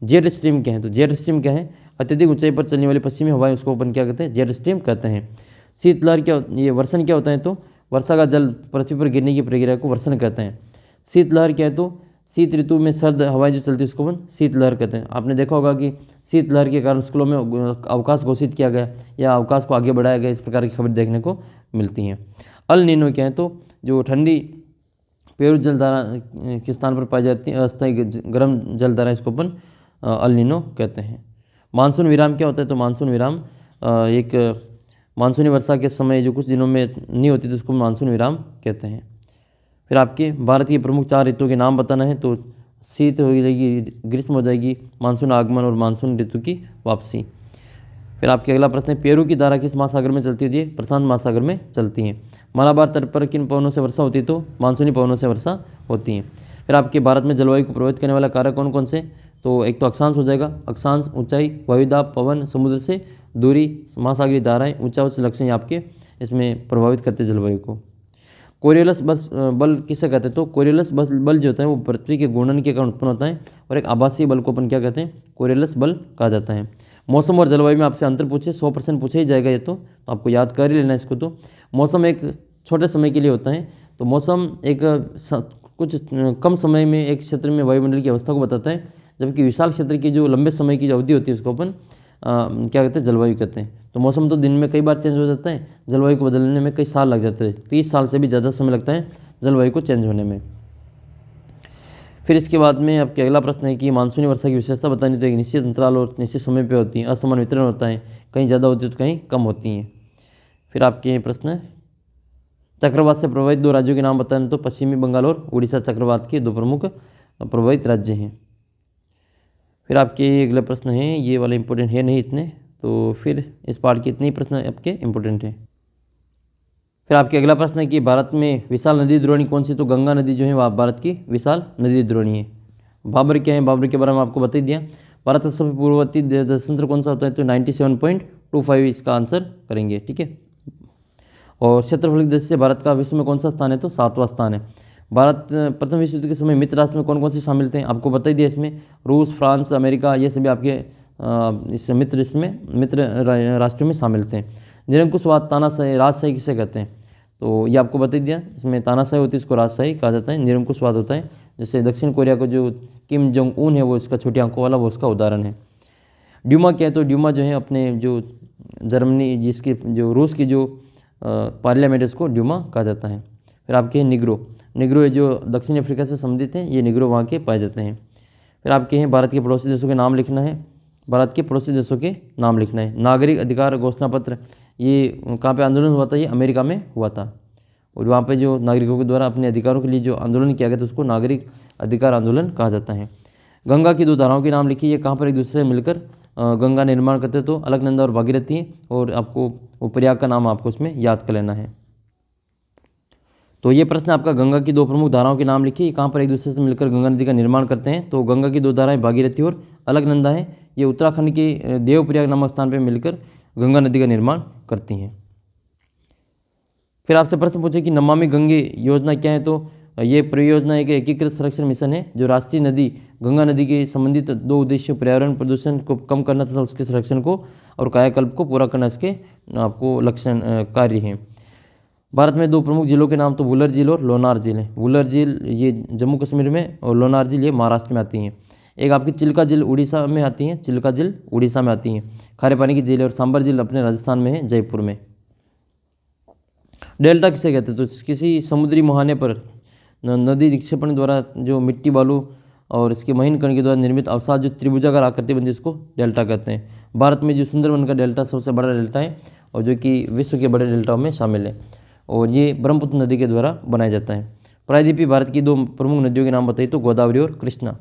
जेट स्ट्रीम क्या है, तो जेट स्ट्रीम क्या है, अत्यधिक ऊंचाई पर चलने वाली पश्चिमी हवाएं उसको अपन क्या कहते हैं, जेट स्ट्रीम कहते हैं। शीतलहर क्या, ये वर्षण क्या होता है, तो वर्षा का जल पृथ्वी पर गिरने की प्रक्रिया को वर्षण कहते हैं। शीतलहर क्या है, तो शीत ऋतु में सर्द हवाएं जो चलती है उसको अपन शीतलहर कहते हैं। आपने देखा होगा कि शीतलहर के कारण स्कूलों में अवकाश घोषित किया गया या अवकाश को आगे बढ़ाया गया, इस प्रकार की खबर देखने को मिलती हैं। अल नीनो क्या है, तो जो ठंडी पेरू जलधारा के स्थान पर पाई जाती है अस्थायी गर्म जलधारा, इसको अपन अल नीनो कहते हैं। मानसून विराम क्या होता है, तो मानसून विराम एक मानसूनी वर्षा के समय जो कुछ दिनों में नहीं होती तो उसको मानसून विराम कहते हैं। फिर आपके भारत की प्रमुख 4 ऋतुओं के नाम बताना है, तो शीत हो जाएगी, ग्रीष्म हो जाएगी, मानसून आगमन और मानसून ऋतु की वापसी। फिर आपके अगला प्रश्न है पेरू की धारा किस महासागर में चलती होती है, प्रशांत महासागर में चलती है। मालाबार तट पर किन पवनों से वर्षा होती है, तो मानसूनी पवनों से वर्षा होती है। फिर आपके भारत में जलवायु को प्रभावित करने वाला कारक कौन कौन से, तो एक तो अक्षांश हो जाएगा, अक्षांश, ऊंचाई, वायुदाब, पवन, समुद्र से दूरी, महासागरीय धाराएं, ऊंचा उच्च लक्षण आपके इसमें प्रभावित करते जलवायु को। कोरियोलस बल किसे कहते हैं, तो कोरियोलस बल जो होता है वो पृथ्वी के घूर्णन के कारण उत्पन्न होता है, और एक आभासी बल को अपन क्या कहते हैं, कोरियोलस बल कहा जाता है। मौसम और जलवायु में आपसे अंतर पूछे 100% पूछा ही जाएगा ये, तो आपको याद कर ही लेना इसको। तो मौसम एक छोटे समय के लिए होता है, तो मौसम एक कुछ कम समय में एक क्षेत्र में वायुमंडल की अवस्था को बताता है, जबकि विशाल क्षेत्र की जो लंबे समय की जो अवधि होती है उसको अपन क्या कहते हैं, जलवायु कहते हैं। तो मौसम तो दिन में कई बार चेंज हो जाता है, जलवायु को बदलने में कई साल लग जाते हैं, 30 साल से भी ज़्यादा समय लगता है जलवायु को चेंज होने में। फिर इसके बाद में आपके अगला प्रश्न है कि मानसूनी वर्षा की विशेषता बतानी, तो एक निश्चित अंतराल और निश्चित समय पे होती है, असमान वितरण होता है, कहीं ज़्यादा होती है तो कहीं कम होती हैं। फिर आपके प्रश्न है चक्रवात से प्रभावित 2 राज्यों के नाम बताने, तो पश्चिमी बंगाल और उड़ीसा चक्रवात के 2 प्रमुख प्रभावित राज्य हैं। फिर आपके अगला प्रश्न है, ये वाला इंपॉर्टेंट है नहीं इतने, तो फिर इस पार्ट के इतने ही प्रश्न आपके इंपॉर्टेंट हैं। फिर आपके अगला प्रश्न है कि भारत में विशाल नदी द्रोणी कौन सी, तो गंगा नदी जो है वह भारत की विशाल नदी द्रोणी है। बाबर क्या है, बाबर के बारे में आपको बता ही दिया। भारत का सबसे पूर्ववर्ती जनसंख्या कौन सा होता है, तो 97.25 इसका आंसर करेंगे, ठीक है। और क्षेत्रफल की दृष्टि से भारत का विश्व में कौन सा स्थान है, तो 7वां स्थान है। भारत प्रथम विश्व युद्ध के समय मित्र राष्ट्र में कौन कौन से शामिल थे, आपको बता ही दिया इसमें, रूस, फ्रांस, अमेरिका, ये सभी आपके इस मित्र राष्ट्रों में शामिल थे। निरंकुशवाद, तानाशाही, राजशाही किसे कहते हैं, तो ये आपको बता ही दिया। इसमें तानाशाही होती है, इसको राजशाही कहा जाता है। निरंकुशवाद होता है, जैसे दक्षिण कोरिया को जो किम जोंग उन है वो इसका छोटी आंखों वाला, वो उसका उदाहरण है। ड्यूमा क्या है, तो ड्यूमा जो है अपने जो जर्मनी जिसकी जो रूस की जो पार्लियामेंट है उसको ड्यूमा कहा जाता है। फिर आपके हैं निग्रो, निग्रो जो दक्षिण अफ्रीका से संबंधित हैं, ये निग्रो वहाँ के पाए जाते हैं। फिर आपके हैं भारत के पड़ोसी देशों के नाम लिखना है, भारत के पड़ोसी देशों के नाम लिखना है। नागरिक अधिकार घोषणा पत्र, ये कहाँ पे आंदोलन हुआ था, ये अमेरिका में हुआ था, और वहाँ पे जो नागरिकों के द्वारा अपने अधिकारों के लिए जो आंदोलन किया गया था उसको नागरिक अधिकार आंदोलन कहा जाता है। गंगा की 2 धाराओं के नाम लिखिए, ये कहाँ पर एक दूसरे से मिलकर गंगा निर्माण करते, तो अलकनंदा और भागीरथी हैं, और आपको वो प्रयाग का नाम आपको उसमें याद कर लेना है। तो ये प्रश्न आपका गंगा की 2 प्रमुख धाराओं के नाम लिखिए, कहाँ पर एक दूसरे से मिलकर गंगा नदी का निर्माण करते हैं, तो गंगा की 2 धाराएं भागीरथी और अलकनंदा है, ये उत्तराखंड के देवप्रयाग नामक स्थान पर मिलकर गंगा नदी का निर्माण करती हैं। फिर आपसे प्रश्न पूछे कि नमामि गंगे योजना क्या है, तो ये परियोजना एक एकीकृत संरक्षण मिशन है जो राष्ट्रीय नदी गंगा नदी के संबंधित 2 उद्देश्य पर्यावरण प्रदूषण को कम करना तथा उसके संरक्षण को और कायाकल्प को पूरा करना इसके आपको लक्षण कार्य हैं। भारत में 2 प्रमुख झीलों के नाम, तो वुलर झील और लोनार झील है। वुलर झील ये जम्मू कश्मीर में और लोनार झील ये महाराष्ट्र में आती हैं। एक आपकी चिल्का झील उड़ीसा में आती हैं, चिल्का झील उड़ीसा में आती हैं। खारे पानी की झील है, और सांबर झील अपने राजस्थान में है, जयपुर में। डेल्टा किसे कहते हैं, तो किसी समुद्री मुहाने पर नदी निक्षेपण द्वारा जो मिट्टी बालू और इसके महीन कण के द्वारा निर्मित अवसाद जो त्रिभुजाकार आकृति बनती है उसको डेल्टा कहते हैं। भारत में जो सुंदरबन का डेल्टा सबसे बड़ा डेल्टा है, और जो कि विश्व के बड़े डेल्टाओं में शामिल है। और ये ब्रह्मपुत्र नदी के द्वारा बनाया जाता है। प्रायद्वीपीय भारत की 2 प्रमुख नदियों के नाम बताइए तो गोदावरी और कृष्णा।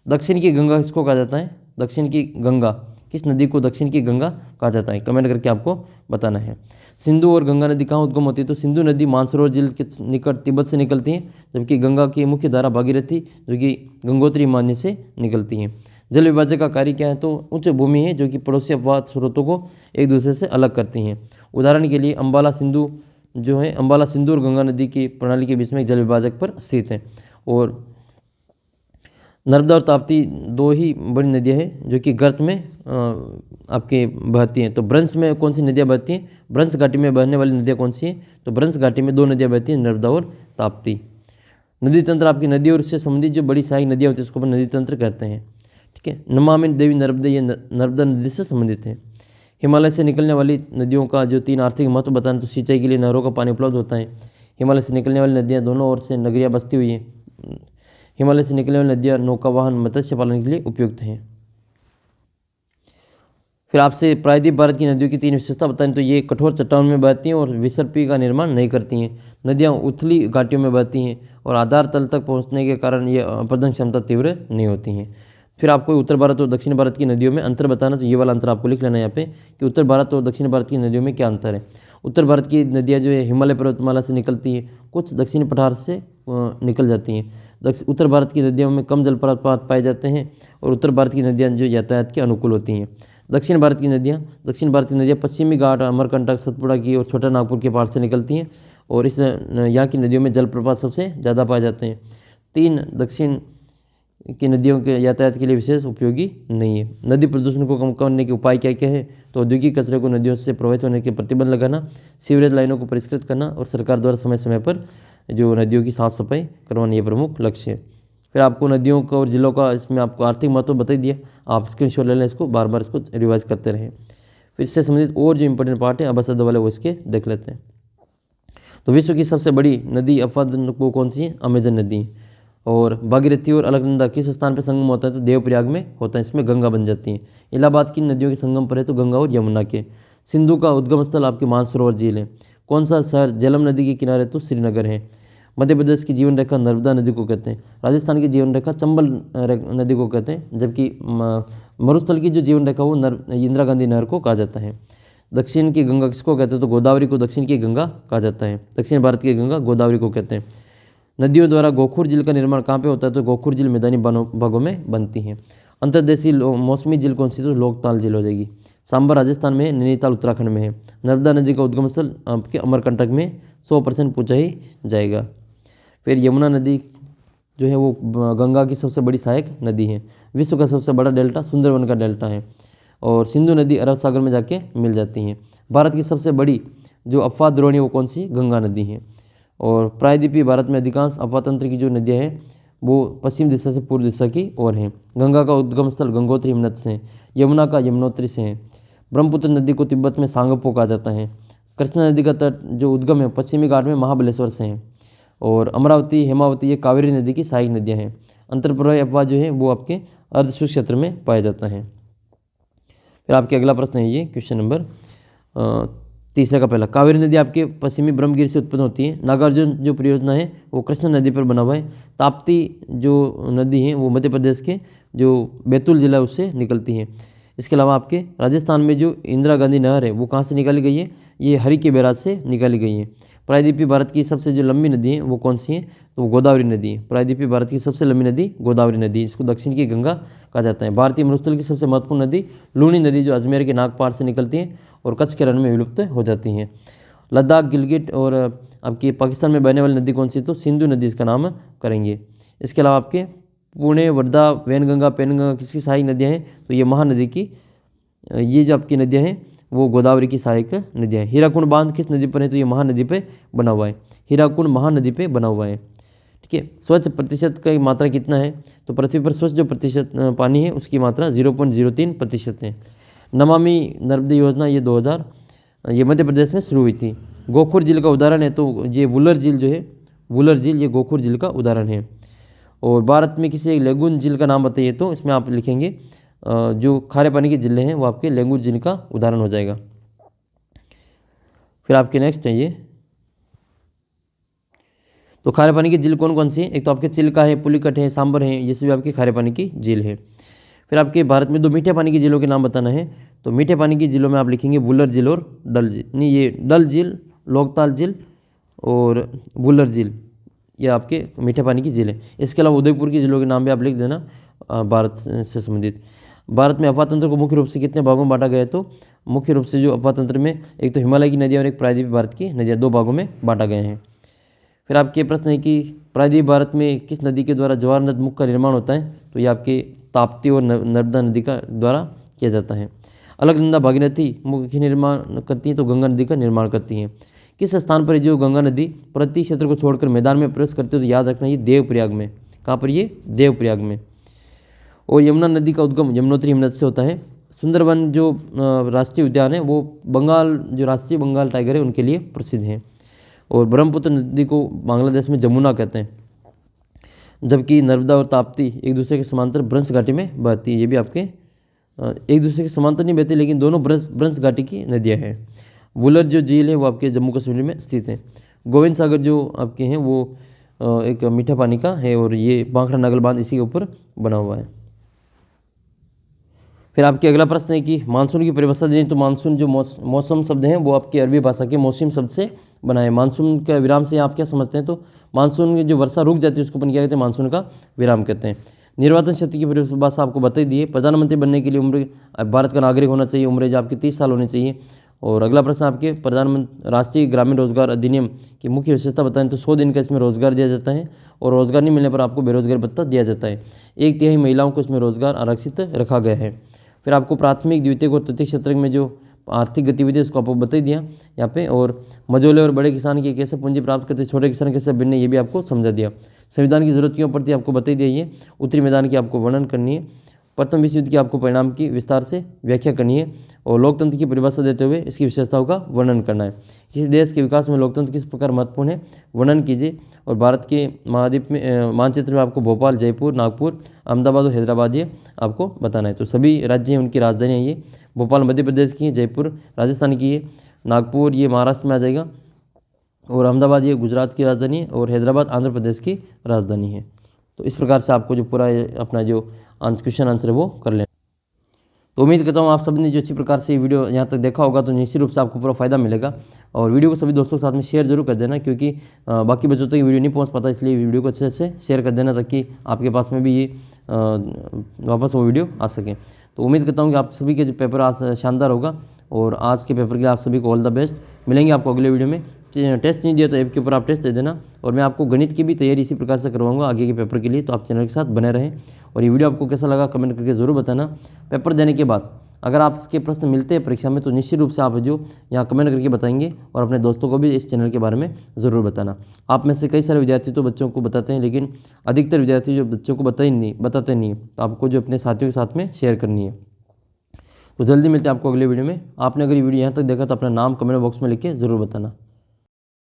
दक्षिण की गंगा किसको कहा जाता है? दक्षिण की गंगा, किस नदी को दक्षिण की गंगा कहा जाता है? कमेंट करके आपको बताना है। सिंधु और गंगा नदी कहाँ उद्गम होती है? तो सिंधु नदी मानसरोवर झील के निकट तिब्बत से निकलती है, जबकि गंगा की मुख्य धारा भागीरथी जो कि गंगोत्री हिमालय से निकलती है। जल विभाजक का कार्य क्या है? तो उच्च भूमि है जो कि पड़ोसी अपवाह स्रोतों को एक दूसरे से अलग करती हैं। उदाहरण के लिए अम्बाला सिंधु जो है, अम्बाला सिंधु और गंगा नदी की प्रणाली के बीच में एक जल विभाजक पर स्थित है। और नर्मदा और ताप्ती 2 ही बड़ी नदियाँ हैं जो कि गर्त में आपके बहती हैं। तो ब्रंश में कौन सी नदियाँ बहती हैं? ब्रंश घाटी में बहने वाली नदियाँ कौन सी हैं? तो ब्रंश घाटी में 2 नदियाँ बहती हैं, नर्मदा और ताप्ती। नदी तंत्र आपकी नदी और इससे संबंधित जो बड़ी सहायक नदियाँ होती है उसको अपन नदी तंत्र कहते हैं। ठीक है। नमामि देवी नर्मदे, ये नर्मदा नदी से संबंधित है। हिमालय से निकलने वाली नदियों का जो 3 आर्थिक महत्व बताना, तो सिंचाई के लिए नहरों का पानी उपलब्ध होता है। हिमालय से निकलने वाली नदियाँ दोनों ओर से नगरियाँ बसती हुई हैं। हिमालय से निकलने वाली नदियाँ नौका वाहन मत्स्य पालन के लिए उपयुक्त हैं। फिर आपसे प्रायद्वीप भारत की नदियों की 3 विशेषता बताएं, तो ये कठोर चट्टान में बहती हैं और विसर्पी का निर्माण नहीं करती हैं। नदियाँ उथली घाटियों में बहती हैं और आधार तल तक पहुँचने के कारण ये अपरदन क्षमता तीव्र नहीं होती हैं। फिर आपको उत्तर भारत और दक्षिण भारत की नदियों में अंतर बताना, तो ये वाला अंतर आपको लिख लेना है यहाँ पे कि उत्तर भारत और दक्षिण भारत की नदियों में क्या अंतर है। उत्तर भारत की नदियाँ जो है हिमालय पर्वतमाला से निकलती है, कुछ दक्षिणी पठार से निकल जाती हैं। उत्तर भारत की नदियों में कम जलप्रपात पाए जाते हैं और उत्तर भारत की नदियाँ जो यातायात के अनुकूल होती हैं। दक्षिण भारत की नदियाँ पश्चिमी घाट, अमरकंटक, सतपुड़ा की और छोटा नागपुर के पहाड़ से निकलती हैं और इस यहाँ की नदियों में जलप्रपात सबसे ज़्यादा पाए जाते हैं। 3 दक्षिण की नदियों के यातायात के लिए विशेष उपयोगी नहीं है। नदी प्रदूषण को कम करने के उपाय क्या क्या है? तो औद्योगिक कचरे को नदियों से प्रभावित होने के प्रतिबंध लगाना, सीवरेज लाइनों को परिष्कृत करना और सरकार द्वारा समय समय पर जो नदियों की साफ सफाई करवाना, ये प्रमुख लक्ष्य है। फिर आपको नदियों का और जिलों का इसमें आपको आर्थिक महत्व बता दिया, आप स्क्रीनशॉट ले लें, इसको बार बार इसको रिवाइज करते रहें। फिर इससे संबंधित और जो इंपॉर्टेंट पार्ट है अब असद वाले वो इसके देख लेते हैं। तो विश्व की सबसे बड़ी नदी अपवाद वो कौन सी है? अमेजन नदी। और भागीरथी और अलकनंदा किस स्थान पर संगम होता है? तो देवप्रयाग में होता है, इसमें गंगा बन जाती है। इलाहाबाद की नदियों के संगम पर है तो गंगा और यमुना के। सिंधु का उद्गम स्थल आपके मानसरोवर झील है। कौन सा शहर झेलम नदी के किनारे? तो श्रीनगर है। मध्य प्रदेश की जीवन रेखा नर्मदा नदी को कहते हैं। राजस्थान की जीवन रेखा चंबल नदी को कहते हैं, जबकि मरुस्थल की जो जीवन रेखा वो इंदिरा गांधी नहर को कहा जाता है। दक्षिण की गंगा किसको कहते हैं? तो गोदावरी को दक्षिण की गंगा कहा जाता है। दक्षिण भारत की गंगा गोदावरी को कहते हैं। नदियों द्वारा गोखुर झील का निर्माण कहाँ पे होता है? तो गोखुर झील मैदानी भागों में बनती है। अंतर्देशीय मौसमी झील कौन सी? तो लोकताल झील हो जाएगी। सांबर राजस्थान में है, नैनीताल उत्तराखंड में है। नर्मदा नदी का उद्गम स्थल आपके अमरकंटक में 100% पूछा ही जाएगा। फिर यमुना नदी जो है वो गंगा की सबसे बड़ी सहायक नदी है। विश्व का सबसे बड़ा डेल्टा सुंदरवन का डेल्टा है। और सिंधु नदी अरब सागर में जाके मिल जाती हैं। भारत की सबसे बड़ी जो अपवाद द्रोणी है वो कौन सी? गंगा नदी है। और प्रायद्वीपीय भारत में अधिकांश अपवाद तंत्र की जो नदियाँ हैं वो पश्चिम दिशा से पूर्व दिशा की ओर हैं। गंगा का उद्गम स्थल गंगोत्री हिमनद से है। यमुना का यमुनोत्री से है। ब्रह्मपुत्र नदी को तिब्बत में सांगपो कहा जाता है। कृष्णा नदी का तट जो उद्गम है पश्चिमी घाट में महाबलेश्वर से है। और अमरावती, हेमावती ये कावेरी नदी की सहायक नदियाँ हैं। अंतर्प्रवाही अपवाद जो है वो आपके अर्धशुष्क क्षेत्र में पाया जाता है। फिर आपके अगला प्रश्न है ये क्वेश्चन नंबर 3 का पहला। कावेरी नदी आपके पश्चिमी ब्रह्मगिरी से उत्पन्न होती है। नागार्जुन जो परियोजना है वो कृष्णा नदी पर बना हुआ है। ताप्ती जो नदी है वो मध्य प्रदेश के जो बैतूल जिला उससे निकलती है। इसके अलावा आपके राजस्थान में जो इंदिरा गांधी नहर है वो कहाँ से निकाली गई है? ये हरि के बैराज से निकाली गई है। प्रायद्वीपीय भारत की सबसे जो लंबी नदी है वो कौन सी है? तो वो गोदावरी नदी है। प्रायद्वीपीय भारत की सबसे लंबी नदी गोदावरी नदी, इसको दक्षिण की गंगा कहा जाता है। भारतीय मरुस्थल की सबसे महत्वपूर्ण नदी लूनी नदी जो अजमेर के नागपार से निकलती है और कच्छ के रण में विलुप्त हो जाती हैं। लद्दाख, गिलगिट और आपकी पाकिस्तान में बहने वाली नदी कौन सी? तो सिंधु नदी इसका नाम करेंगे। इसके अलावा आपके पुणे, वर्धा, वैनगंगा, पैनगंगा किसकी सहायक नदियाँ हैं? तो ये महानदी की, ये जो आपकी नदियाँ हैं वो गोदावरी की सहायक नदियाँ हैं। हीराकुंड बांध किस नदी पर है? तो ये महानदी पे बना हुआ है। हीराकुंड महानदी पे बना हुआ है। ठीक है। स्वच्छ प्रतिशत की मात्रा कितना है? तो पृथ्वी पर स्वच्छ जो प्रतिशत पानी है उसकी मात्रा 0.03% है। नमामि नर्मदे योजना ये 2000 ये मध्य प्रदेश में शुरू हुई थी। गोखुर झील का उदाहरण है तो ये वुलर झील जो है, वुलर झील ये गोखुर झील का उदाहरण है। और भारत में किसी एक लेगुन झील का नाम बताइए, तो इसमें आप लिखेंगे जो खारे पानी के जिले हैं वो आपके लेंगुर झील का उदाहरण हो जाएगा। फिर आपके नेक्स्ट है ये तो खारे पानी की झील कौन कौन सी है? एक तो आपके चिल्का है, पुलिकट है, सांबर है, ये सभी आपकी खारे पानी की झील है। फिर आपके भारत में 2 मीठे पानी की झीलों के नाम बताना है। तो मीठे पानी की झीलों में आप लिखेंगे वुलर झील और डल झील, नहीं ये डल झील, लोकताल झील और वुलर झील, ये आपके मीठे पानी की झील है। इसके अलावा उदयपुर की झीलों के नाम भी आप लिख देना भारत से संबंधित। भारत में अफवाह तंत्र को मुख्य रूप से कितने भागों में बांटा गया है? तो मुख्य रूप से जो अफवाह तंत्र में एक तो हिमालय की नदियाँ और एक प्रायद्वीपीय भारत की नदियाँ, 2 भागों में बांटा गया है। फिर आपके प्रश्न है कि प्रायद्वीपीय भारत में किस नदी के द्वारा जवाहर नद मुख का निर्माण होता है? तो ये आपके ताप्ती और नर्मदा नदी का द्वारा किया जाता है। अलकनंदा भागीरथी मुख्य निर्माण करती है तो गंगा नदी का निर्माण करती है। किस स्थान पर जो गंगा नदी प्रति क्षेत्र को छोड़कर मैदान में प्रवेश करती है? तो याद रखना ये देवप्रयाग में। कहाँ पर? ये देवप्रयाग में। और यमुना नदी का उद्गम यमुनोत्री हिमनद से होता है। सुंदरवन जो राष्ट्रीय उद्यान है वो बंगाल, जो राष्ट्रीय बंगाल टाइगर है उनके लिए प्रसिद्ध है। और ब्रह्मपुत्र नदी को बांग्लादेश में जमुना कहते हैं, जबकि नर्मदा और ताप्ती एक दूसरे के समांतर ब्रंश घाटी में बहती है। ये भी आपके एक दूसरे के समांतर नहीं बहती, लेकिन दोनों ब्रंश घाटी की नदियाँ हैं। वुलर जो झील है वो आपके जम्मू कश्मीर में स्थित है। गोविंद सागर जो आपके हैं वो एक मीठा पानी का है और ये बांखड़ा नागल बांध इसी के ऊपर बना हुआ है। फिर आपके अगला प्रश्न है कि मानसून की परिभाषा दें। तो मानसून जो मौसम शब्द हैं वो आपकी अरबी भाषा के मौसम शब्द से बना है। मानसून का विराम से आप क्या समझते हैं? तो मानसून की जो वर्षा रुक जाती है उसको अपन क्या कहते हैं? मानसून का विराम कहते हैं। निर्वाचन क्षेत्र की परिभाषा आपको बता दी है। प्रधानमंत्री बनने के लिए उम्र भारत का नागरिक होना चाहिए, उम्र आपकी 30 साल होनी चाहिए। और अगला प्रश्न आपके प्रधानमंत्री राष्ट्रीय ग्रामीण रोजगार अधिनियम की मुख्य विशेषता बताएं। तो 100 दिन का इसमें रोजगार दिया जाता है और रोजगार नहीं मिलने पर आपको बेरोजगार भत्ता दिया जाता है। 1/3 महिलाओं को इसमें रोजगार आरक्षित रखा गया है। फिर आपको प्राथमिक, द्वितीयक और तृतीय क्षेत्र में जो आर्थिक गतिविधि उसको आपको बता दिया यहाँ पे। और मझोले और बड़े किसान की कैसे पूंजी प्राप्त करते, छोटे किसान कैसे भिन्न, ये भी आपको समझा दिया। संविधान की जरूरत क्यों पड़ती है आपको बता दिया। ये उत्तरी मैदान की आपको वर्णन करनी है। प्रथम विश्व युद्ध के आपको परिणाम की विस्तार से व्याख्या करनी है और लोकतंत्र की परिभाषा देते हुए इसकी विशेषताओं का वर्णन करना है। किसी देश के विकास में लोकतंत्र किस प्रकार महत्वपूर्ण है, वर्णन कीजिए। और भारत के महाद्वीप में मानचित्र में आपको भोपाल, जयपुर, नागपुर, अहमदाबाद और हैदराबाद ये आपको बताना है। तो सभी राज्य हैं उनकी राजधानी है ये। भोपाल मध्य प्रदेश की है, जयपुर राजस्थान की है, नागपुर ये महाराष्ट्र में आ जाएगा और अहमदाबाद ये गुजरात की राजधानी है और हैदराबाद आंध्र प्रदेश की राजधानी है। तो इस प्रकार से आपको जो पूरा अपना जो क्वेश्चन आंसर है वो कर लें। तो उम्मीद करता हूँ आप सबने जो अच्छी प्रकार से ये वीडियो यहाँ तक देखा होगा तो निश्चित रूप से आपको पूरा फायदा मिलेगा। और वीडियो को सभी दोस्तों के साथ में शेयर जरूर कर देना, क्योंकि बाकी बच्चों तक ये वीडियो नहीं पहुँच पाता, इसलिए वीडियो को अच्छे से शेयर कर देना ताकि आपके पास में भी ये वापस वो वीडियो आ सके। तो उम्मीद करता हूँ कि आप सभी के जो पेपर आज शानदार होगा और आज के पेपर के लिए आप सभी को ऑल द बेस्ट। मिलेंगे आपको अगले वीडियो में। टेस्ट नहीं दिया तो ऐप के ऊपर आप टेस्ट दे देना और मैं आपको गणित की भी तैयारी इसी प्रकार से करवाऊंगा आगे के पेपर के लिए। तो आप चैनल के साथ बने रहें और ये वीडियो आपको कैसा लगा कमेंट करके ज़रूर बताना। पेपर देने के बाद अगर आपके प्रश्न मिलते हैं परीक्षा में तो निश्चित रूप से आप जो यहाँ कमेंट करके बताएंगे और अपने दोस्तों को भी इस चैनल के बारे में ज़रूर बताना। आप में से कई सारे विद्यार्थी तो बच्चों को बताते हैं, लेकिन अधिकतर विद्यार्थी जो बच्चों को बताते नहीं, तो आपको जो अपने साथियों के साथ में शेयर करनी है। तो जल्दी मिलते हैं आपको अगले वीडियो में। आपने अगर ये वीडियो यहाँ तक देखा तो अपना नाम कमेंट बॉक्स में लिख के ज़रूर बताना।